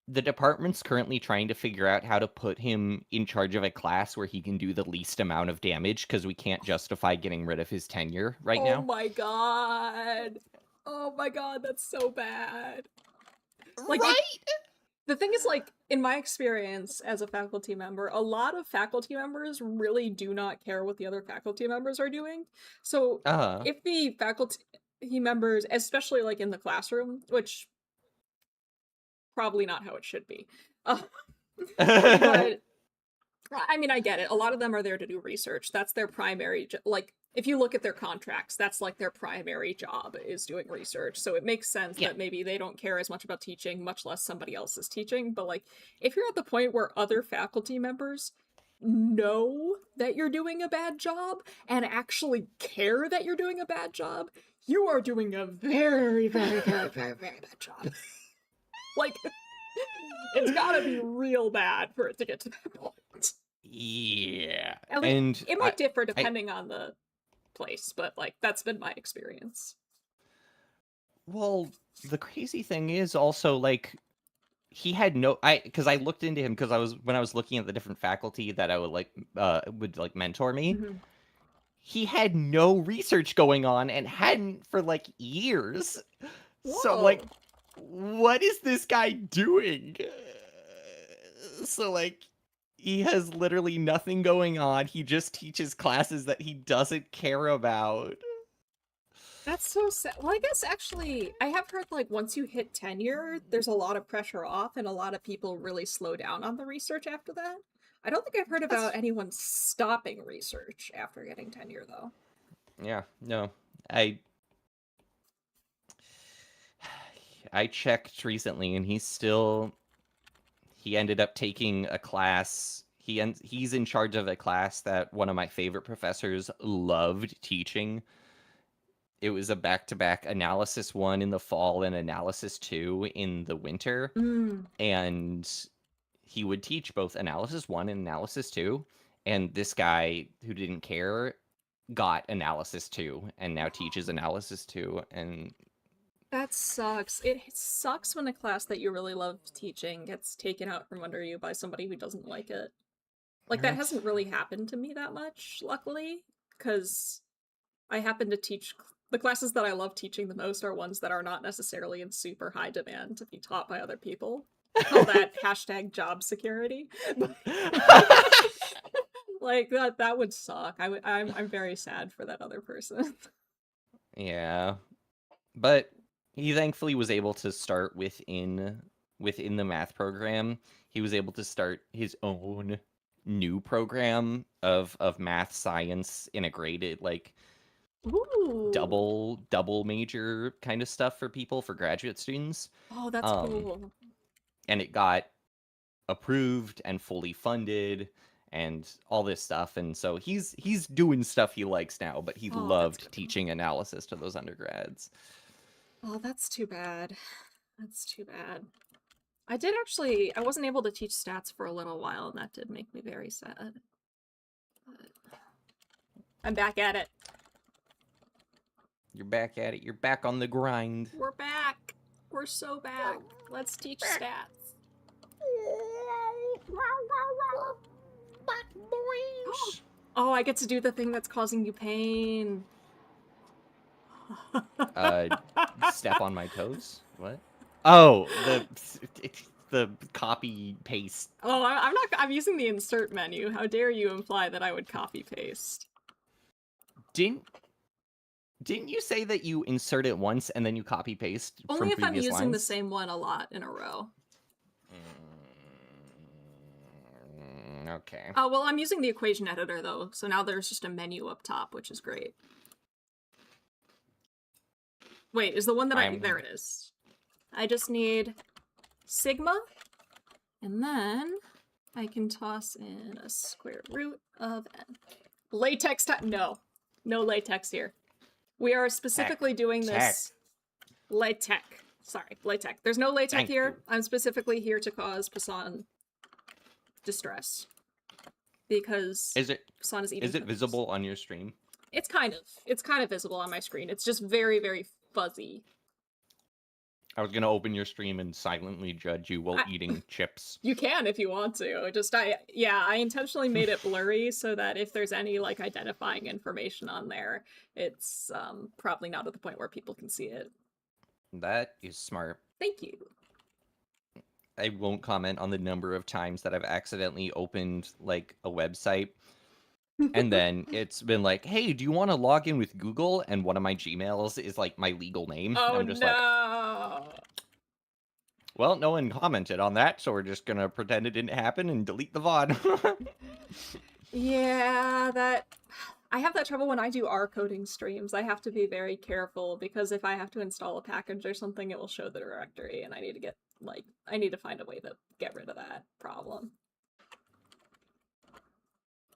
the department's currently trying to figure out how to put him in charge of a class where he can do the least amount of damage because we can't justify getting rid of his tenure right Oh now. my god. Oh my god, that's so bad. Like, Right? the thing is, like, in my experience as a faculty member, a lot of faculty members really do not care what the other faculty members are doing. So, Uh if the faculty members, especially like in the classroom, which probably not how it should be, uh, huh. but I mean, I get it. A lot of them are there to do research. That's their primary, like, if you look at their contracts, that's like their primary job is doing research. So it makes sense Yeah. that maybe they don't care as much about teaching, much less somebody else is teaching. But like, if you're at the point where other faculty members know that you're doing a bad job and actually care that you're doing a bad job, you are doing a very, very, very, very, very bad job. Like, it's gotta be real bad for it to get to that point. Yeah. At least And it might differ I depending on the place, but like that's been my experience. well, the crazy thing is also like he had no I because I looked into him because I was when I was looking at the different faculty that I would like mentor me. Mm-hmm. He had no research going on and hadn't for like years. So I'm like, Whoa. what is this guy doing? So like he has literally nothing going on. He just teaches classes that he doesn't care about. That's so sad. Well, I guess actually, I have heard like once you hit tenure, there's a lot of pressure off, and a lot of people really slow down on the research after that. I don't think I've heard about That's anyone stopping research after getting tenure, though. yeah, no. I I checked recently and he ended up taking a class. He's in charge of a class that one of my favorite professors loved teaching. It was a back-to-back analysis 1 in the fall and analysis 2 in the winter, Mm. and he would teach both analysis 1 and analysis 2, and this guy who didn't care got analysis 2 and now teaches analysis 2, and That sucks. It sucks when a class that you really love teaching gets taken out from under you by somebody who doesn't like it. Like, that right. hasn't really happened to me that much, luckily, because I happen to teach the classes that I love teaching the most are ones that are not necessarily in super high demand to be taught by other people. I call that hashtag job security. Like that would suck. I'm very sad for that other person. Yeah. But he thankfully was able to start within the math program. He was able to start his own new program of math science integrated like Ooh. double major kind of stuff for people for graduate students. Oh, that's Um cool. and it got approved and fully funded and all this stuff, and so he's doing stuff he likes now, but he Oh, that's loved good. teaching analysis to those undergrads. Oh, that's too bad. That's too bad. I did actually, I wasn't able to teach stats for a little while, and that did make me very sad. But I'm back at it. You're back at it. You're back on the grind. We're back. We're so back. Let's teach stats. Back boys. Oh, I get to do the thing that's causing you pain. Uh, step on my toes? What? Oh, the copy paste. Oh, I'm not. I'm using the insert menu. How dare you imply that I would copy paste? Didn't didn't you say that you insert it once and then you copy paste Only from if I'm previous using the lines? same one a lot in a row. Okay. Oh, well, I'm using the equation editor though, so now there's just a menu up top, which is great. Wait, is the one that there it is. I just need sigma, and then I can toss in a square root of n. Latex time? No. No latex here. We are specifically doing this. LaTeX. Sorry, LaTeX. There's no LaTeX Thank here. you. I'm specifically here to cause Poisson distress. Because Poisson is eating Is it cookies. visible on your stream? It's kind of visible on my screen. It's just very, very fuzzy. I was gonna open your stream and silently judge you while eating chips. You can if you want to. I intentionally made it blurry so that if there's any like identifying information on there, it's probably not at the point where people can see it. That is smart. Thank you. I won't comment on the number of times that I've accidentally opened like a website and then it's been like, hey, do you want to log in with Google? And one of my Gmails is like my legal name. Oh, and I'm just no. like, well, no one commented on that, so we're just gonna pretend it didn't happen and delete the VOD. Yeah, I have that trouble when I do R coding streams. I have to be very careful because if I have to install a package or something, it will show the directory, and I need to find a way to get rid of that problem.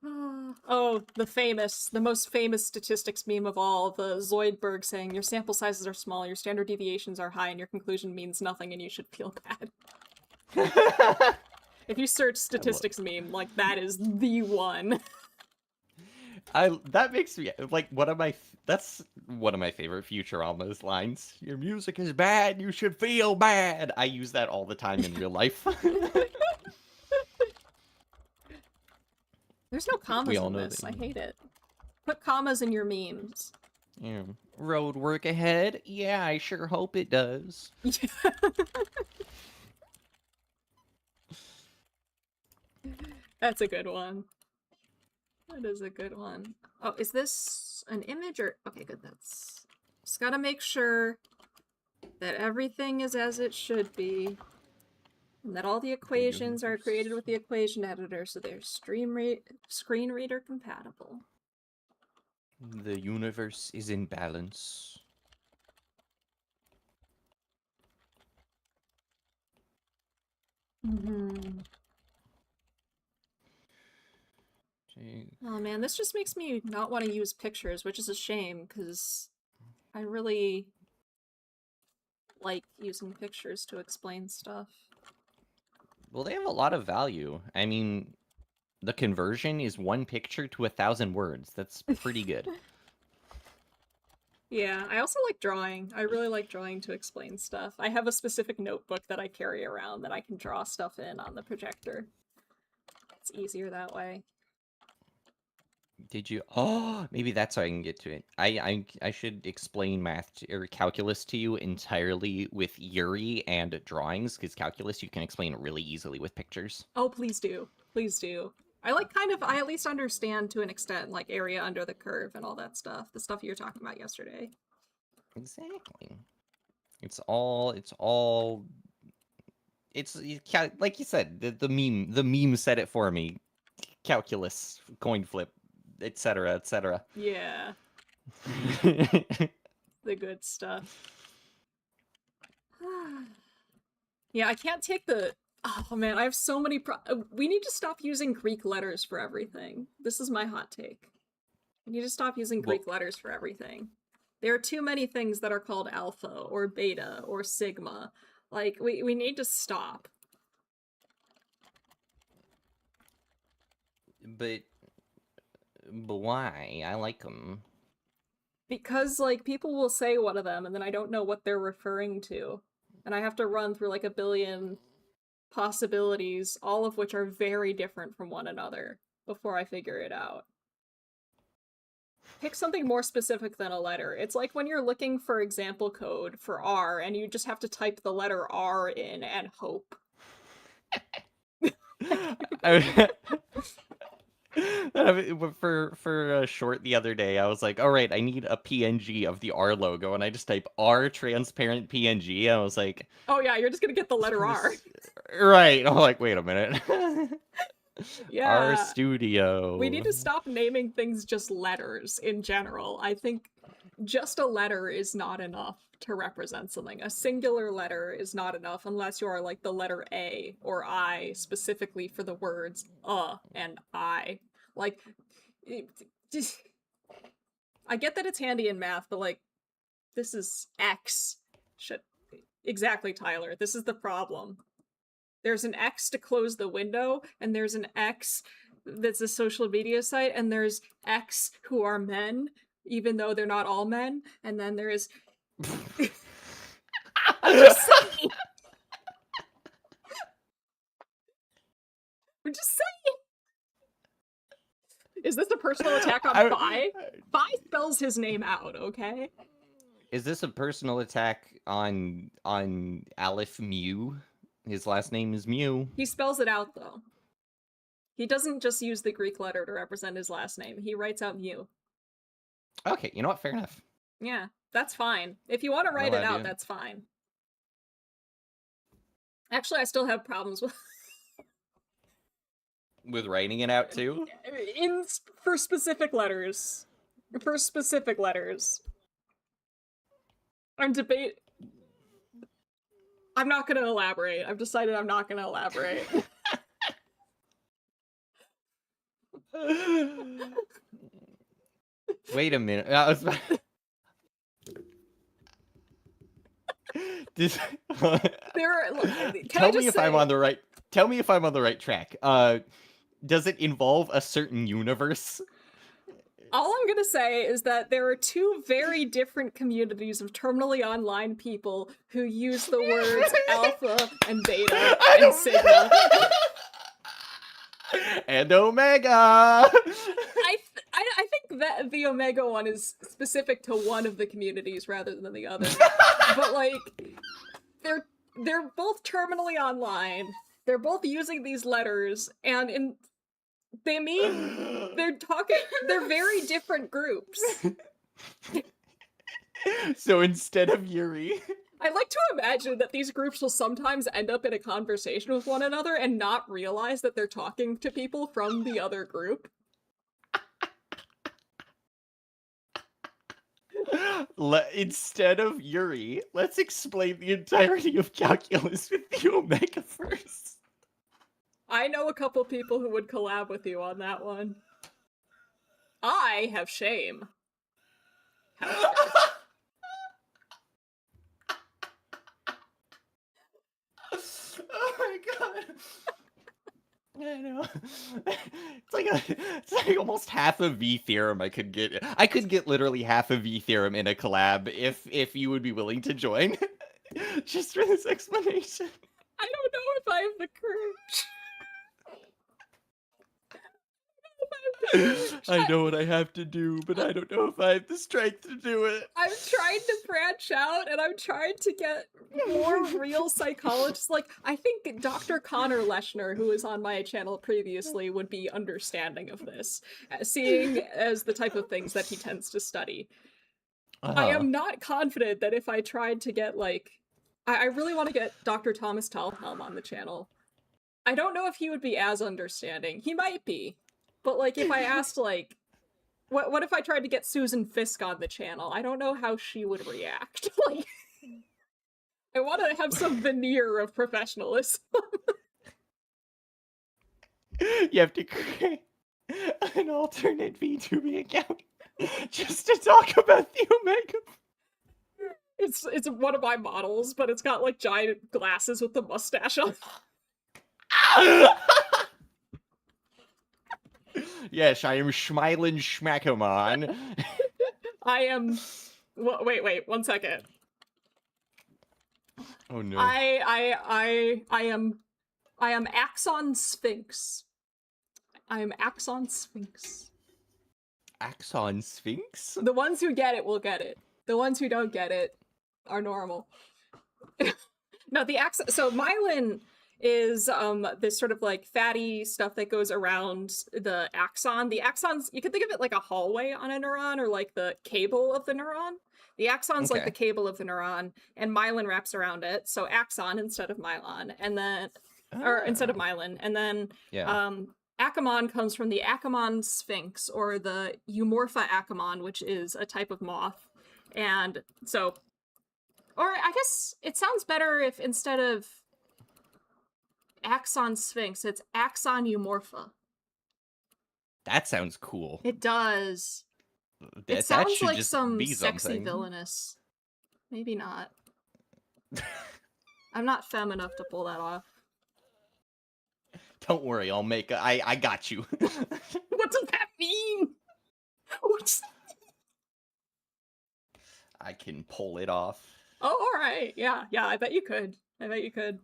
Oh, the most famous statistics meme of all, the Zoidberg saying, your sample sizes are small, your standard deviations are high, and your conclusion means nothing, and you should feel bad. If you search statistics meme, like, that is the one. That makes me, like, that's one of my favorite Futurama's lines. Your music is bad, you should feel bad! I use that all the time in real life. There's no commas in this. I hate it. Put commas in your memes. Yeah. Road work ahead? Yeah, I sure hope it does. That's a good one. That is a good one. Oh, is this an image or... Okay, good. That's... Just gotta make sure that everything is as it should be. And that all the equations are created with the equation editor, so they're screen reader compatible. The universe is in balance. Mm-hmm. Oh man, this just makes me not want to use pictures, which is a shame, because I really like using pictures to explain stuff. Well, they have a lot of value. I mean, the conversion is 1 picture to 1,000 words. That's pretty good. Yeah, I also like drawing. I really like drawing to explain stuff. I have a specific notebook that I carry around that I can draw stuff in on the projector. It's easier that way. Did you? Oh, maybe that's how I can get to it. I should explain math or calculus to you entirely with Yuri and drawings, because calculus you can explain really easily with pictures. Oh, please do. Please do. I at least understand to an extent, like area under the curve and all that stuff. The stuff you were talking about yesterday. Exactly. It's like you said, the meme said it for me. Calculus, coin flip, etc., etc. Yeah. The good stuff. Yeah, I can't take the... Oh man, I have so many we need to stop using Greek letters for everything. This is my hot take. We need to stop using Greek letters for everything. There are too many things that are called alpha or beta or sigma. Like, we need to stop. But why? I like them. Because, like, people will say one of them and then I don't know what they're referring to. And I have to run through, like, a billion possibilities, all of which are very different from one another, before I figure it out. pick something more specific than a letter. It's like when you're looking for example code for R and you just have to type the letter R in and hope. For a short the other day, I was like, all right, I need a PNG of the R logo, and I just type R transparent PNG, and I was like, oh yeah, you're just gonna get the letter R. Right. I'm like, wait a minute. Yeah. R Studio. We need to stop naming things just letters in general. I think just a letter is not enough to represent something. A singular letter is not enough unless you are like the letter A or I specifically for the words and I. Like, I get that it's handy in math, but like, this is X. Exactly, Tyler. This is the problem. There's an X to close the window, and there's an X that's a social media site, and there's X who are men, even though they're not all men, and then there is... I'm just saying! I'm just saying! Is this a personal attack on Phi? Phi spells his name out, okay? Is this a personal attack on Aleph Mew? His last name is Mew. He spells it out, though. He doesn't just use the Greek letter to represent his last name. He writes out Mew. Okay, you know what? Fair enough. Yeah, that's fine. If you want to write it out, that's fine. Actually, I still have problems with... with writing it out, too? For specific letters. For specific letters. I'm not gonna elaborate. I've decided I'm not gonna elaborate. Wait a minute. Tell me if I'm on the right track. Does it involve a certain universe? All I'm gonna say is that there are two very different communities of terminally online people who use the words alpha and beta and sigma. And omega! I think that the omega one is specific to one of the communities rather than the other. But like, they're both terminally online. They're both using these letters, and they're very different groups. So instead of Yuri... I like to imagine that these groups will sometimes end up in a conversation with one another and not realize that they're talking to people from the other group. Instead of Yuri, let's explain the entirety of calculus with the omega first. I know a couple people who would collab with you on that one. I have shame. Oh my god. I know. It's like almost half a V theorem I could get. I could get literally half a V theorem in a collab if you would be willing to join. Just for this explanation. I don't know if I have the courage. I know what I have to do, but I don't know if I have the strength to do it. I'm trying to branch out, and I'm trying to get more real psychologists. Like, I think Dr. Connor Leshner, who was on my channel previously, would be understanding of this, seeing as the type of things that he tends to study. I am not confident that if I tried to get, like... I really want to get Dr. Thomas Talhelm on the channel. I don't know if he would be as understanding. He might be. But, like, if I asked, like, what if I tried to get Susan Fisk on the channel? I don't know how she would react. Like, I want to have some veneer of professionalism. You have to create an alternate VTubing account just to talk about the Omega. It's one of my models, but it's got, like, giant glasses with the mustache on. Yes, I am Schmeilen Schmackamon. I am... Wait, 1 second. Oh no. I am Axon Sphinx. I am Axon Sphinx. Axon Sphinx? The ones who get it will get it. The ones who don't get it are normal. No, the axon. So myelin is this sort of like fatty stuff that goes around the axon. The axons, you can think of it like a hallway on a neuron, or like the cable of the neuron. The axon's like the Okay. cable of the neuron, and myelin wraps around it. So axon instead of myelin, and then or instead of Oh. myelin, and then Yeah. Akamon comes from the Akamon sphinx, or the Eumorpha akamon, which is a type of moth. And so, or I guess it sounds better if instead of Axon Sphinx, it's Axon Eumorpha. That sounds cool. It does. It That sounds should like just some be sexy something. villainous. Maybe not. I'm not femme enough to pull that off. Don't worry, I'll make I got you. What does that mean? What's I can pull it off. Oh, all right. Yeah, I bet you could. I bet you could.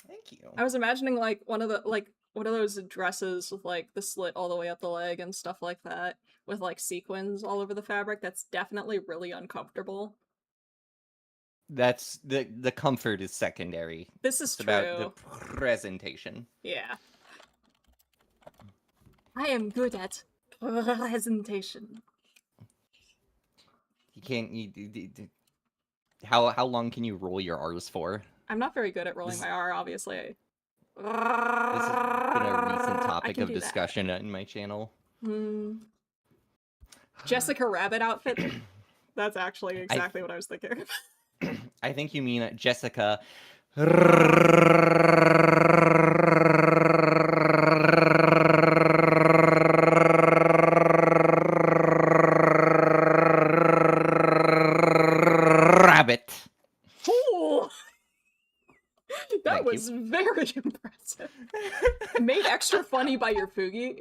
Thank you. I was imagining like one of those dresses with like the slit all the way up the leg and stuff like that, with like sequins all over the fabric. That's definitely really uncomfortable. That's the comfort is secondary. This is It's true. about the presentation. Yeah. I am good at presentation. You can't. How long can you roll your R's for? I'm not very good at rolling my R, obviously. This has been a recent I topic can of do discussion in my channel. that. Jessica Rabbit outfit. That's actually exactly what I was thinking. I think you mean Jessica. Rabbit. Ooh. That Thank was very impressive. Made extra funny by your Fuji.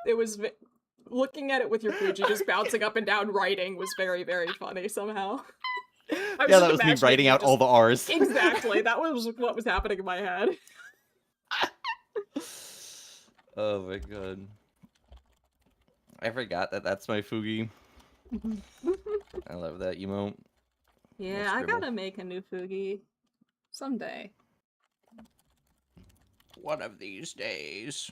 It was looking at it with your Fuji just bouncing up and down writing was very, very funny somehow. Yeah, that was me writing out all the R's. Exactly. That was what was happening in my head. Oh my god. I forgot that that's my Fugi. I love that emote. Yeah, I gotta make a new Fugi someday. One of these days.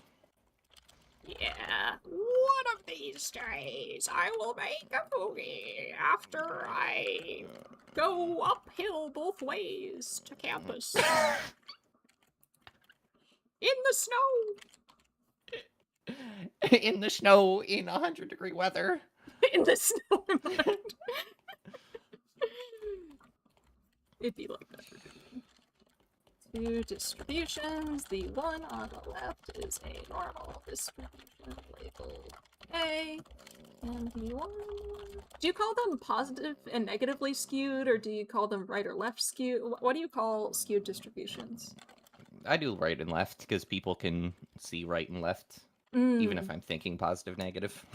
Yeah, one of these days I will make a Fugi after I go uphill both ways to campus. In the snow! In the snow, in 100-degree weather. In the snow. It'd be like that. Two distributions. The one on the left is a normal distribution labeled A. And the one... Do you call them positive and negatively skewed, or do you call them right or left skewed? What do you call skewed distributions? I do right and left because people can see right and left, even if I'm thinking positive, negative.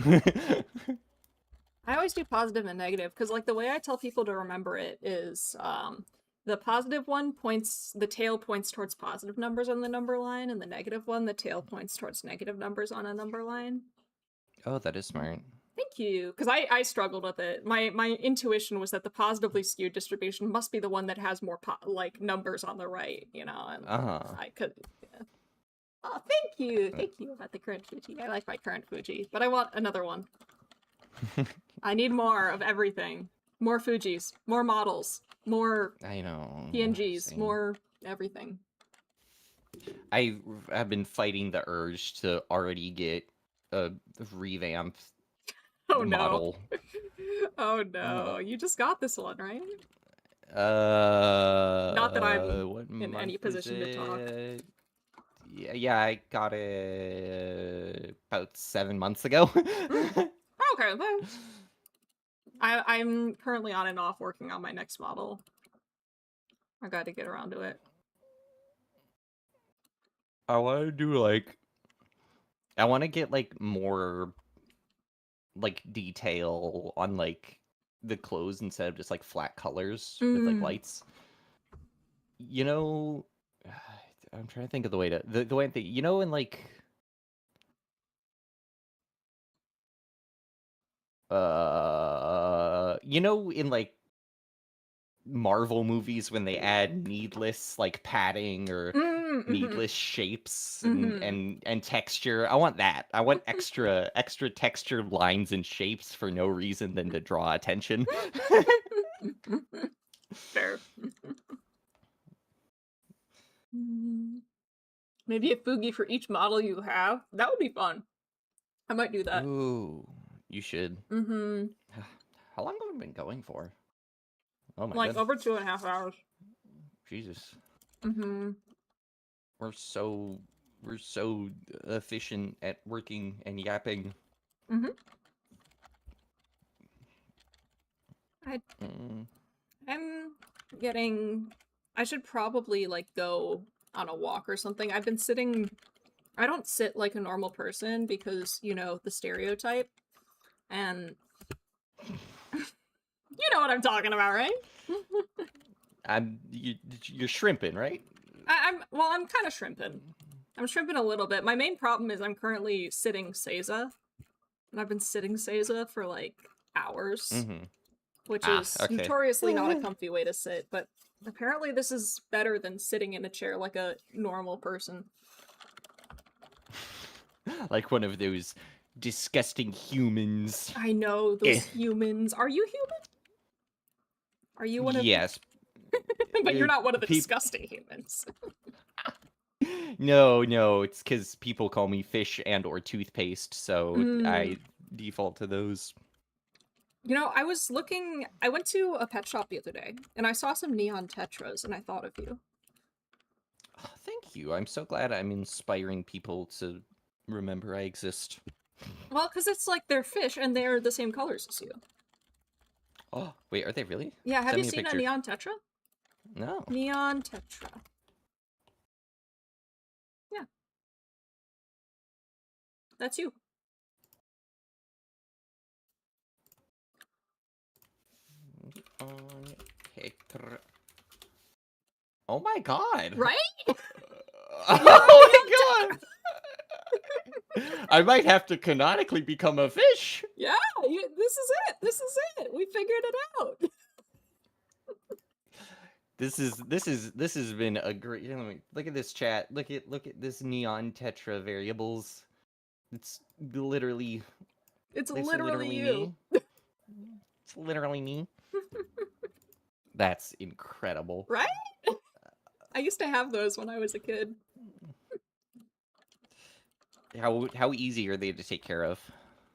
I always do positive and negative because, like, the way I tell people to remember it is the positive one the tail points towards positive numbers on the number line, and the negative one, the tail points towards negative numbers on a number line. Oh, that is smart. Thank you, because I struggled with it. My intuition was that the positively skewed distribution must be the one that has more like numbers on the right, you know. And I could. Yeah. Oh, thank you about the current Fuji. I like my current Fuji, but I want another one. I need more of everything. More Fujis, more models, more I know. PNGs, Same. more everything. I have been fighting the urge to already get a revamped model. Oh no. You just got this one, right? Not that I'm in any position to talk. Yeah, I got it about 7 months ago. Okay, well, I'm currently on and off working on my next model. I got to get around to it. I want to do I want to get more detail on the clothes instead of just flat colors with lights. You know, I'm trying to think of the way to the way in In like Marvel movies when they add needless like padding or Mm-hmm. needless shapes and Mm-hmm. texture. I want that. I want extra texture lines and shapes for no reason than to draw attention. Fair. Maybe a Fugi for each model you have. That would be fun. I might do that. Ooh, you should. Mm-hmm. How long have we been going for? Oh my Like god. over 2.5 hours. Jesus. Mm-hmm. We're so efficient at working and yapping. Mm-hmm. I Mm. I'm getting I should probably like go on a walk or something. I've been sitting I don't sit like a normal person because, the stereotype. And you know what I'm talking about, right? You're shrimping, right? I'm kind of shrimping. I'm shrimping a little bit. My main problem is I'm currently sitting Seiza, and I've been sitting Seiza for like hours, Mm-hmm. which Ah, is okay. notoriously not a comfy way to sit, but apparently this is better than sitting in a chair like a normal person. Like one of those disgusting humans. I know, those humans. Are you human? Are you one of the... Yes. But you're not one of the Peop- disgusting humans. No, it's because people call me fish and or toothpaste, so Mm. I default to those. I went to a pet shop the other day, and I saw some neon tetras, and I thought of you. Oh, thank you. I'm so glad I'm inspiring people to remember I exist. Well, because it's like they're fish, and they're the same colors as you. Oh, wait, are they really? Yeah, have Send you me a seen a picture. neon tetra? No. Neon tetra. Yeah, that's you. Picture. Oh my god. Right? Oh my god. I might have to canonically become a fish. Yeah, this is it. This is it. We figured it out. This has been a great. Let me look at this chat. Look at this neon tetra variables. It's literally It's it's literally literally you. me. It's literally me. That's incredible. Right? I used to have those when I was a kid. How easy are they to take care of?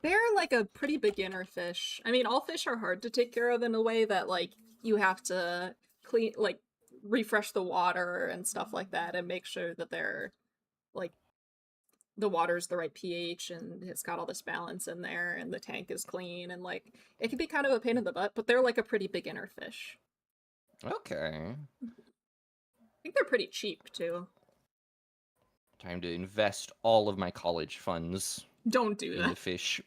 They're like a pretty beginner fish. I mean, all fish are hard to take care of in a way that like you have to clean like refresh the water and stuff like that and make sure that they're like the water's the right pH and it's got all this balance in there and the tank is clean and like it can be kind of a pain in the butt, but they're like a pretty beginner fish. Okay. I think they're pretty cheap too. Time to invest all of my college funds Don't do into that. fish.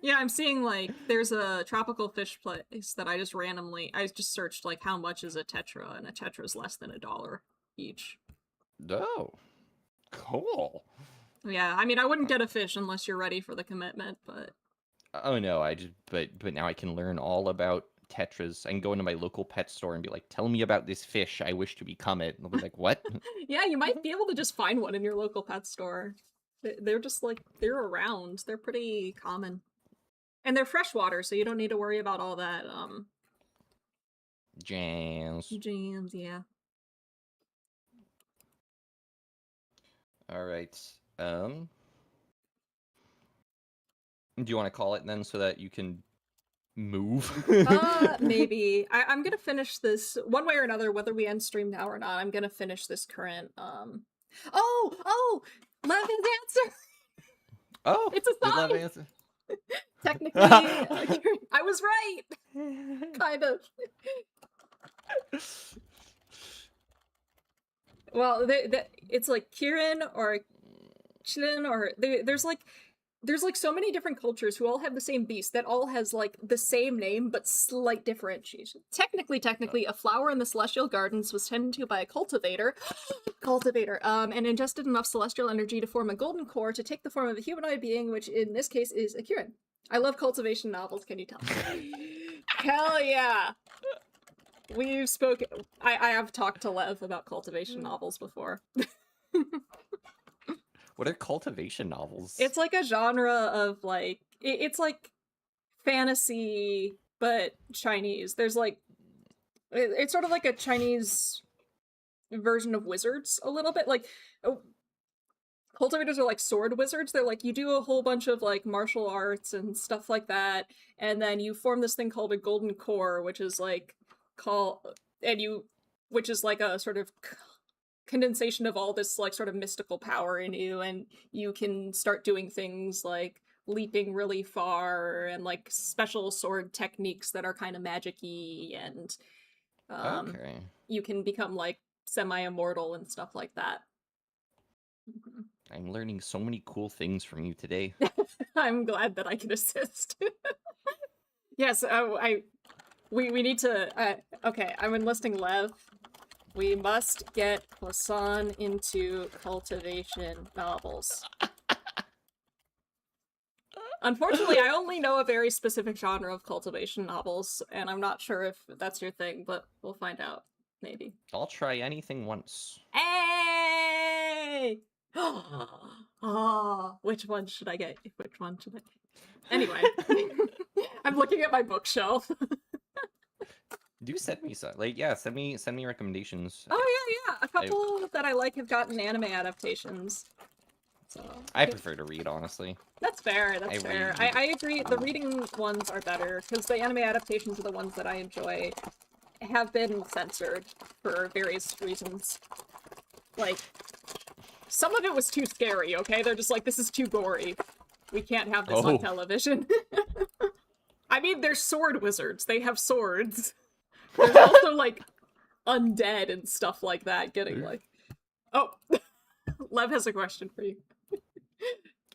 Yeah, I'm seeing like there's a tropical fish place that I just searched like how much is a tetra, and a tetra is less than $1 each. Oh, cool. Yeah, I mean I wouldn't get a fish unless you're ready for the commitment, but Oh no, but now I can learn all about tetras. I can go into my local pet store and be like, "Tell me about this fish. I wish to become it." And they'll be like, "What?" yeah, you might be able to just find one in your local pet store. They're just like they're around. They're pretty common. And they're freshwater, so you don't need to worry about all that Jams. jams, yeah. All right. Do you want to call it then so that you can move? Maybe. I'm gonna finish this one way or another, whether we end stream now or not. I'm gonna finish this current Oh! Love his answer! Oh, It's a did love sign! answer? Technically, I was right! Kind of. Well, it's like Kirin or Chlin or there's like so many different cultures who all have the same beast that all has like the same name but slight differentiation. Technically, a flower in the celestial gardens was tended to by a cultivator, and ingested enough celestial energy to form a golden core to take the form of a humanoid being, which in this case is a Kirin. I love cultivation novels, can you tell? Hell yeah! We've spoken. I have talked to Lev about cultivation novels before. What are cultivation novels? It's like a genre of like it's like fantasy but Chinese. There's like it's sort of like a Chinese version of wizards a little bit. Like cultivators are like sword wizards. They're like, you do a whole bunch of like martial arts and stuff like that, and then you form this thing called a golden core, which is like which is like a sort of condensation of all this like sort of mystical power in you, and you can start doing things like leaping really far and like special sword techniques that are kind of magic-y, and Okay. you can become like semi-immortal and stuff like that. I'm learning so many cool things from you today. I'm glad that I can assist. Yes, we need to. Okay, I'm enlisting Lev. We must get Poisson into cultivation novels. Unfortunately, I only know a very specific genre of cultivation novels, and I'm not sure if that's your thing, but we'll find out. Maybe. I'll try anything once. Hey! Oh, which one should I get? Which one should I get? Anyway, I'm looking at my bookshelf. Do send me some. Like, yeah, send me Oh recommendations. yeah. A couple that I like have gotten anime adaptations. So I prefer to read, honestly. that's fair. That's fair. I agree. The reading ones are better because the anime adaptations are the ones that I enjoy. Have been censored for various reasons. Like, some of it was too scary, okay? They're just like, this is too gory. We can't have this on television. I mean, they're sword wizards. They have swords. There's also, like, undead and stuff like that getting, like... Oh! Lev has a question for you.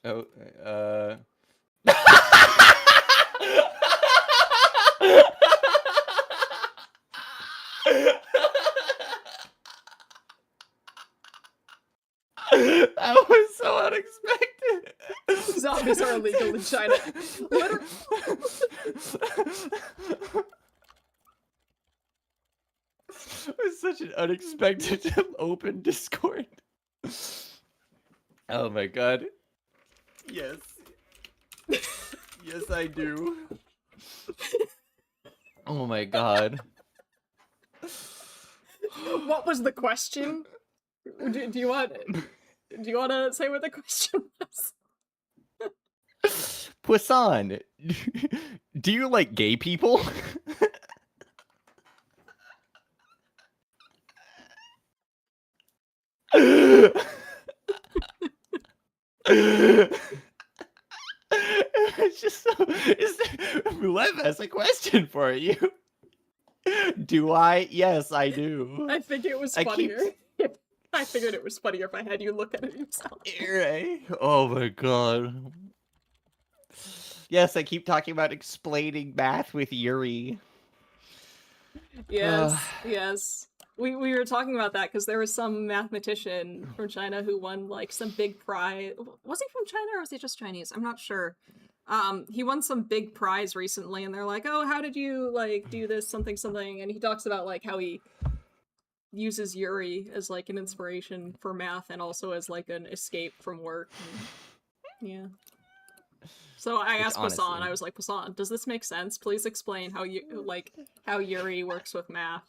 That was so unexpected. Zombies are illegal in China. It was such an unexpected open Discord. Oh my god. Yes. Yes, I do. Oh my god. What was the question? Do you want to say what the question was? Poisson, do you like gay people? It's just so. Lev has a question for you. Do I? Yes, I do. I think it was funnier. I figured it was funnier if I had you look at it yourself. Right? Oh my god. Yes, I keep talking about explaining math with Yuri. Yes, yes. We were talking about that because there was some mathematician from China who won like some big prize. Was he from China or was he just Chinese? I'm not sure. He won some big prize recently, and they're like, "Oh, how did you like do this something something?" And he talks about like how he uses Yuri as like an inspiration for math and also as like an escape from work. And, yeah. So I asked Poisson, I was like, Poisson, does this make sense? Please explain how how Yuri works with math.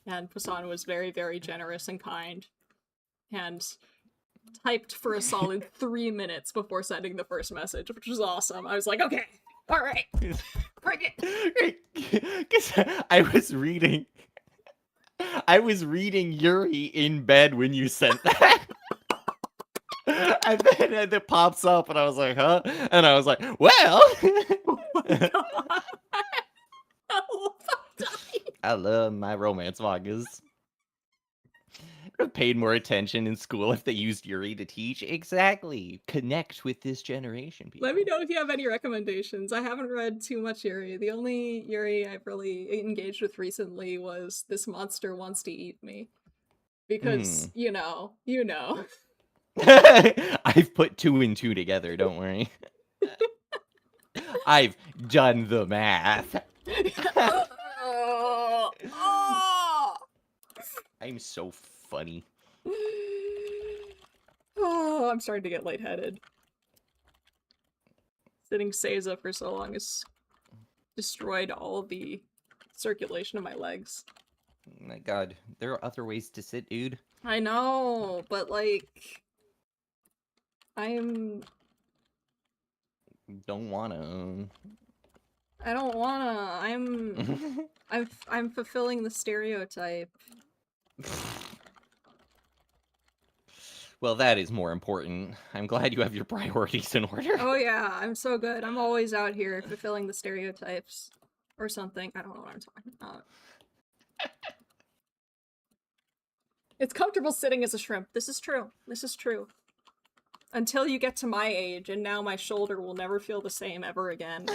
And Poisson was very, very generous and kind. And typed for a solid 3 minutes before sending the first message, which was awesome. I was like, okay, all right, bring it. Because I was reading Yuri in bed when you sent that. And then it pops up, and I was like, huh? And I was like, well. Oh my god. I love my romance mangas. I would have paid more attention in school if they used Yuri to teach. Exactly. Connect with this generation, people. Let me know if you have any recommendations. I haven't read too much Yuri. The only Yuri I've really engaged with recently was This Monster Wants to Eat Me. Because, you know. I've put 2 and 2 together, don't worry. I've done the math. Oh! I'm so funny. Oh, I'm starting to get lightheaded. Sitting Seiza for so long has destroyed all of the circulation of my legs. My god, there are other ways to sit, dude. I know, but like... I'm... Don't wanna. I don't wanna. I'm fulfilling the stereotype. Well, that is more important. I'm glad you have your priorities in order. Oh yeah, I'm so good. I'm always out here fulfilling the stereotypes. Or something. I don't know what I'm talking about. It's comfortable sitting as a shrimp. This is true. This is true. Until you get to my age, and now my shoulder will never feel the same ever again.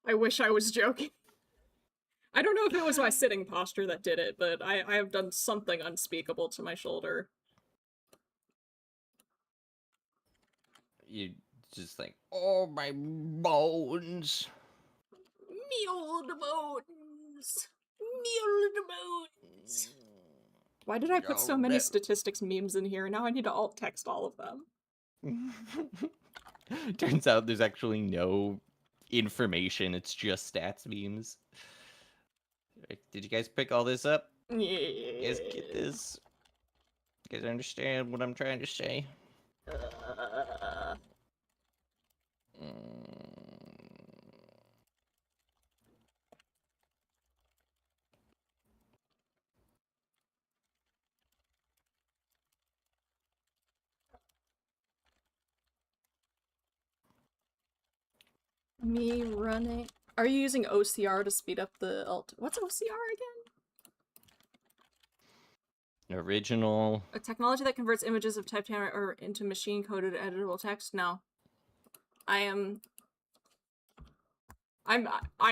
I wish I was joking. I don't know if it was my sitting posture that did it, but I have done something unspeakable to my shoulder. You just like, oh, my bones. Me old bones. Me old bones. Why did I put so many statistics memes in here? Now I need to alt text all of them. Turns out there's actually no information. It's just stats memes. Did you guys pick all this up? Yeah. You guys get this? You guys understand what I'm trying to say? Me running. Are you using OCR to speed up the alt? What's OCR again? Original. A technology that converts images of typed handwriting or into machine-coded editable text? No. I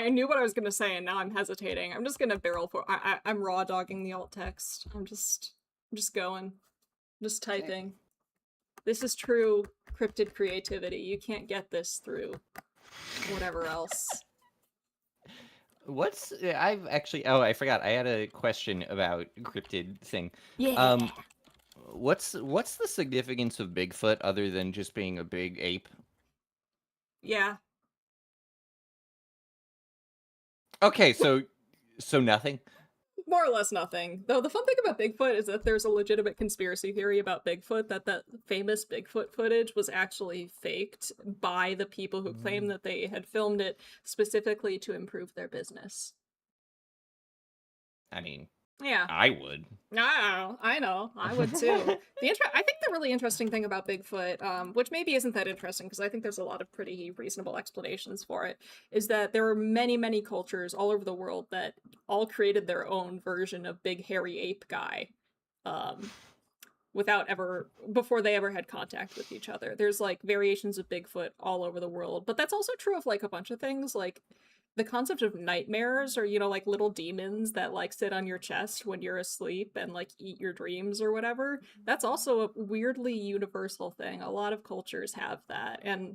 knew what I was gonna say and now I'm hesitating. I'm just gonna barrel for I'm raw dogging the alt text. I'm just going. I'm just typing. This is true cryptid creativity. You can't get this through whatever else. I've actually, oh, I forgot. I had a question about cryptid thing. Yeah. What's the significance of Bigfoot other than just being a big ape? Yeah. Okay, so nothing? More or less nothing. Though the fun thing about Bigfoot is that there's a legitimate conspiracy theory about Bigfoot that famous Bigfoot footage was actually faked by the people who claim that they had filmed it specifically to improve their business. I mean, yeah, I would. I know, I would too. I think the really interesting thing about Bigfoot, which maybe isn't that interesting because I think there's a lot of pretty reasonable explanations for it, is that there are many cultures all over the world that all created their own version of big hairy ape guy, before they ever had contact with each other. There's like variations of Bigfoot all over the world, but that's also true of like a bunch of things. Like the concept of nightmares, or like little demons that like sit on your chest when you're asleep and like eat your dreams or whatever, that's also a weirdly universal thing. A lot of cultures have that, and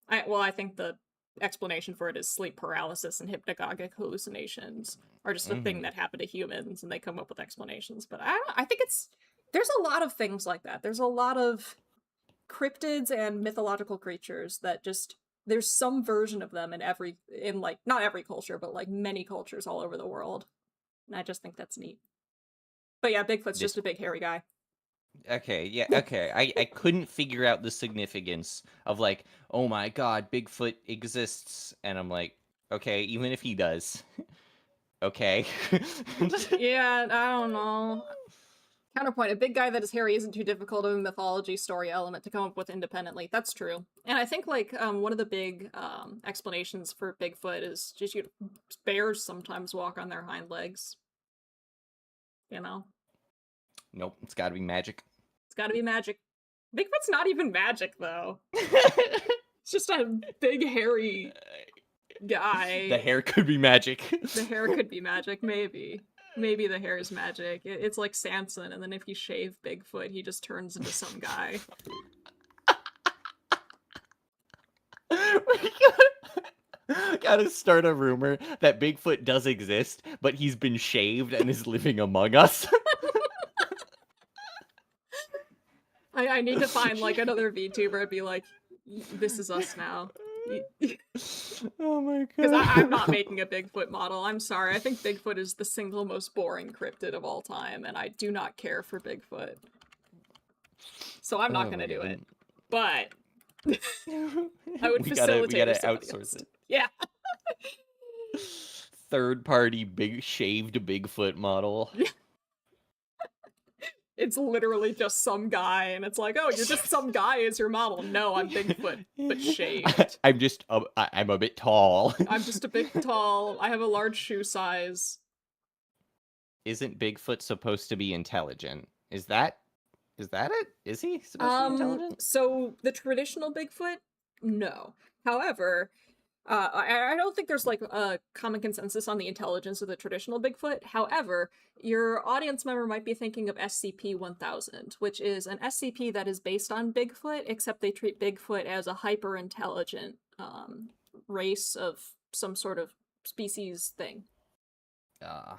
I think the explanation for it is sleep paralysis and hypnagogic hallucinations are just a thing that happen to humans, and they come up with explanations. But I think there's a lot of things like that. There's a lot of cryptids and mythological creatures that just there's some version of them in like not every culture, but like many cultures all over the world. And I just think that's neat. But yeah, Bigfoot's just a big hairy guy. Okay, yeah, okay. I couldn't figure out the significance of like, oh my god, Bigfoot exists, and I'm like, okay, even if he does. Okay. Yeah, I don't know. Counterpoint, a big guy that is hairy isn't too difficult of a mythology story element to come up with independently. That's true. And I think like one of the big explanations for Bigfoot is just bears sometimes walk on their hind legs. You know? Nope, it's gotta be magic. It's gotta be magic. Bigfoot's not even magic though. It's just a big hairy guy. The hair could be magic. The hair could be magic, maybe. Maybe the hair is magic. It's like Samson, and then if you shave Bigfoot, he just turns into some guy. We gotta start a rumor that Bigfoot does exist, but he's been shaved and is living among us. I need to find like another VTuber and be like, this is us now. Oh my god. Because I'm not making a Bigfoot model. I'm sorry. I think Bigfoot is the single most boring cryptid of all time, and I do not care for Bigfoot. So I'm not gonna do it. But I would facilitate. We gotta outsource it. Yeah. Third-party shaved Bigfoot model. It's literally just some guy, and it's like, oh, you're just some guy as your model. No, I'm Bigfoot, but shaved. I'm a bit tall. I'm just a bit tall. I have a large shoe size. Isn't Bigfoot supposed to be intelligent? Is that it? Is he supposed to be intelligent? So the traditional Bigfoot, no. However, I don't think there's like a common consensus on the intelligence of the traditional Bigfoot. However, your audience member might be thinking of SCP-1000, which is an SCP that is based on Bigfoot, except they treat Bigfoot as a hyper-intelligent race of some sort of species thing. Yeah.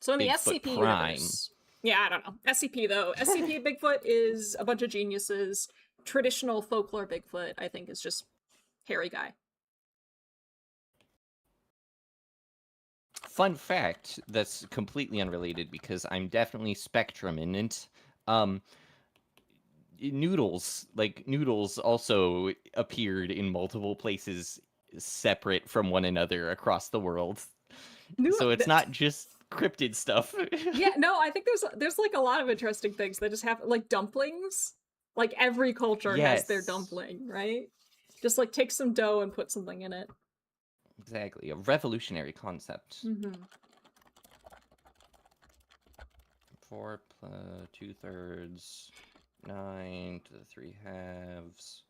So in the Bigfoot SCP Prime. universe, yeah, I don't know. SCP though, SCP Bigfoot is a bunch of geniuses. Traditional folklore Bigfoot, I think, is just hairy guy. Fun fact that's completely unrelated because I'm definitely spectrum in it. Noodles also appeared in multiple places separate from one another across the world. So it's not just cryptid stuff. Yeah, no, I think there's like a lot of interesting things that just happen, like dumplings. Like every culture has their dumpling, right? Just like take some dough and put something in it. Exactly, a revolutionary concept. 4 2/3, 9 to the 3/2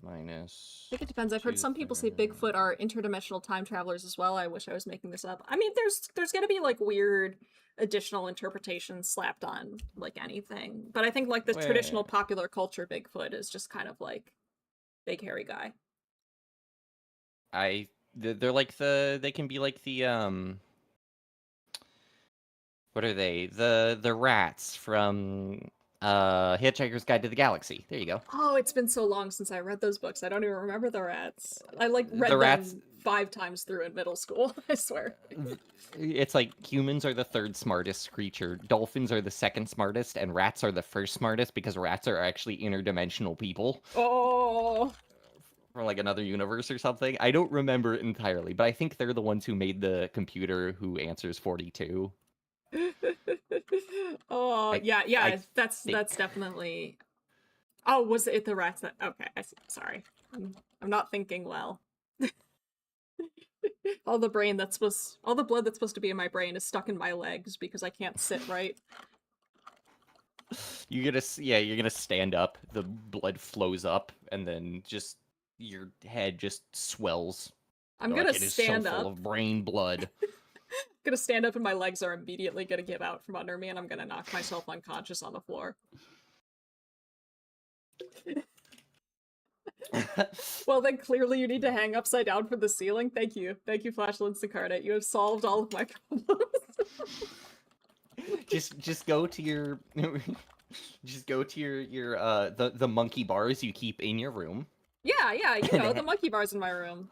minus. I think it depends. I've heard some people say Bigfoot are interdimensional time travelers as well. I wish I was making this up. I mean, there's gonna be like weird additional interpretations slapped on like anything, but I think like the traditional popular culture Bigfoot is just kind of like big hairy guy. They're like they can be like the what are they? The rats from Hitchhiker's Guide to the Galaxy. There you go. Oh, it's been so long since I read those books. I don't even remember the rats. I like read them 5 times through in middle school, I swear. It's like humans are the 3rd smartest creature, dolphins are the 2nd smartest, and rats are the 1st smartest because rats are actually interdimensional people. Oh. From like another universe or something. I don't remember it entirely, but I think they're the ones who made the computer who answers 42. Oh, yeah, that's definitely. Oh, was it the rats that? Okay, sorry, I'm not thinking well. all the blood that's supposed to be in my brain is stuck in my legs because I can't sit right. You're gonna stand up. The blood flows up, and then just your head just swells. I'm gonna stand up. Full of brain blood. Gonna stand up and my legs are immediately gonna give out from under me and I'm gonna knock myself unconscious on the floor. Well then clearly you need to hang upside down from the ceiling. Thank you, Flashlands Incarnate. You have solved all of my problems. just go to your the monkey bars you keep in your room. Yeah, you know, the monkey bars in my room.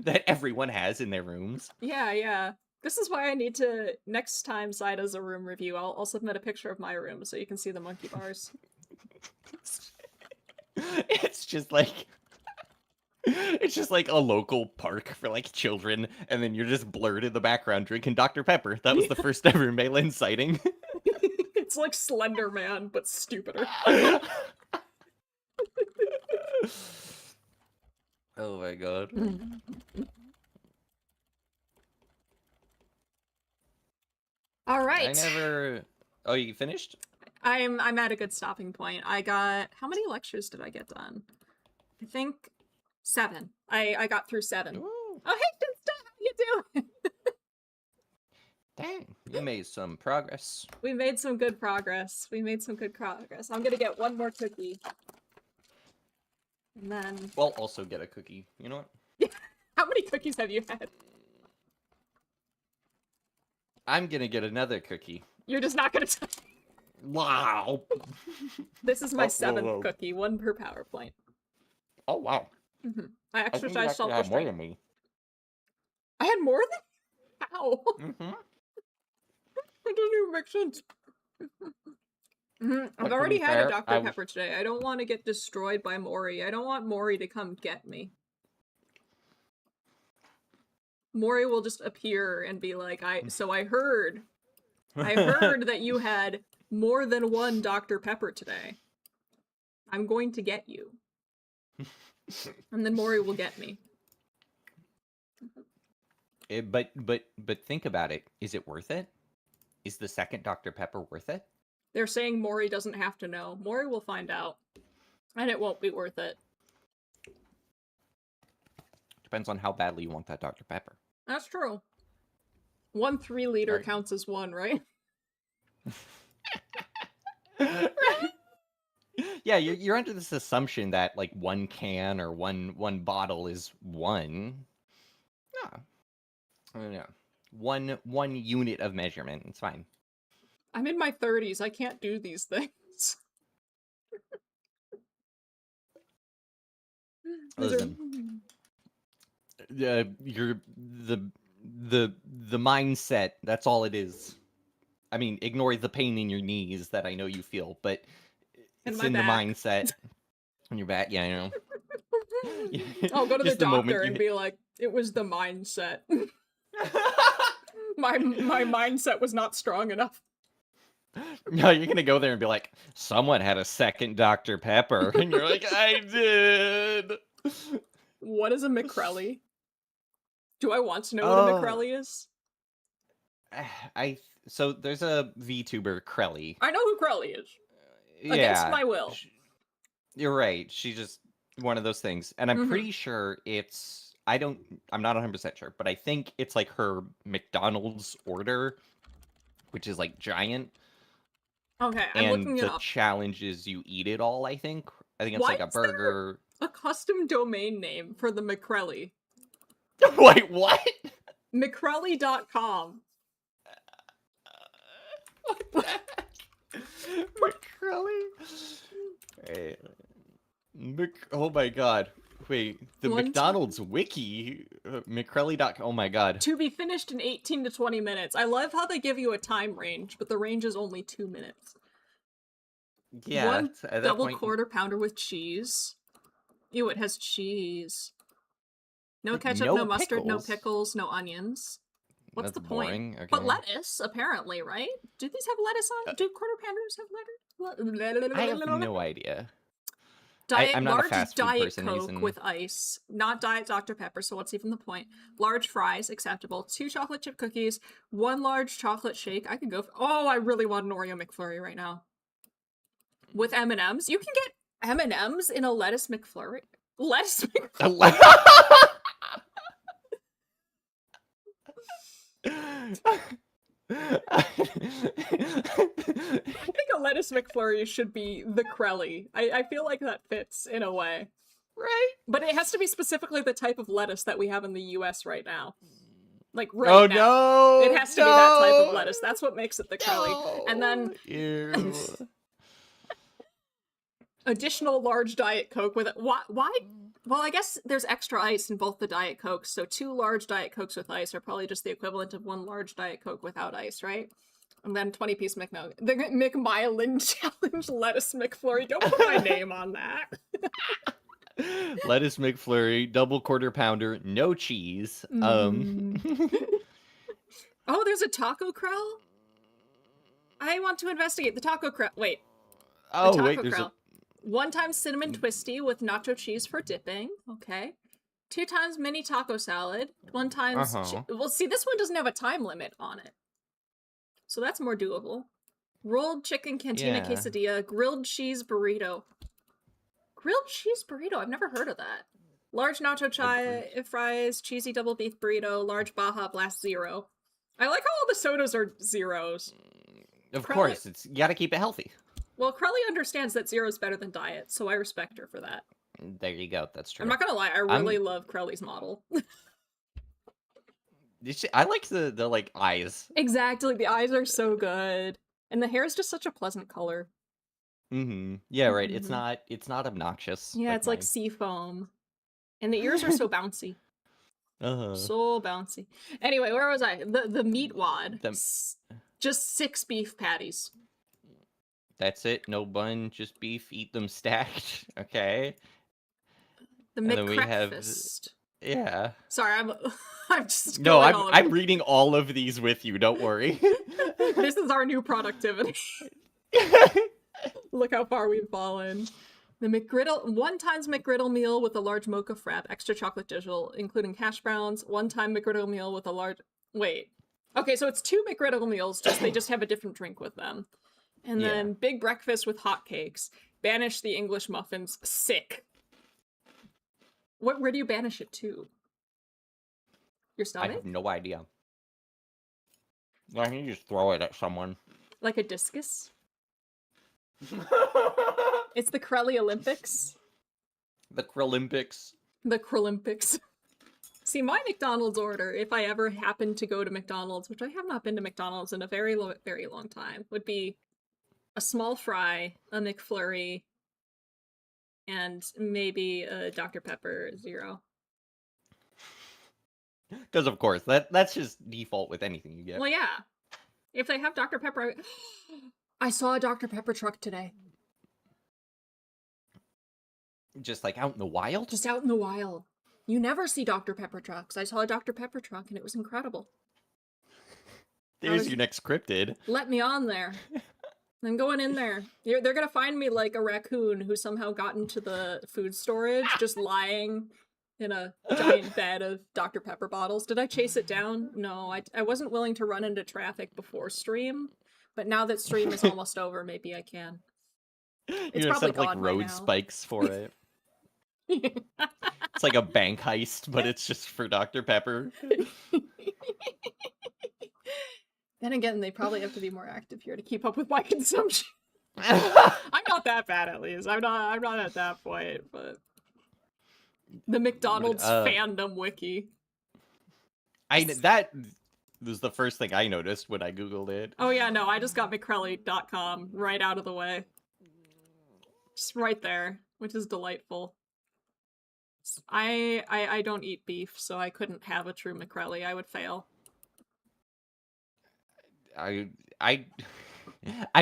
That everyone has in their rooms. Yeah. This is why I need to, next time Sai does a room review, I'll submit a picture of my room so you can see the monkey bars. It's just like a local park for like children, and then you're just blurred in the background drinking Dr. Pepper. That was the first ever Malin sighting. It's like Slender Man, but stupider. Oh my god. All right. Oh, you finished? I'm at a good stopping point. I got, how many lectures did I get done? I think 7. I got through 7. Ooh. Oh, hey, Finsta, how you doing? Dang, you made some progress. We made some good progress. I'm gonna get one more cookie. And then... Well, also get a cookie. You know what? How many cookies have you had? I'm gonna get another cookie. You're just not gonna touch. Wow. This is my Oh, seventh whoa. cookie, 1 per PowerPoint. Oh, wow. I I think you exercise actually have more self-restraint. than me. I had more than... How? Mm-hmm. It doesn't even make sense. I've But to already be had a fair, Dr. I was... Pepper today. I don't want to get destroyed by Maury. I don't want Maury to come get me. Maury will just appear and be like, so I heard that you had more than 1 Dr. Pepper today. I'm going to get you. And then Maury will get me. But think about it. Is it worth it? Is the second Dr. Pepper worth it? They're saying Maury doesn't have to know. Maury will find out. And it won't be worth it. Depends on how badly you want that Dr. Pepper. That's true. 1 3-liter Right. counts as 1, right? Yeah, you're under this assumption that like 1 can or one bottle is 1. No. I don't know. One unit of measurement. It's fine. I'm in my 30s. I can't do these things. Listen. You're the mindset. That's all it is. I mean, ignore the pain in your knees that I know you feel, but it's in the mindset. On your back, yeah, I know. I'll go to the Just the moment doctor you and hit- be like, it was the mindset. my mindset was not strong enough. No, you're gonna go there and be like, someone had a second Dr. Pepper, and you're like, I did. What is a McCrelly? Do I want to know what a McCrelly is? So there's a VTuber, Crelly. I know who Crelly is. Against my will. You're right. She's just one of those things. And I'm pretty sure I'm not 100% sure, but I think it's like her McDonald's order, which is like giant. Okay, I'm looking it up. And the challenge is you eat it all, I think. I think it's Why like a burger. A custom domain name for the McCrelly. Wait, what? McCrelly.com. What the heck? McCrelly? Oh my god. Wait, the McDonald's wiki? McCrelly.com. Oh my god. To be finished in 18 to 20 minutes. I love how they give you a time range, but the range is only 2 minutes. Yeah. 1 double quarter pounder with cheese. Ew, it has cheese. No ketchup, no mustard, no pickles, no onions. What's the point? Boring. Okay. But lettuce, apparently, right? Do these have lettuce on? Do quarter pounders have lettuce? I have no idea. I'm not a large fast food Diet person Coke with ice, not Diet Dr. Pepper, so what's even the point? Large fries, acceptable. 2 chocolate chip cookies, 1 large chocolate shake. I could go oh, I really want an Oreo McFlurry right now. With M&Ms. You can get M&Ms in a lettuce McFlurry. Lettuce McFlurry. I think a lettuce McFlurry should be the Crelly. I feel like that fits in a way. Right? But it has to be specifically the type of lettuce that we have in the US right now. Like right now. No! It has to be that type of lettuce. That's what makes it the Crelly. And then Ew. additional large Diet Coke with it. Why? Well, I guess there's extra ice in both the Diet Cokes, so 2 large Diet Cokes with ice are probably just the equivalent of 1 large Diet Coke without ice, right? And then 20-piece McNugget. The McMilin Challenge Lettuce McFlurry. Don't put my name on that. Lettuce McFlurry, double quarter pounder, no cheese. Oh, there's a Taco Krell? I want to investigate the Taco Krell. Wait. Oh, the wait, Taco Krell. 1 time cinnamon twisty with nacho cheese for dipping. Okay. 2 times mini taco salad. 1 times... well, see, this one doesn't have a time limit on it. So that's more doable. Rolled chicken cantina quesadilla. Grilled cheese burrito. Grilled cheese burrito? I've never heard of that. Large nacho fries. Cheesy double beef burrito. Large Baja Blast Zero. I like how all the sodas are zeros. Of course, you gotta keep it healthy. Well, Crowley understands that zero is better than diet, so I respect her for that. There you go. That's true. I'm not gonna lie, I really love Crowley's model. I like the like eyes. Exactly, the eyes are so good. And the hair is just such a pleasant color. Mm-hmm. Yeah, right. Mm-hmm. It's not obnoxious. Yeah, it's like sea foam. And the ears are so bouncy. So bouncy. Anyway, where was I? The meat wad. Just 6 beef patties. That's it. No bun, just beef. Eat them stacked. Okay. The McBreakfast. Yeah. Sorry, I'm just no. going all over. I'm reading all of these with you. Don't worry. This is our new productivity. Look how far we've fallen. The McGriddle, 1 times McGriddle meal with a large mocha frap, extra chocolate digital, including hash browns. 1 time McGriddle meal with a large. Wait. Okay, so it's 2 McGriddle meals. They just have a different drink with them. And then big breakfast with hot cakes. Banish the English muffins. Sick. Where do you banish it to? Your stomach? I have no idea. Why don't you just throw it at someone? Like a discus? It's the Crelly Olympics. The Krolympics. The Krolympics. See, my McDonald's order, if I ever happen to go to McDonald's, which I have not been to McDonald's in a very, very long time, would be a small fry, a McFlurry, and maybe a Dr. Pepper Zero. Because of course, that's just default with anything you get. Well, yeah. If they have Dr. Pepper, I saw a Dr. Pepper truck today. Just like out in the wild? Just out in the wild. You never see Dr. Pepper trucks. I saw a Dr. Pepper truck and it was incredible. There's your next cryptid. Let me on there. I'm going in there. They're gonna find me like a raccoon who somehow got into the food storage, just lying in a giant bed of Dr. Pepper bottles. Did I chase it down? No, I wasn't willing to run into traffic before stream, but now that stream is almost over, maybe I can. It's probably set up like road spikes for it. It's like a bank heist, but it's just for Dr. Pepper. Then again, they probably have to be more active here to keep up with my consumption. I'm not that bad, at least. I'm not at that point, but the McDonald's fandom wiki. That was the first thing I noticed when I googled it. Oh yeah, no, I just got McCrelly.com right out of the way. Just right there, which is delightful. I don't eat beef, so I couldn't have a true McCrelly. I would fail. I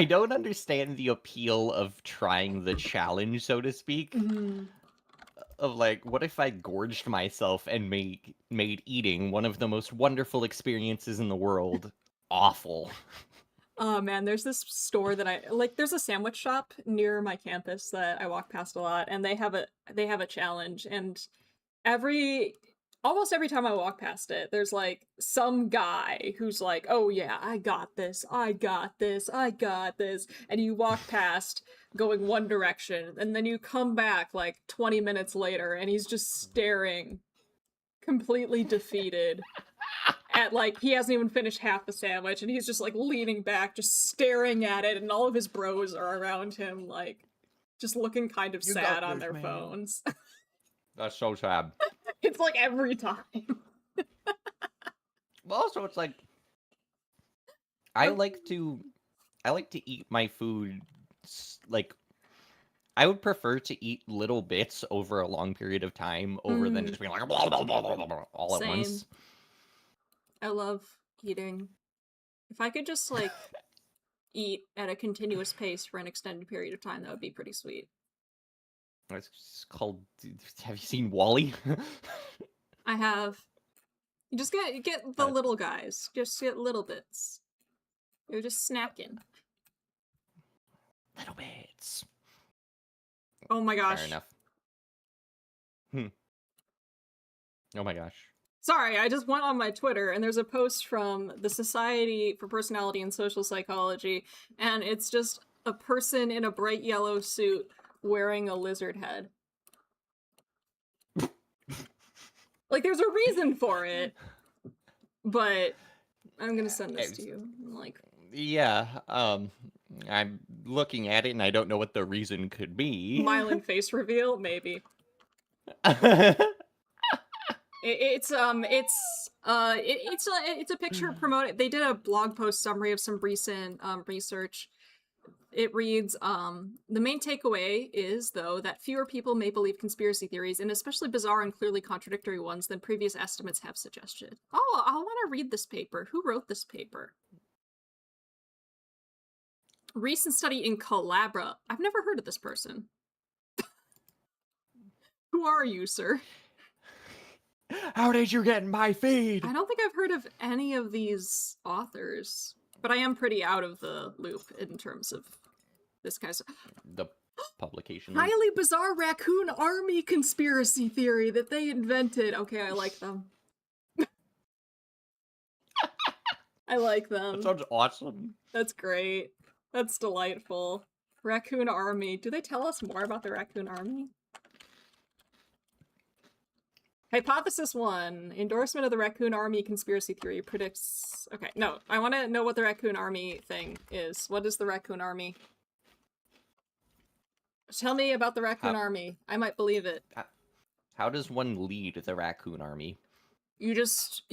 don't understand the appeal of trying the challenge, so to speak. Mm-hmm. Of like, what if I gorged myself and made eating one of the most wonderful experiences in the world awful? Oh man, there's this store that there's a sandwich shop near my campus that I walk past a lot, and they have a challenge, and almost every time I walk past it, there's like some guy who's like, oh yeah, I got this, and you walk past going one direction, and then you come back like 20 minutes later, and he's just staring, completely defeated, at like, he hasn't even finished half the sandwich, and he's just like leaning back, just staring at it, and all of his bros are around him, like, just looking kind of sad on their phones. That's so sad. It's like every time. Well, also, it's like I like to eat my food like I would prefer to eat little bits over a long period of time over than just being like blah, blah, blah, blah, blah, all at once. I love eating. If I could just like eat at a continuous pace for an extended period of time, that would be pretty sweet. It's called. Have you seen WALL-E? I have. You just get the little guys. Just get little bits. You're just snacking. Little bits. Oh my gosh. Fair enough. Oh my gosh. Sorry, I just went on my Twitter, and there's a post from the Society for Personality and Social Psychology, and it's just a person in a bright yellow suit wearing a lizard head. Like, there's a reason for it, but I'm gonna send this to you. Like, yeah, I'm looking at it, and I don't know what the reason could be. Myelin face reveal? Maybe. It's a picture promoting. They did a blog post summary of some recent research. It reads, the main takeaway is, though, that fewer people may believe conspiracy theories, and especially bizarre and clearly contradictory ones, than previous estimates have suggested. Oh, I want to read this paper. Who wrote this paper? Recent study in Calabria. I've never heard of this person. Who are you, sir? How did you get in my feed? I don't think I've heard of any of these authors, but I am pretty out of the loop in terms of this kind of stuff. The publication. Highly bizarre raccoon army conspiracy theory that they invented. Okay, I like them. I like them. That sounds awesome. That's great. That's delightful. Raccoon army. Do they tell us more about the raccoon army? Hypothesis 1. Endorsement of the raccoon army conspiracy theory predicts... Okay, no. I want to know what the raccoon army thing is. What is the raccoon army? Tell me about the raccoon army. I might believe it. How does one lead the raccoon army? You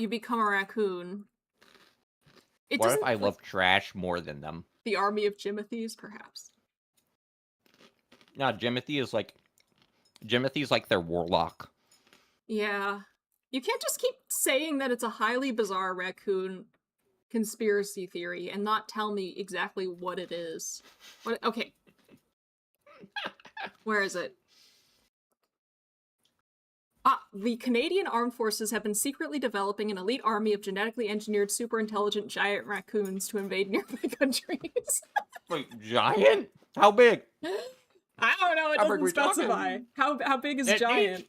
become a raccoon. What if I love trash more than them? The army of Jimothy's, perhaps. No, Jimothy's like their warlock. Yeah. You can't just keep saying that it's a highly bizarre raccoon conspiracy theory and not tell me exactly what it is. Okay. Where is it? The Canadian Armed Forces have been secretly developing an elite army of genetically engineered super intelligent giant raccoons to invade nearby countries. Wait, giant? How big? I don't know, it doesn't specify. How big is giant?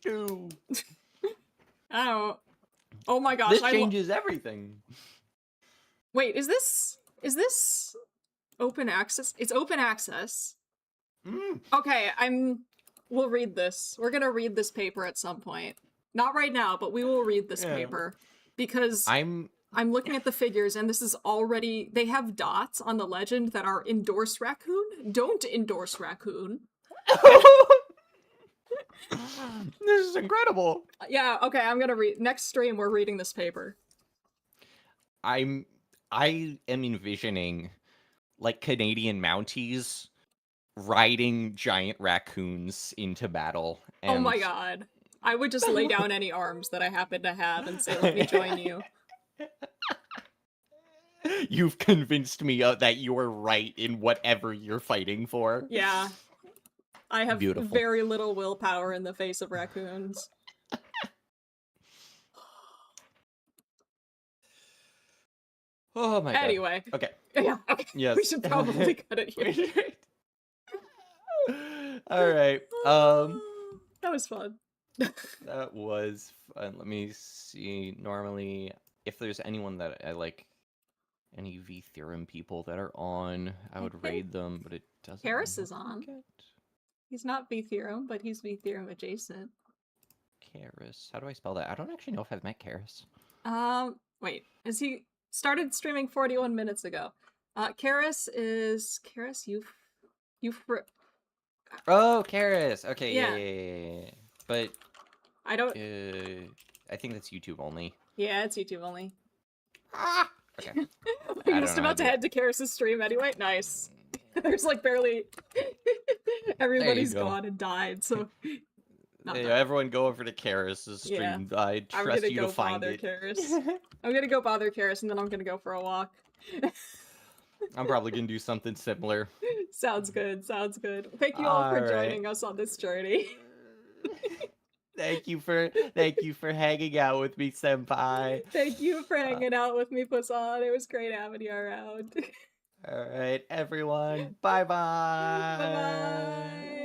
I don't. Oh my gosh! This changes everything. Wait, is this open access? It's open access. Okay, we'll read this. We're gonna read this paper at some point. Not right now, but we will read this paper because I'm looking at the figures, and this is already. They have dots on the legend that are endorse raccoon. Don't endorse raccoon. This is incredible. Yeah, okay, I'm gonna read. Next stream, we're reading this paper. I am envisioning, like, Canadian Mounties riding giant raccoons into battle. And... Oh my god. I would just lay down any arms that I happen to have and say, let me join you. You've convinced me that you're right in whatever you're fighting for. Yeah. I have very little willpower in the face of raccoons. Oh my god. Anyway. Okay. Yeah, okay. Yes. We should probably cut it here. Alright. That was fun. That was fun. Let me see. Normally, if there's anyone that I like, any V Theorem people that are on, I would raid them, but it doesn't. Karis is on. He's not V Theorem, but he's V Theorem adjacent. Karis. How do I spell that? I don't actually know if I've met Karis. Wait. Is he started streaming 41 minutes ago? Karis is Oh, Karis. Okay, yeah. But I don't. I think that's YouTube only. Yeah, it's YouTube only. Ah. Okay. We're just about to head to Karis' stream anyway. Nice. There's like barely everybody's gone and died, so. Everyone go over to Karis' stream. Yeah. I trust you to find it. I'm gonna go bother Karis, and then I'm gonna go for a walk. I'm probably gonna do something similar. Sounds good. Sounds good. Thank you all for joining us on this journey. Thank you for hanging out with me, senpai. Thank you for hanging out with me, Poisson. It was great having you around. All right, everyone. Bye-bye. Bye-bye.